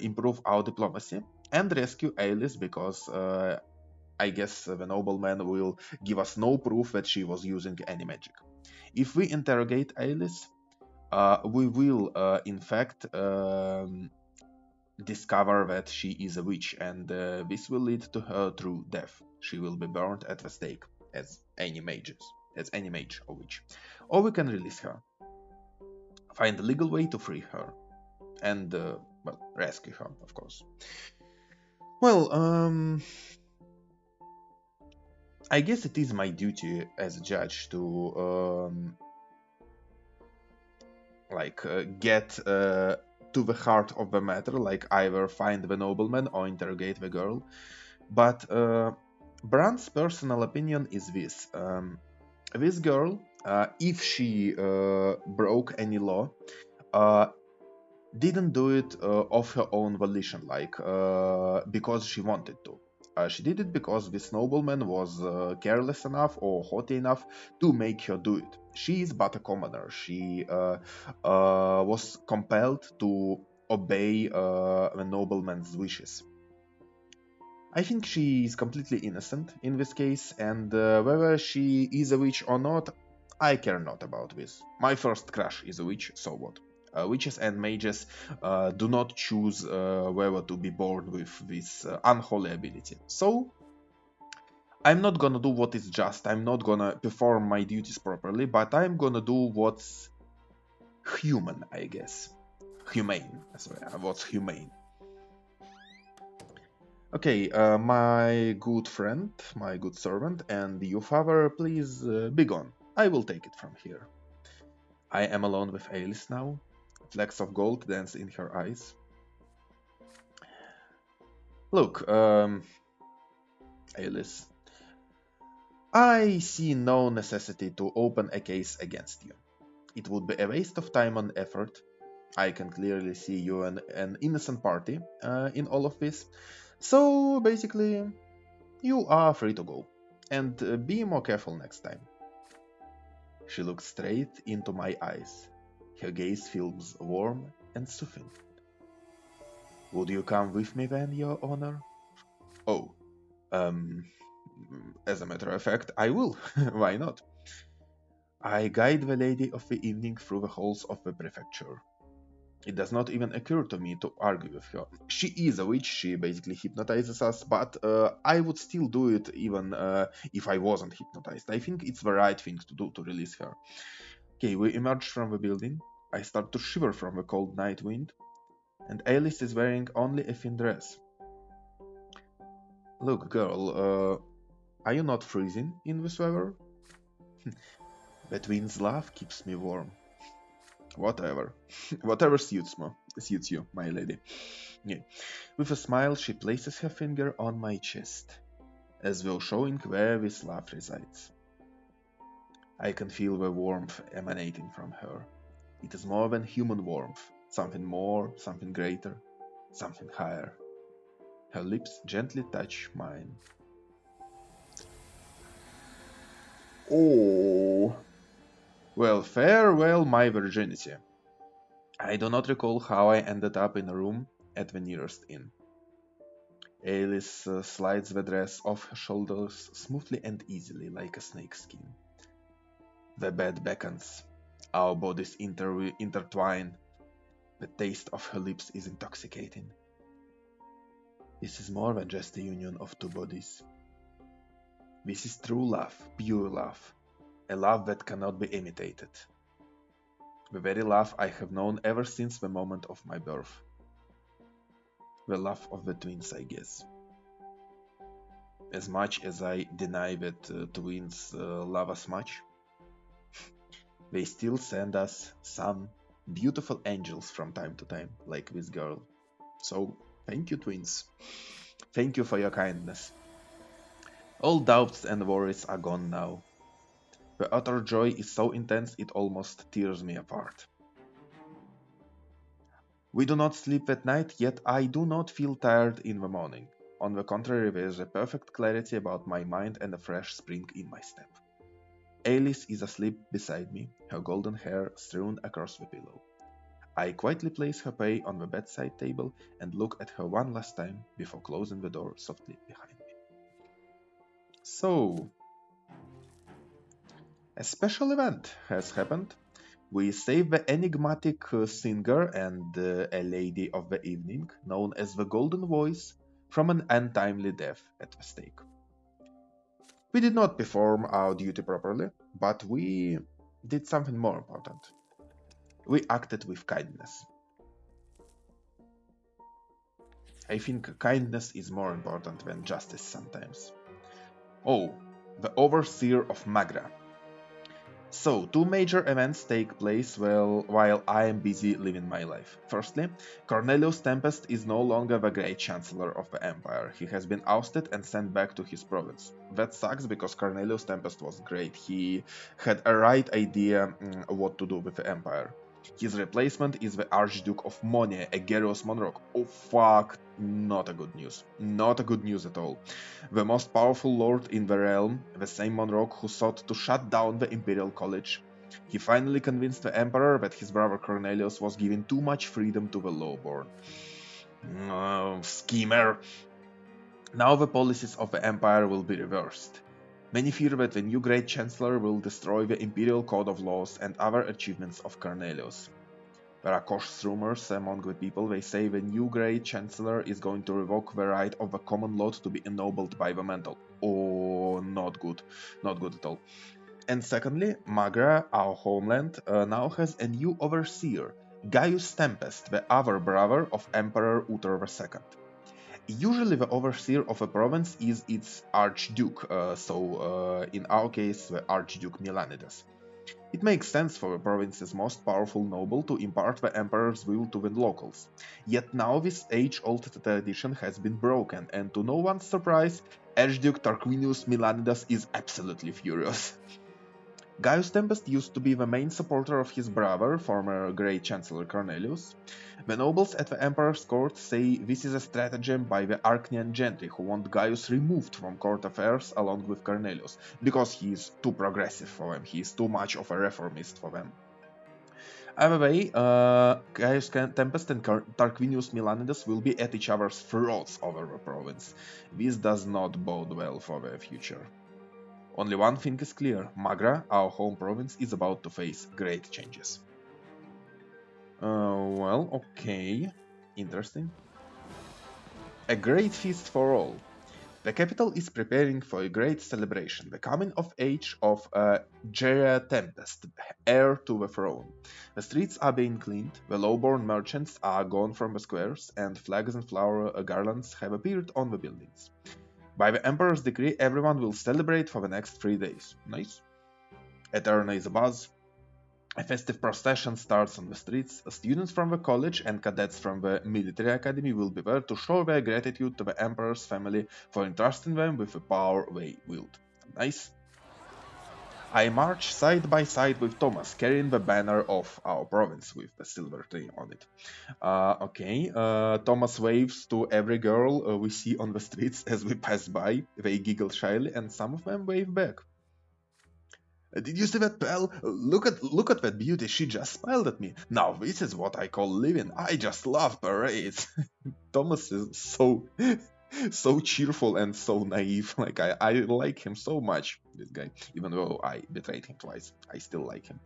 S2: improve our diplomacy and rescue Alice because I guess the nobleman will give us no proof that she was using any magic. If we interrogate Alice, we will in fact discover that she is a witch, and this will lead to her true death. She will be burned at the stake, as any mage or witch. Or we can release her, find a legal way to free her, and well, rescue her, of course. Well, I guess it is my duty as a judge to get to the heart of the matter, like either find the nobleman or interrogate the girl. But Bran's personal opinion is this: this girl, if she broke any law, didn't do it of her own volition, like because she wanted to. She did it because this nobleman was careless enough or haughty enough to make her do it. She is but a commoner. She was compelled to obey a nobleman's wishes. I think she is completely innocent in this case, and whether she is a witch or not, I care not about this. My first crush is a witch, so what? Witches and mages do not choose whether to be born with this unholy ability. So, I'm not gonna do what is just, I'm not gonna perform my duties properly, but I'm gonna do what's human, I guess. Humane, sorry, what's humane. Okay, my good friend, my good servant, and you, father, please be gone. I will take it from here. I am alone with Alice now. Flecks of gold dance in her eyes. Look, Alice, I see no necessity to open a case against you. It would be a waste of time and effort. I can clearly see you an innocent party in all of this. So basically, you are free to go. And be more careful next time. She looks straight into my eyes. Her gaze feels warm and soothing. Would you come with me then, Your Honor? Oh, um, as a matter of fact, I will. Why not? I guide the lady of the evening through the halls of the prefecture. It does not even occur to me to argue with her. She is a witch, she basically hypnotizes us, but I would still do it even if I wasn't hypnotized. I think it's the right thing to do to release her. Okay, we emerge from the building. I start to shiver from the cold night wind, and Alice is wearing only a thin dress. Look, girl, are you not freezing in this weather? The twins' laugh keeps me warm. Whatever. Whatever suits you, my lady. Yeah. With a smile, she places her finger on my chest, as though showing where this love resides. I can feel the warmth emanating from her. It is more than human warmth, something more, something greater, something higher. Her lips gently touch mine. Oh, well, farewell, my virginity. I do not recall how I ended up in a room at the nearest inn. Alice slides the dress off her shoulders smoothly and easily, like a snakeskin. The bed beckons. Our bodies intertwine. The taste of her lips is intoxicating. This is more than just a union of two bodies. This is true love, pure love, a love that cannot be imitated. The very love I have known ever since the moment of my birth. The love of the twins, I guess. As much as I deny that twins love us much, they still send us some beautiful angels from time to time, like this girl. So, thank you, twins. Thank you for your kindness. All doubts and worries are gone now. The utter joy is so intense it almost tears me apart. We do not sleep at night, yet I do not feel tired in the morning. On the contrary, there is a perfect clarity about my mind and a fresh spring in my step. Alice is asleep beside me, her golden hair strewn across the pillow. I quietly place her pay on the bedside table and look at her one last time before closing the door softly behind me. So, a special event has happened. We save the enigmatic singer and a lady of the evening, known as the Golden Voice, from an untimely death at the stake. We did not perform our duty properly, but we did something more important. We acted with kindness. I think kindness is more important than justice sometimes. Oh, the Overseer of Magra. So, two major events take place while I am busy living my life. Firstly, Cornelius Tempest is no longer the great chancellor of the empire. He has been ousted and sent back to his province. That sucks because Cornelius Tempest was great. He had a right idea what to do with the empire. His replacement is the Archduke of Monia, Egerius Monrock. Oh fuck, not a good news. Not a good news at all. The most powerful lord in the realm, the same Monrock who sought to shut down the Imperial College, He finally convinced the Emperor that his brother Cornelius was giving too much freedom to the lowborn. Schemer! Now the policies of the Empire will be reversed. Many fear that the new Great Chancellor will destroy the imperial code of laws and other achievements of Cornelius. There are cautious rumors among the people. They say the new Great Chancellor is going to revoke the right of the common lot to be ennobled by the mantle. Oh, not good. Not good at all. And secondly, Magra, our homeland, now has a new overseer, Gaius Tempest, the other brother of Emperor Uther II. Usually the overseer of a province is its archduke, in our case the Archduke Milanides. It makes sense for the province's most powerful noble to impart the emperor's will to the locals. Yet now this age-old tradition has been broken, and to no one's surprise, Archduke Tarquinius Milanides is absolutely furious. Gaius Tempest used to be the main supporter of his brother, former Great Chancellor Cornelius. The nobles at the Emperor's court say this is a stratagem by the Archnian gentry who want Gaius removed from court affairs along with Cornelius, because he is too progressive for them, he is too much of a reformist for them. Either way, Gaius Tempest and Tarquinius Milanides will be at each other's throats over the province. This does not bode well for their future. Only one thing is clear, Magra, our home province, is about to face great changes. Well, okay. Interesting. A great feast for all. The capital is preparing for a great celebration, the coming of age of Jera Tempest, heir to the throne. The streets are being cleaned, the lowborn merchants are gone from the squares, and flags and flower garlands have appeared on the buildings. By the Emperor's decree, everyone will celebrate for the next 3 days. Nice. Eterna is abuzz. A festive procession starts on the streets. Students from the college and cadets from the military academy will be there to show their gratitude to the Emperor's family for entrusting them with the power they wield. Nice. I march side by side with Thomas, carrying the banner of our province with the silver tree on it. Thomas waves to every girl we see on the streets as we pass by. They giggle shyly, and some of them wave back. Did you see that, pal? Look at that beauty, she just smiled at me. Now this is what I call living. I just love parades. Thomas is so cheerful and so naive. Like I like him so much, this guy. Even though I betrayed him twice, I still like him.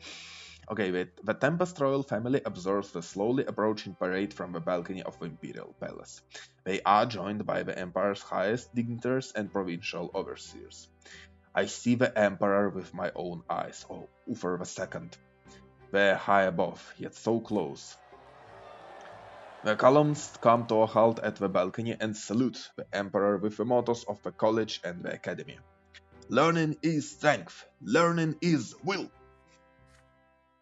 S2: Okay, wait. The Tempest royal family observes the slowly approaching parade from the balcony of the imperial palace. They are joined by the empire's highest dignitaries and provincial overseers. I see the emperor with my own eyes. Oh, Uther II. They're high above, yet so close. The columns come to a halt at the balcony and salute the emperor with the mottos of the college and the academy. Learning is strength. Learning is will.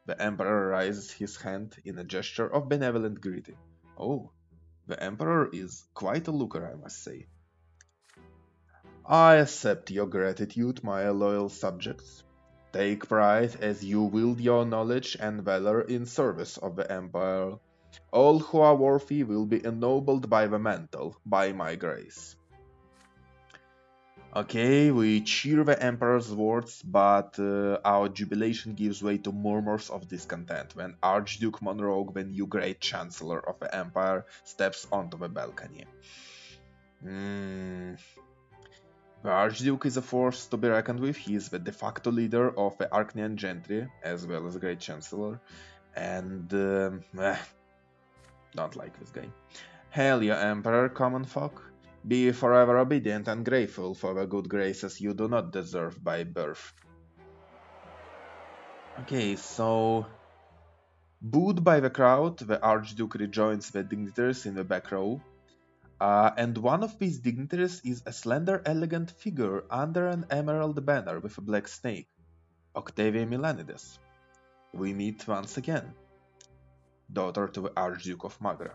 S2: The emperor raises his hand in a gesture of benevolent greeting. Oh, the emperor is quite a looker, I must say. I accept your gratitude, my loyal subjects. Take pride as you wield your knowledge and valor in service of the empire. All who are worthy will be ennobled by the mantle, by my grace. Okay, we cheer the emperor's words, but our jubilation gives way to murmurs of discontent when Archduke Monroe, the new great chancellor of the empire, steps onto the balcony. The Archduke is a force to be reckoned with. He is the de facto leader of the Archnian gentry, as well as Great Chancellor, and don't like this guy. Hail, you Emperor, common folk. Be forever obedient and grateful for the good graces you do not deserve by birth. Okay, so booed by the crowd, the Archduke rejoins the dignitaries in the back row. And one of these dignitaries is a slender, elegant figure under an emerald banner with a black snake. Octavia Milanides. We meet once again. Daughter to the Archduke of Magra.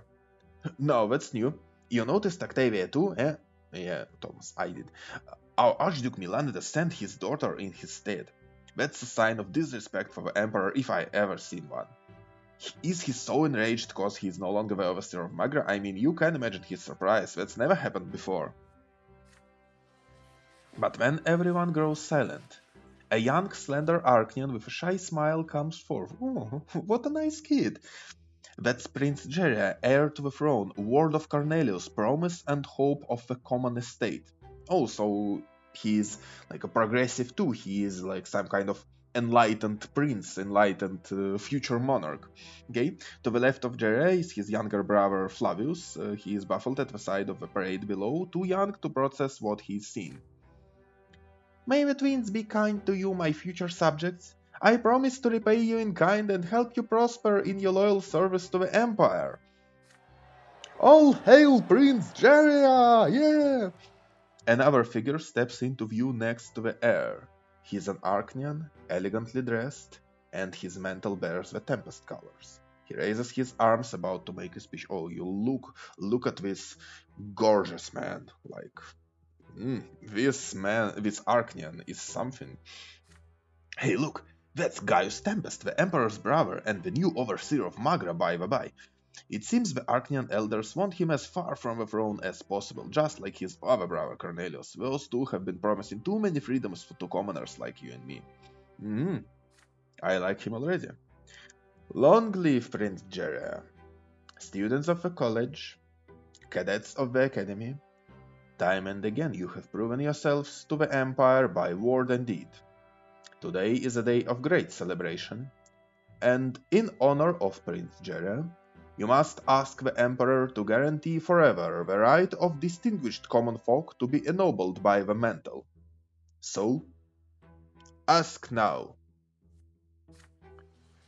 S2: No, that's new. You noticed Octavia too, eh? Yeah, Thomas, I did. Our Archduke Milanides sent his daughter in his stead. That's a sign of disrespect for the Emperor if I ever seen one. Is he so enraged because he's no longer the overseer of Magra? I mean, you can imagine his surprise. That's never happened before. But then everyone grows silent. A young, slender Archnian with a shy smile comes forth. Oh, what a nice kid! That's Prince Jeria, heir to the throne, ward of Cornelius, promise and hope of the common estate. Also, he's like a progressive too. He is like some kind of enlightened prince, enlightened future monarch. Okay, to the left of Jeria is his younger brother Flavius. He is baffled at the side of the parade below, too young to process what he's seen. May the twins be kind to you, my future subjects. I promise to repay you in kind and help you prosper in your loyal service to the Empire. All hail Prince Jeria! Yeah! Another figure steps into view next to the heir. He's an Archnian, elegantly dressed, and his mantle bears the Tempest colors. He raises his arms about to make a speech. Oh, you look at this gorgeous man. Like, this man, this Archnian is something. Hey, look, that's Gaius Tempest, the Emperor's brother and the new overseer of Magra by the by. It seems the Archnian elders want him as far from the throne as possible, just like his other brother Cornelius. Those two have been promising too many freedoms to commoners like you and me. I like him already. Long live Prince Jeria. Students of the college, cadets of the academy, time and again you have proven yourselves to the Empire by word and deed. Today is a day of great celebration, and in honor of Prince Jeria, you must ask the Emperor to guarantee forever the right of distinguished common folk to be ennobled by the mantle. So, ask now.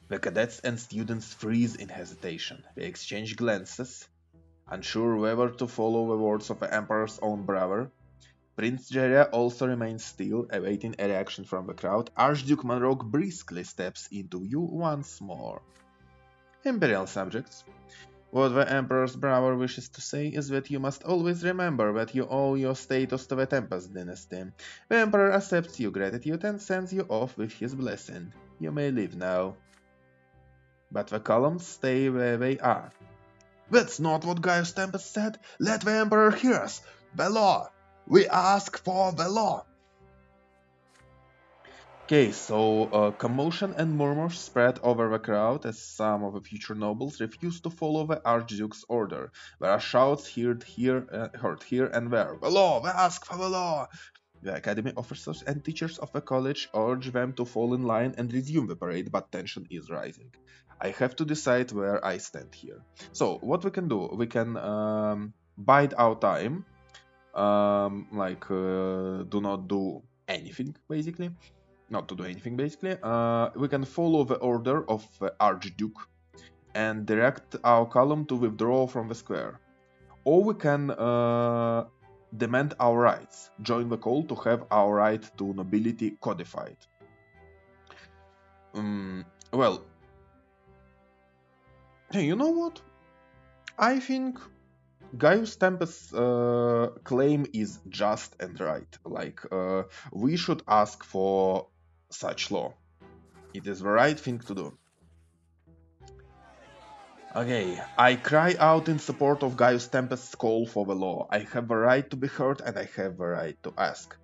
S2: The cadets and students freeze in hesitation. They exchange glances, unsure whether to follow the words of the Emperor's own brother. Prince Jeria also remains still, awaiting a reaction from the crowd. Archduke Manroque briskly steps into view once more. Imperial subjects, what the Emperor's brother wishes to say is that you must always remember that you owe your status to the Tempest dynasty. The Emperor accepts your gratitude and sends you off with his blessing. You may leave now. But the columns stay where they are. That's not what Gaius Tempest said. Let the Emperor hear us. The law. We ask for the law. Okay, so commotion and murmurs spread over the crowd as some of the future nobles refuse to follow the Archduke's order. There are shouts heard here and there. The law! We ask for the law! The academy officers and teachers of the college urge them to fall in line and resume the parade, but tension is rising. I have to decide where I stand here. So, what we can do? We can bide our time, do not do anything, basically. Not to do anything, basically. We can follow the order of the Archduke and direct our column to withdraw from the square. Or we can demand our rights, join the call to have our right to nobility codified. Well, hey, you know what? I think Gaius Tempest's claim is just and right. Like, we should ask for such law. It is the right thing to do. Okay, I cry out in support of Gaius Tempest's call for the law. I have the right to be heard and I have the right to ask.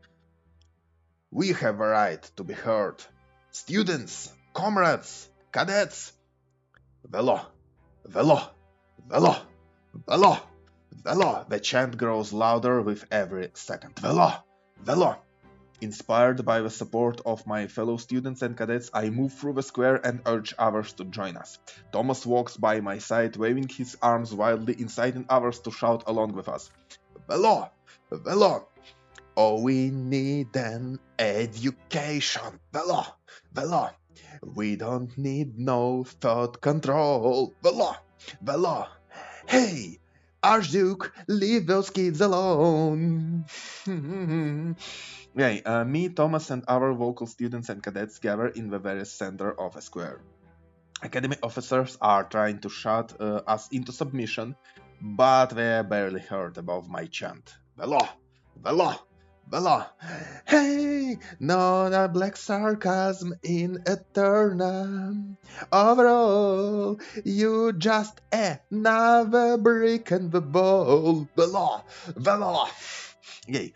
S2: We have the right to be heard. Students, comrades, cadets. The law, the law, the law, the law, the law. The chant grows louder with every second. The law, the law. Inspired by the support of my fellow students and cadets, I move through the square and urge others to join us. Thomas walks by my side, waving his arms wildly, inciting others to shout along with us. The law! The law! Oh, we need an education. The law! The law! We don't need no thought control. The law! The law! Hey! Archduke, leave those kids alone. Me, Thomas, and our vocal students and cadets gather in the very center of a square. Academy officers are trying to shut us into submission, but they are barely heard above my chant. The law! The law! The law! Hey! Not a black sarcasm in Eterna. Overall, you just another brick in the bowl. The law! The law! Okay,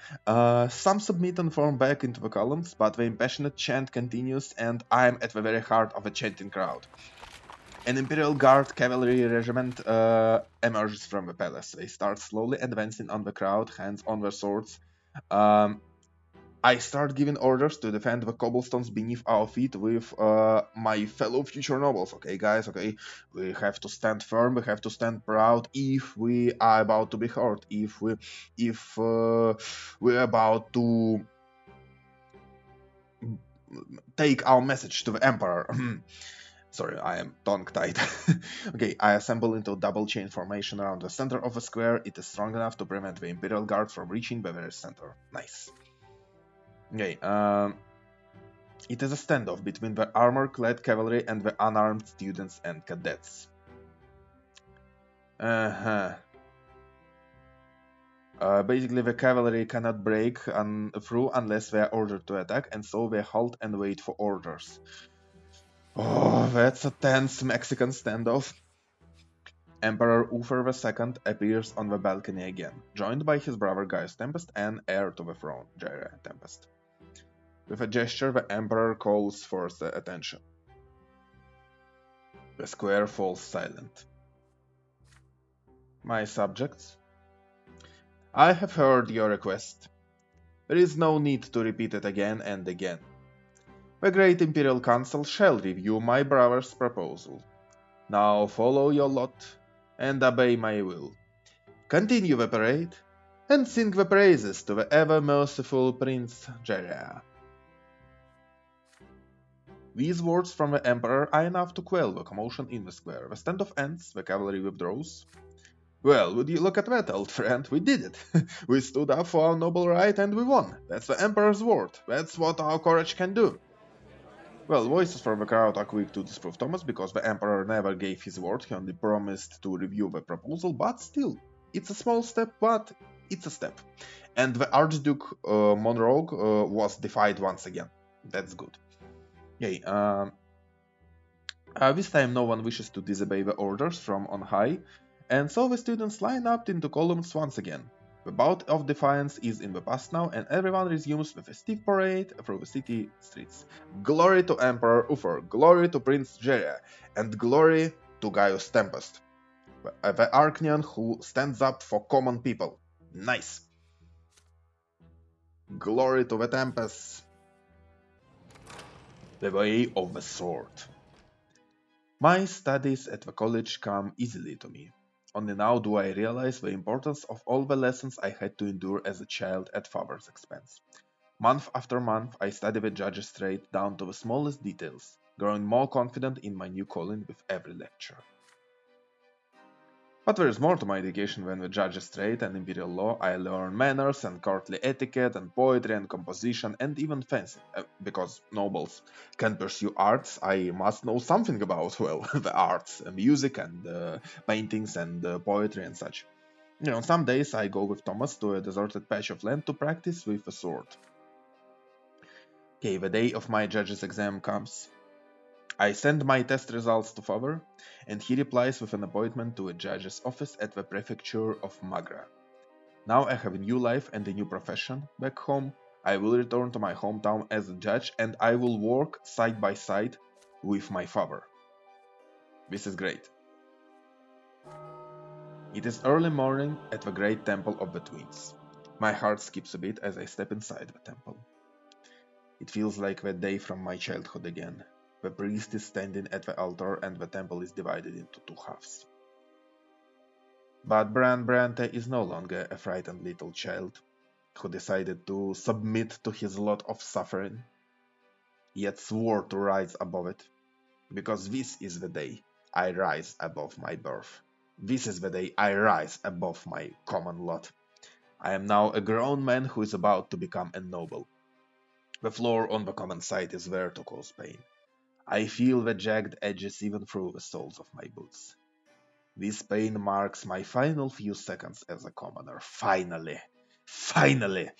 S2: some submit and form back into the columns, but the impassioned chant continues, and I'm at the very heart of a chanting crowd. An Imperial Guard cavalry regiment emerges from the palace. They start slowly advancing on the crowd, hands on their swords. Um, I start giving orders to defend the cobblestones beneath our feet with my fellow future nobles. Okay, guys, okay, we have to stand firm, we have to stand proud if we are about to be hurt, if we're about to take our message to the emperor. Sorry, I am tongue-tied. Okay, I assemble into double chain formation around the center of a square. It is strong enough to prevent the Imperial Guard from reaching the very center. Nice. Okay, it is a standoff between the armor-clad cavalry and the unarmed students and cadets. Uh-huh. Basically, the cavalry cannot break through unless they are ordered to attack, and so they halt and wait for orders. Oh, that's a tense Mexican standoff. Emperor Uther II appears on the balcony again, joined by his brother Gaius Tempest and heir to the throne, Jaira Tempest. With a gesture, the Emperor calls for the attention. The square falls silent. My subjects, I have heard your request. There is no need to repeat it again and again. The Great Imperial Council shall review my brother's proposal. Now follow your lot and obey my will. Continue the parade and sing the praises to the ever-merciful Prince Jaria. These words from the Emperor are enough to quell the commotion in the square. The standoff ends, the cavalry withdraws. Well, would you look at that, old friend? We did it. We stood up for our noble right and we won. That's the Emperor's word. That's what our courage can do. Well, voices from the crowd are quick to disprove Thomas because the Emperor never gave his word. He only promised to review the proposal, but still, it's a small step, but it's a step. And the Archduke Monroe was defied once again. That's good. Okay, this time no one wishes to disobey the orders from on high, and so the students line up into columns once again. The bout of defiance is in the past now, and everyone resumes the festive parade through the city streets. Glory to Emperor Uther, glory to Prince Jaria, and glory to Gaius Tempest, the Archneon who stands up for common people. Nice. Glory to the Tempest. The way of the sword. My studies at the college come easily to me. Only now do I realize the importance of all the lessons I had to endure as a child at father's expense. Month after month, I study the judges straight down to the smallest details, growing more confident in my new calling with every lecture. But there is more to my education than the judges trade and imperial law. I learn manners and courtly etiquette and poetry and composition and even fencing. Because nobles can pursue arts, I must know something about, well, the arts, music and paintings and poetry and such. You know, some days I go with Thomas to a deserted patch of land to practice with a sword. Okay, the day of my judge's exam comes. I send my test results to father, and he replies with an appointment to a judge's office at the prefecture of Magra. Now I have a new life and a new profession back home. I will return to my hometown as a judge, and I will work side by side with my father. This is great. It is early morning at the great temple of the twins. My heart skips a bit as I step inside the temple. It feels like that day from my childhood again. The priest is standing at the altar and the temple is divided into two halves. But Bran Brante is no longer a frightened little child who decided to submit to his lot of suffering, yet swore to rise above it, because this is the day I rise above my birth. This is the day I rise above my common lot. I am now a grown man who is about to become a noble. The floor on the common side is there to cause pain. I feel the jagged edges even through the soles of my boots. This pain marks my final few seconds as a commoner. Finally! Finally!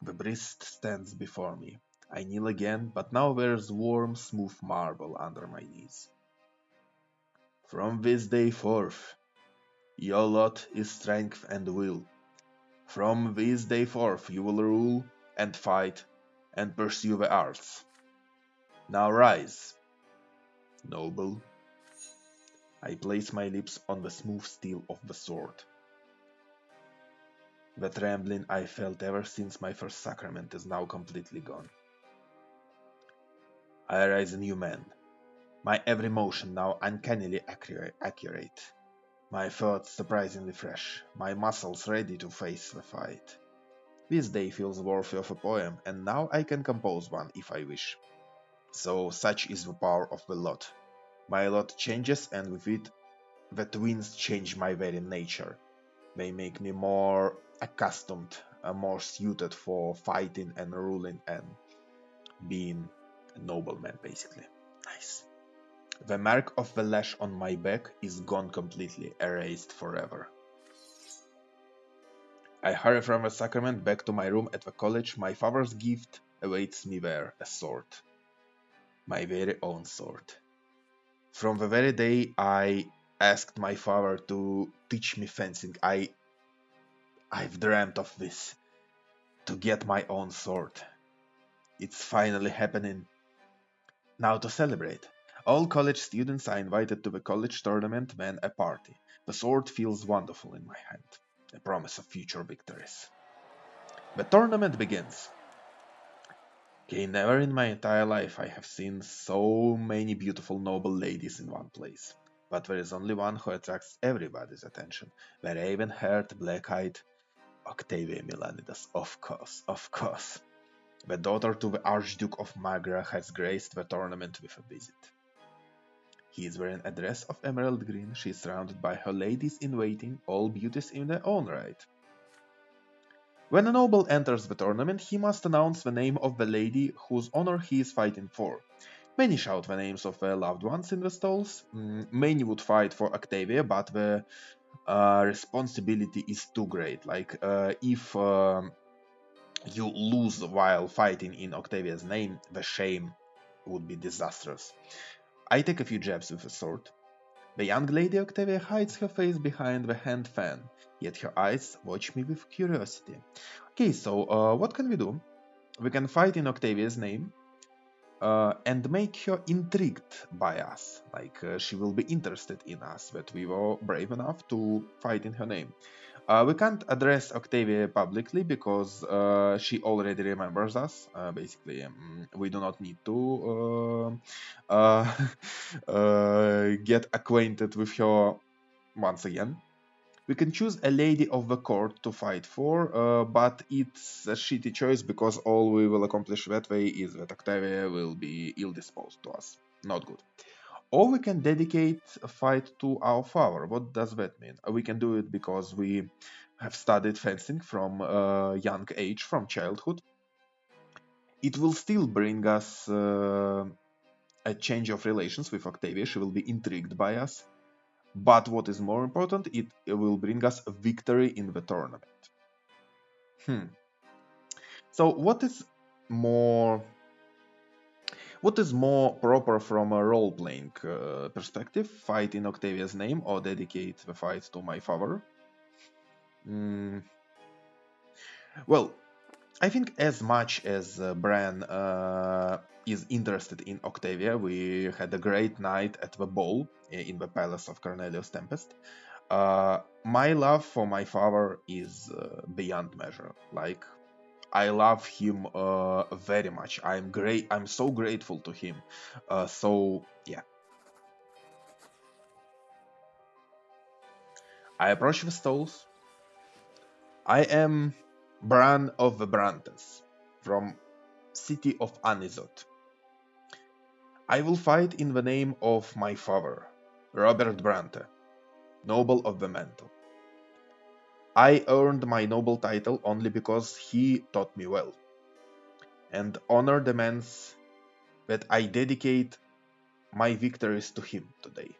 S2: The priest stands before me. I kneel again, but now there's warm, smooth marble under my knees. From this day forth, your lot is strength and will. From this day forth you will rule and fight and pursue the arts. Now rise, noble. I place my lips on the smooth steel of the sword. The trembling I felt ever since my first sacrament is now completely gone. I rise a new man, my every motion now uncannily accurate, my thoughts surprisingly fresh, my muscles ready to face the fight. This day feels worthy of a poem, and now I can compose one if I wish. So such is the power of the lot. My lot changes, and with it, the twins change my very nature. They make me more accustomed, more suited for fighting and ruling and being a nobleman, basically. Nice. The mark of the lash on my back is gone completely, erased forever. I hurry from the sacrament back to my room at the college. My father's gift awaits me there, a sword. My very own sword. From the very day I asked my father to teach me fencing, I've dreamt of this, to get my own sword. It's finally happening. Now to celebrate. All college students are invited to the college tournament, then a party. The sword feels wonderful in my hand, a promise of future victories. The tournament begins. Okay, never in my entire life I have seen so many beautiful noble ladies in one place. But there is only one who attracts everybody's attention. The raven-haired, black-eyed Octavia Milanidas, of course, of course. The daughter to the Archduke of Magra has graced the tournament with a visit. He is wearing a dress of emerald green. She is surrounded by her ladies-in-waiting, all beauties in their own right. When a noble enters the tournament, he must announce the name of the lady whose honor he is fighting for. Many shout the names of their loved ones in the stalls. Many would fight for Octavia, but the responsibility is too great. Like, if you lose while fighting in Octavia's name, the shame would be disastrous. I take a few jabs with a sword. The young lady Octavia hides her face behind the hand fan, yet her eyes watch me with curiosity. Okay, so what can we do? We can fight in Octavia's name and make her intrigued by us. Like she will be interested in us, that we were brave enough to fight in her name. We can't address Octavia publicly because she already remembers us. Basically, we do not need to get acquainted with her once again. We can choose a lady of the court to fight for, but it's a shitty choice because all we will accomplish that way is that Octavia will be ill-disposed to us. Not good. Or we can dedicate a fight to our father. What does that mean? We can do it because we have studied fencing from a young age, from childhood. It will still bring us a change of relations with Octavia. She will be intrigued by us. But what is more important, it will bring us a victory in the tournament. So what is more proper from a role-playing perspective? Fight in Octavia's name or dedicate the fight to my father? Well, I think as much as Bran is interested in Octavia, we had a great night at the ball in the palace of Cornelius Tempest. My love for my father is beyond measure. Like, I love him very much. I'm so grateful to him. So yeah, I approach the stalls. I am Bran of the Brantes, from city of Anisot. I will fight in the name of my father, Robert Brante, noble of the mantle. I earned my noble title only because he taught me well, and honor demands that I dedicate my victories to him today.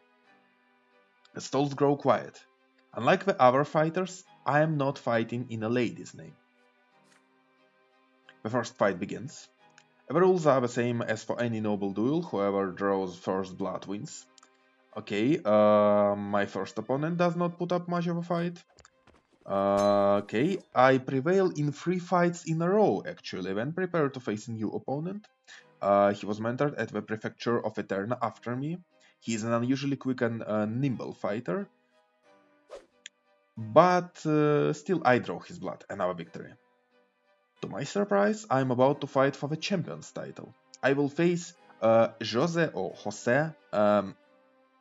S2: The stalls grow quiet. Unlike the other fighters, I am not fighting in a lady's name. The first fight begins. The rules are the same as for any noble duel. Whoever draws first blood wins. Okay, my first opponent does not put up much of a fight. Okay, I prevail in 3 fights in a row actually when prepared to face a new opponent. He was mentored at the prefecture of Eterna after me. He is an unusually quick and nimble fighter, but still I draw his blood, another victory. To my surprise, I am about to fight for the champion's title. I will face Jose or Jose,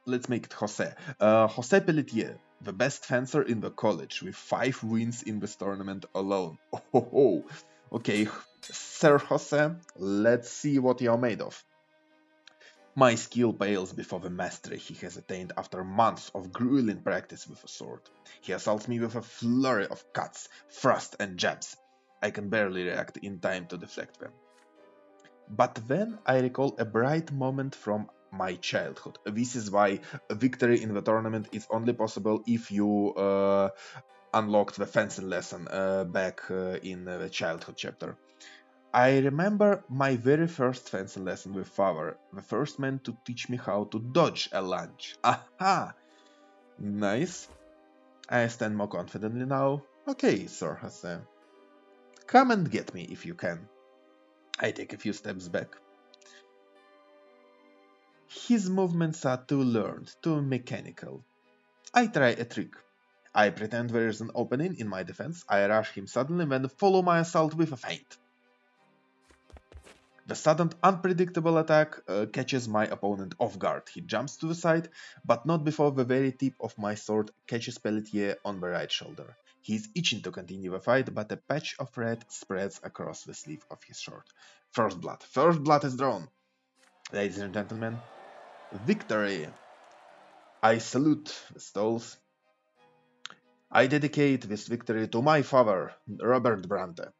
S2: let's make it Jose. Jose Pelletier, the best fencer in the college, with 5 wins in this tournament alone. Oh. Okay, Sir Jose, let's see what you're made of. My skill pales before the mastery he has attained after months of grueling practice with a sword. He assaults me with a flurry of cuts, thrusts, and jabs. I can barely react in time to deflect them. But then I recall a bright moment from my childhood. This is why a victory in the tournament is only possible if you unlocked the fencing lesson back in the childhood chapter. I remember my very first fencing lesson with father, the first man to teach me how to dodge a lunge. Aha! Nice. I stand more confidently now. Okay, Sir Hassan. Come and get me if you can. I take a few steps back. His movements are too learned, too mechanical. I try a trick. I pretend there is an opening in my defense. I rush him suddenly, then follow my assault with a feint. The sudden, unpredictable attack catches my opponent off guard. He jumps to the side, but not before the very tip of my sword catches Pelletier on the right shoulder. He is itching to continue the fight, but a patch of red spreads across the sleeve of his shirt. First blood. First blood is drawn. Ladies and gentlemen, victory! I salute the stalls. I dedicate this victory to my father, Robert Brante,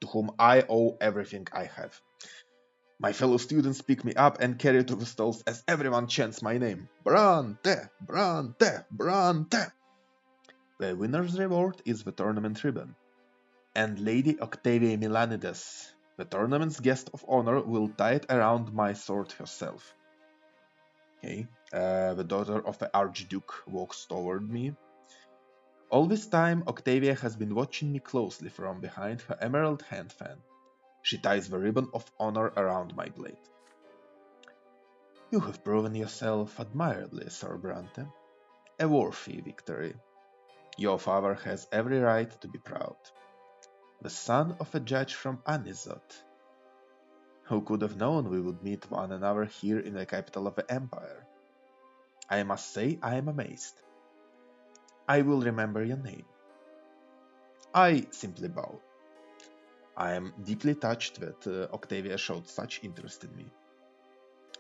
S2: to whom I owe everything I have. My fellow students pick me up and carry to the stalls as everyone chants my name. Brante! Brante! Brante! The winner's reward is the tournament ribbon. And Lady Octavia Milanides, the tournament's guest of honor, will tie it around my sword herself. Okay. The daughter of the Archduke walks toward me. All this time, Octavia has been watching me closely from behind her emerald hand fan. She ties the ribbon of honor around my blade. You have proven yourself admirably, Sir Brante. A worthy victory. Your father has every right to be proud. The son of a judge from Anisot. Who could have known we would meet one another here in the capital of the empire? I must say I am amazed. I will remember your name. I simply bow. I am deeply touched that Octavia showed such interest in me.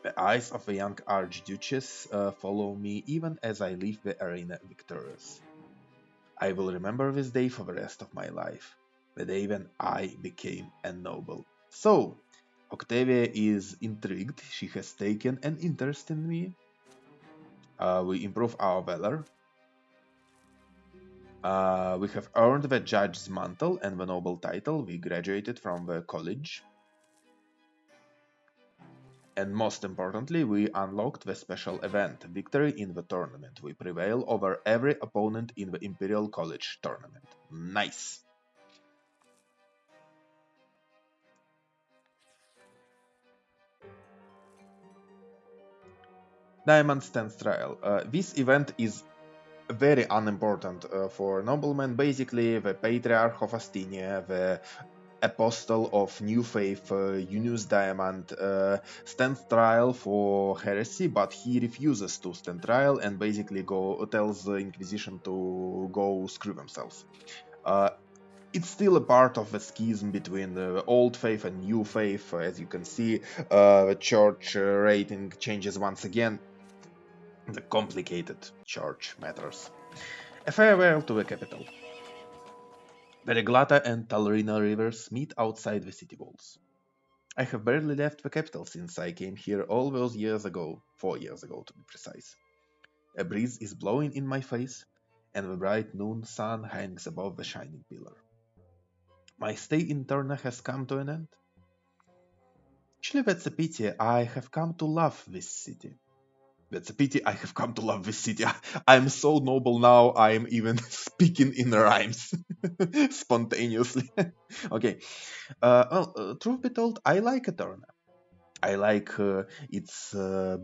S2: The eyes of the young Archduchess follow me even as I leave the arena victorious. I will remember this day for the rest of my life, the day when I became a noble. So, Octavia is intrigued. She has taken an interest in me. We improve our valor. We have earned the judge's mantle and the noble title. We graduated from the college. And most importantly, we unlocked the special event, Victory in the Tournament. We prevail over every opponent in the Imperial College tournament. Nice! Diamond Stands Trial. This event is very unimportant for noblemen. Basically, the Patriarch of Astinia, the Apostle of New Faith, Junius Diamond, stands trial for heresy, but he refuses to stand trial and basically tells the Inquisition to go screw themselves. It's still a part of the schism between the old faith and new faith. As you can see, the church rating changes once again. The complicated church matters. A farewell to the capital. The Reglata and Talrina rivers meet outside the city walls. I have barely left the capital since I came here all those years ago, 4 years ago to be precise. A breeze is blowing in my face, and the bright noon sun hangs above the shining pillar. My stay in Turna has come to an end. Actually, that's a pity. I have come to love this city. That's a pity. I have come to love this city. I'm so noble now. I'm even speaking in rhymes spontaneously. Okay. Truth be told, I like Eterna. I like its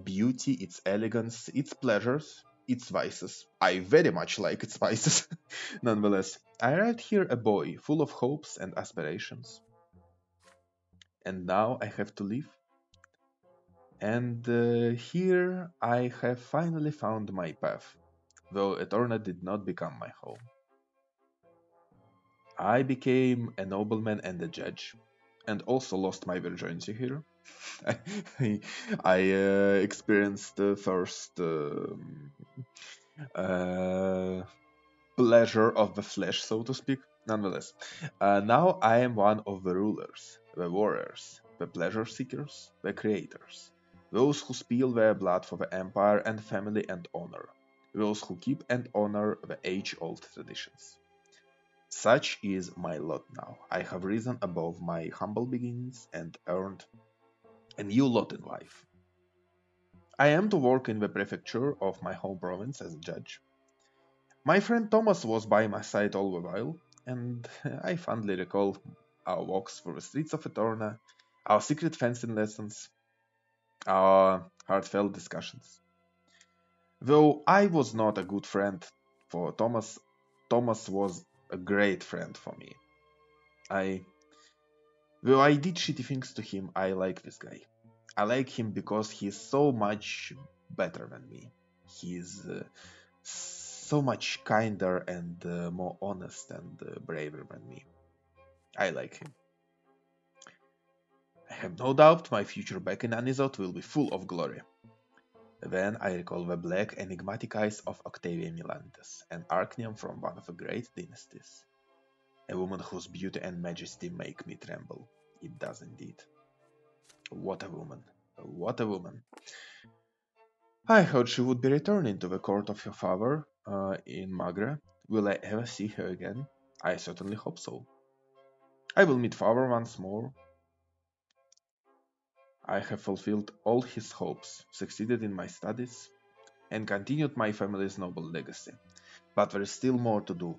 S2: beauty, its elegance, its pleasures, its vices. I very much like its vices. Nonetheless, I arrived here a boy full of hopes and aspirations, and now I have to leave. And here I have finally found my path, though Eterna did not become my home. I became a nobleman and a judge, and also lost my virginity here. I, I experienced the first uh, pleasure of the flesh, so to speak. Nonetheless, now I am one of the rulers, the warriors, the pleasure seekers, the creators, those who spill their blood for the empire and family and honor, those who keep and honor the age old traditions. Such is my lot now. I have risen above my humble beginnings and earned a new lot in life. I am to work in the prefecture of my home province as a judge. My friend Thomas was by my side all the while, and I fondly recall our walks through the streets of Etorna, our secret fencing lessons, our heartfelt discussions. Though I was not a good friend for Thomas, Thomas was a great friend for me. I, though I did shitty things to him, I like this guy. I like him because he's so much better than me. He's so much kinder and more honest and braver than me. I like him. I have no doubt my future back in Anizot will be full of glory. Then I recall the black, enigmatic eyes of Octavia Milantes, an Archneum from one of the great dynasties. A woman whose beauty and majesty make me tremble. It does indeed. What a woman. What a woman. I heard she would be returning to the court of your father in Magra. Will I ever see her again? I certainly hope so. I will meet father once more. I have fulfilled all his hopes, succeeded in my studies, and continued my family's noble legacy. But there is still more to do.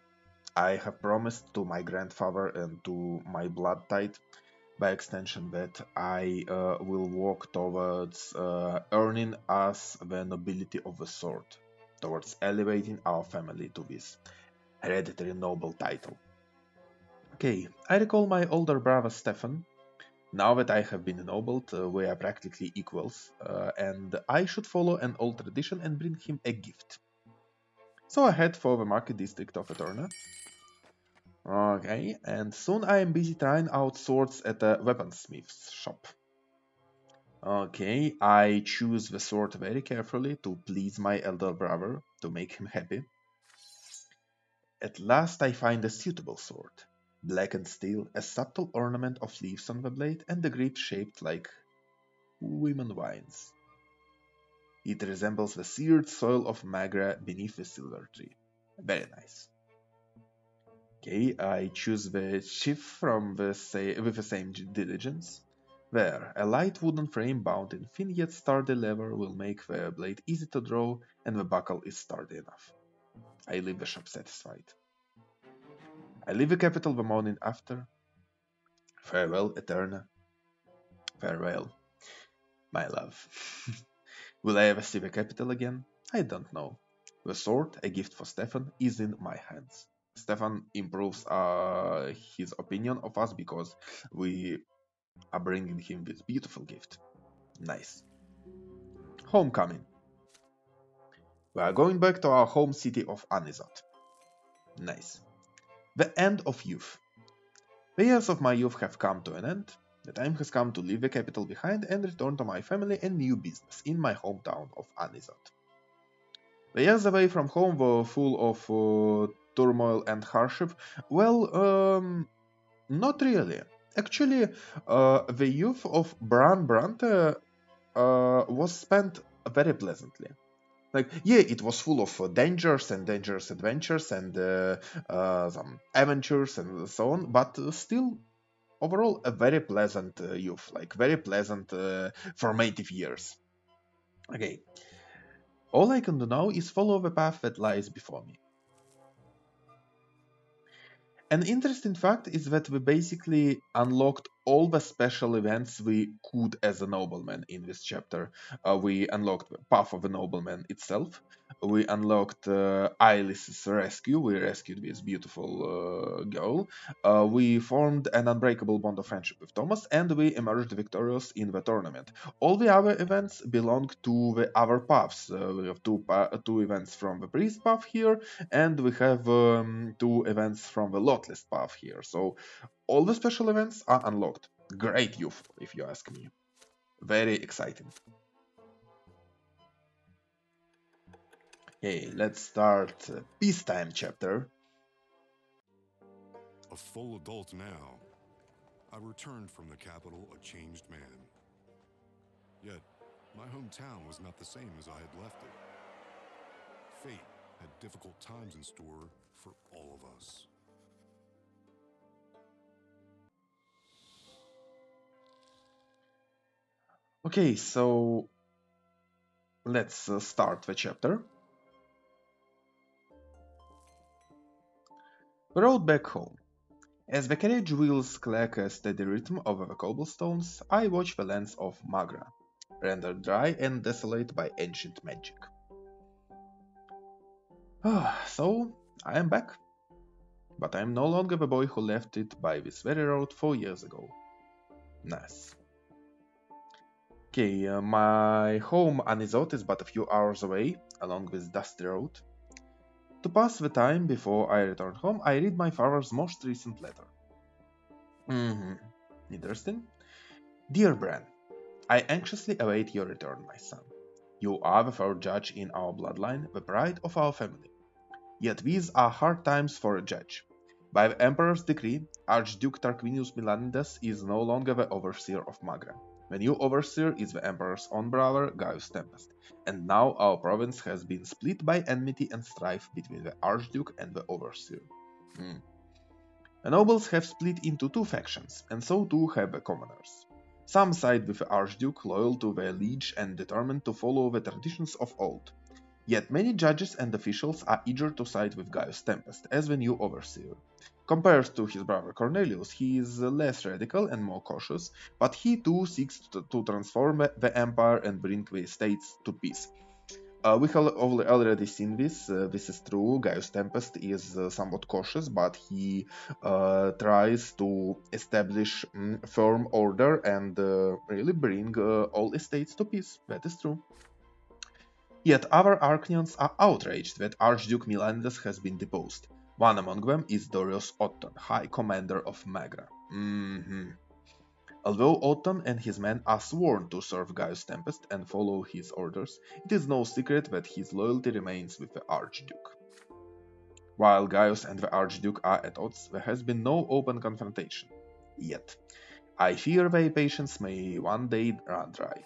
S2: I have promised to my grandfather and to my blood tide, by extension, that I will walk towards earning us the nobility of the sword, towards elevating our family to this hereditary noble title. Okay, I recall my older brother Stefan. Now that I have been ennobled, we are practically equals, and I should follow an old tradition and bring him a gift. So I head for the market district of Eterna. Okay, and soon I am busy trying out swords at a weaponsmith's shop. Okay, I choose the sword very carefully to please my elder brother, to make him happy. At last I find a suitable sword. Blackened steel, a subtle ornament of leaves on the blade, and the grip shaped like women vines. It resembles the seared soil of Magra beneath the silver tree. Very nice. Okay, I choose the sheath from with the same diligence. There, a light wooden frame bound in thin yet sturdy leather will make the blade easy to draw, and the buckle is sturdy enough. I leave the shop satisfied. I leave the capital the morning after. Farewell, Eterna. Farewell, my love. Will I ever see the capital again? I don't know. The sword, a gift for Stefan, is in my hands. Stefan improves his opinion of us because we are bringing him this beautiful gift. Nice. Homecoming. We are going back to our home city of Anizot. Nice. The end of youth. The years of my youth have come to an end. The time has come to leave the capital behind and return to my family and new business in my hometown of Anizot. The years away from home were full of turmoil and hardship. Well, not really. Actually, the youth of Bran Brante was spent very pleasantly. Like, yeah, it was full of dangers and dangerous adventures and some adventures and so on, but still, overall, a very pleasant youth, like very pleasant formative years. Okay, All I can do now is follow the path that lies before me. An interesting fact is that we basically unlocked all the special events we could as a nobleman in this chapter. We unlocked the Path of a Nobleman itself. We unlocked Ilis's rescue. We rescued this beautiful girl. We formed an unbreakable bond of friendship with Thomas, and we emerged victorious in the tournament. All the other events belong to the other paths. We have two events from the priest path here, and we have two events from the lotless path here. So all the special events are unlocked. Great youth, if you ask me. Very exciting. Okay, let's start peacetime chapter.
S1: A full adult now, I returned from the capital a changed man. Yet, my hometown was not the same as I had left it. Fate had difficult times in store for all of us.
S2: Okay, so let's start the chapter. We rode back home. As the carriage wheels clack a steady rhythm over the cobblestones, I watch the lands of Magra, rendered dry and desolate by ancient magic. So, I am back. But I am no longer the boy who left it by this very road 4 years ago. Nice. Okay, my home Anizot is but a few hours away, along this dusty road. To pass the time before I return home, I read my father's most recent letter. Interesting. Dear Bran, I anxiously await your return, my son. You are the third judge in our bloodline, the pride of our family. Yet these are hard times for a judge. By the Emperor's decree, Archduke Tarquinius Milanides is no longer the overseer of Magra. The new overseer is the Emperor's own brother, Gaius Tempest, and now our province has been split by enmity and strife between the Archduke and the overseer. The nobles have split into two factions, and so too have the commoners. Some side with the Archduke, loyal to their liege and determined to follow the traditions of old. Yet many judges and officials are eager to side with Gaius Tempest as the new overseer. Compared to his brother Cornelius, he is less radical and more cautious, but he too seeks to transform the empire and bring the states to peace. We have already seen this. This is true. Gaius Tempest is somewhat cautious, but he tries to establish firm order and really bring all estates to peace. That is true. Yet other Archnians are outraged that Archduke Milanides has been deposed. One among them is Dorius Otton, High Commander of Magra. Although Otton and his men are sworn to serve Gaius Tempest and follow his orders, it is no secret that his loyalty remains with the Archduke. While Gaius and the Archduke are at odds, there has been no open confrontation. Yet, I fear their patience may one day run dry.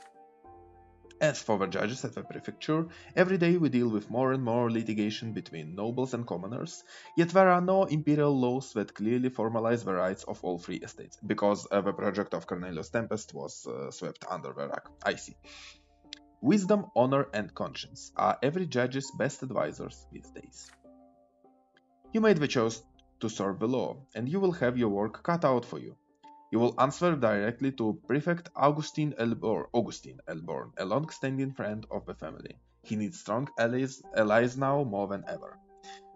S2: As for the judges at the prefecture, every day we deal with more and more litigation between nobles and commoners, yet there are no imperial laws that clearly formalize the rights of all three estates, because the project of Cornelius Tempest was swept under the rug. I see. Wisdom, honor, and conscience are every judge's best advisors these days. You made the choice to serve the law, and you will have your work cut out for you. You will answer directly to Prefect Augustine Elborn, a long-standing friend of the family. He needs strong allies now more than ever.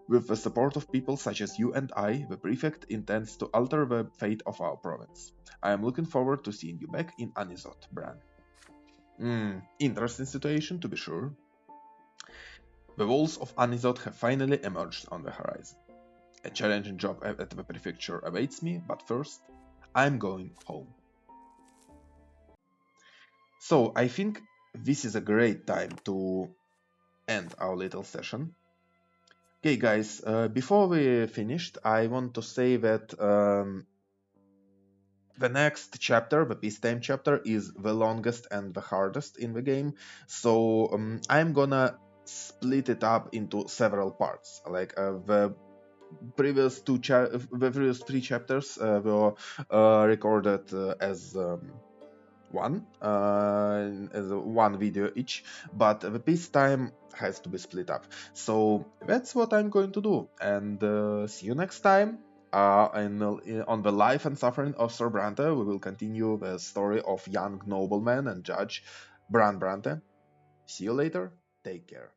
S2: With the support of people such as you and I, the Prefect intends to alter the fate of our province. I am looking forward to seeing you back in Anizot, Bran. Interesting situation, to be sure. The walls of Anizot have finally emerged on the horizon. A challenging job at the prefecture awaits me, but first, I'm going home. So I think this is a great time to end our little session. Okay, guys, before we finished, I want to say that the next chapter, the peacetime chapter, is the longest and the hardest in the game. So I'm gonna split it up into several parts. Like the previous three chapters were recorded as one video each, but the peacetime has to be split up. So that's what I'm going to do, and see you next time. On the life and suffering of Sir Brante, we will continue the story of young nobleman and judge Bran Brante. See you later. Take care.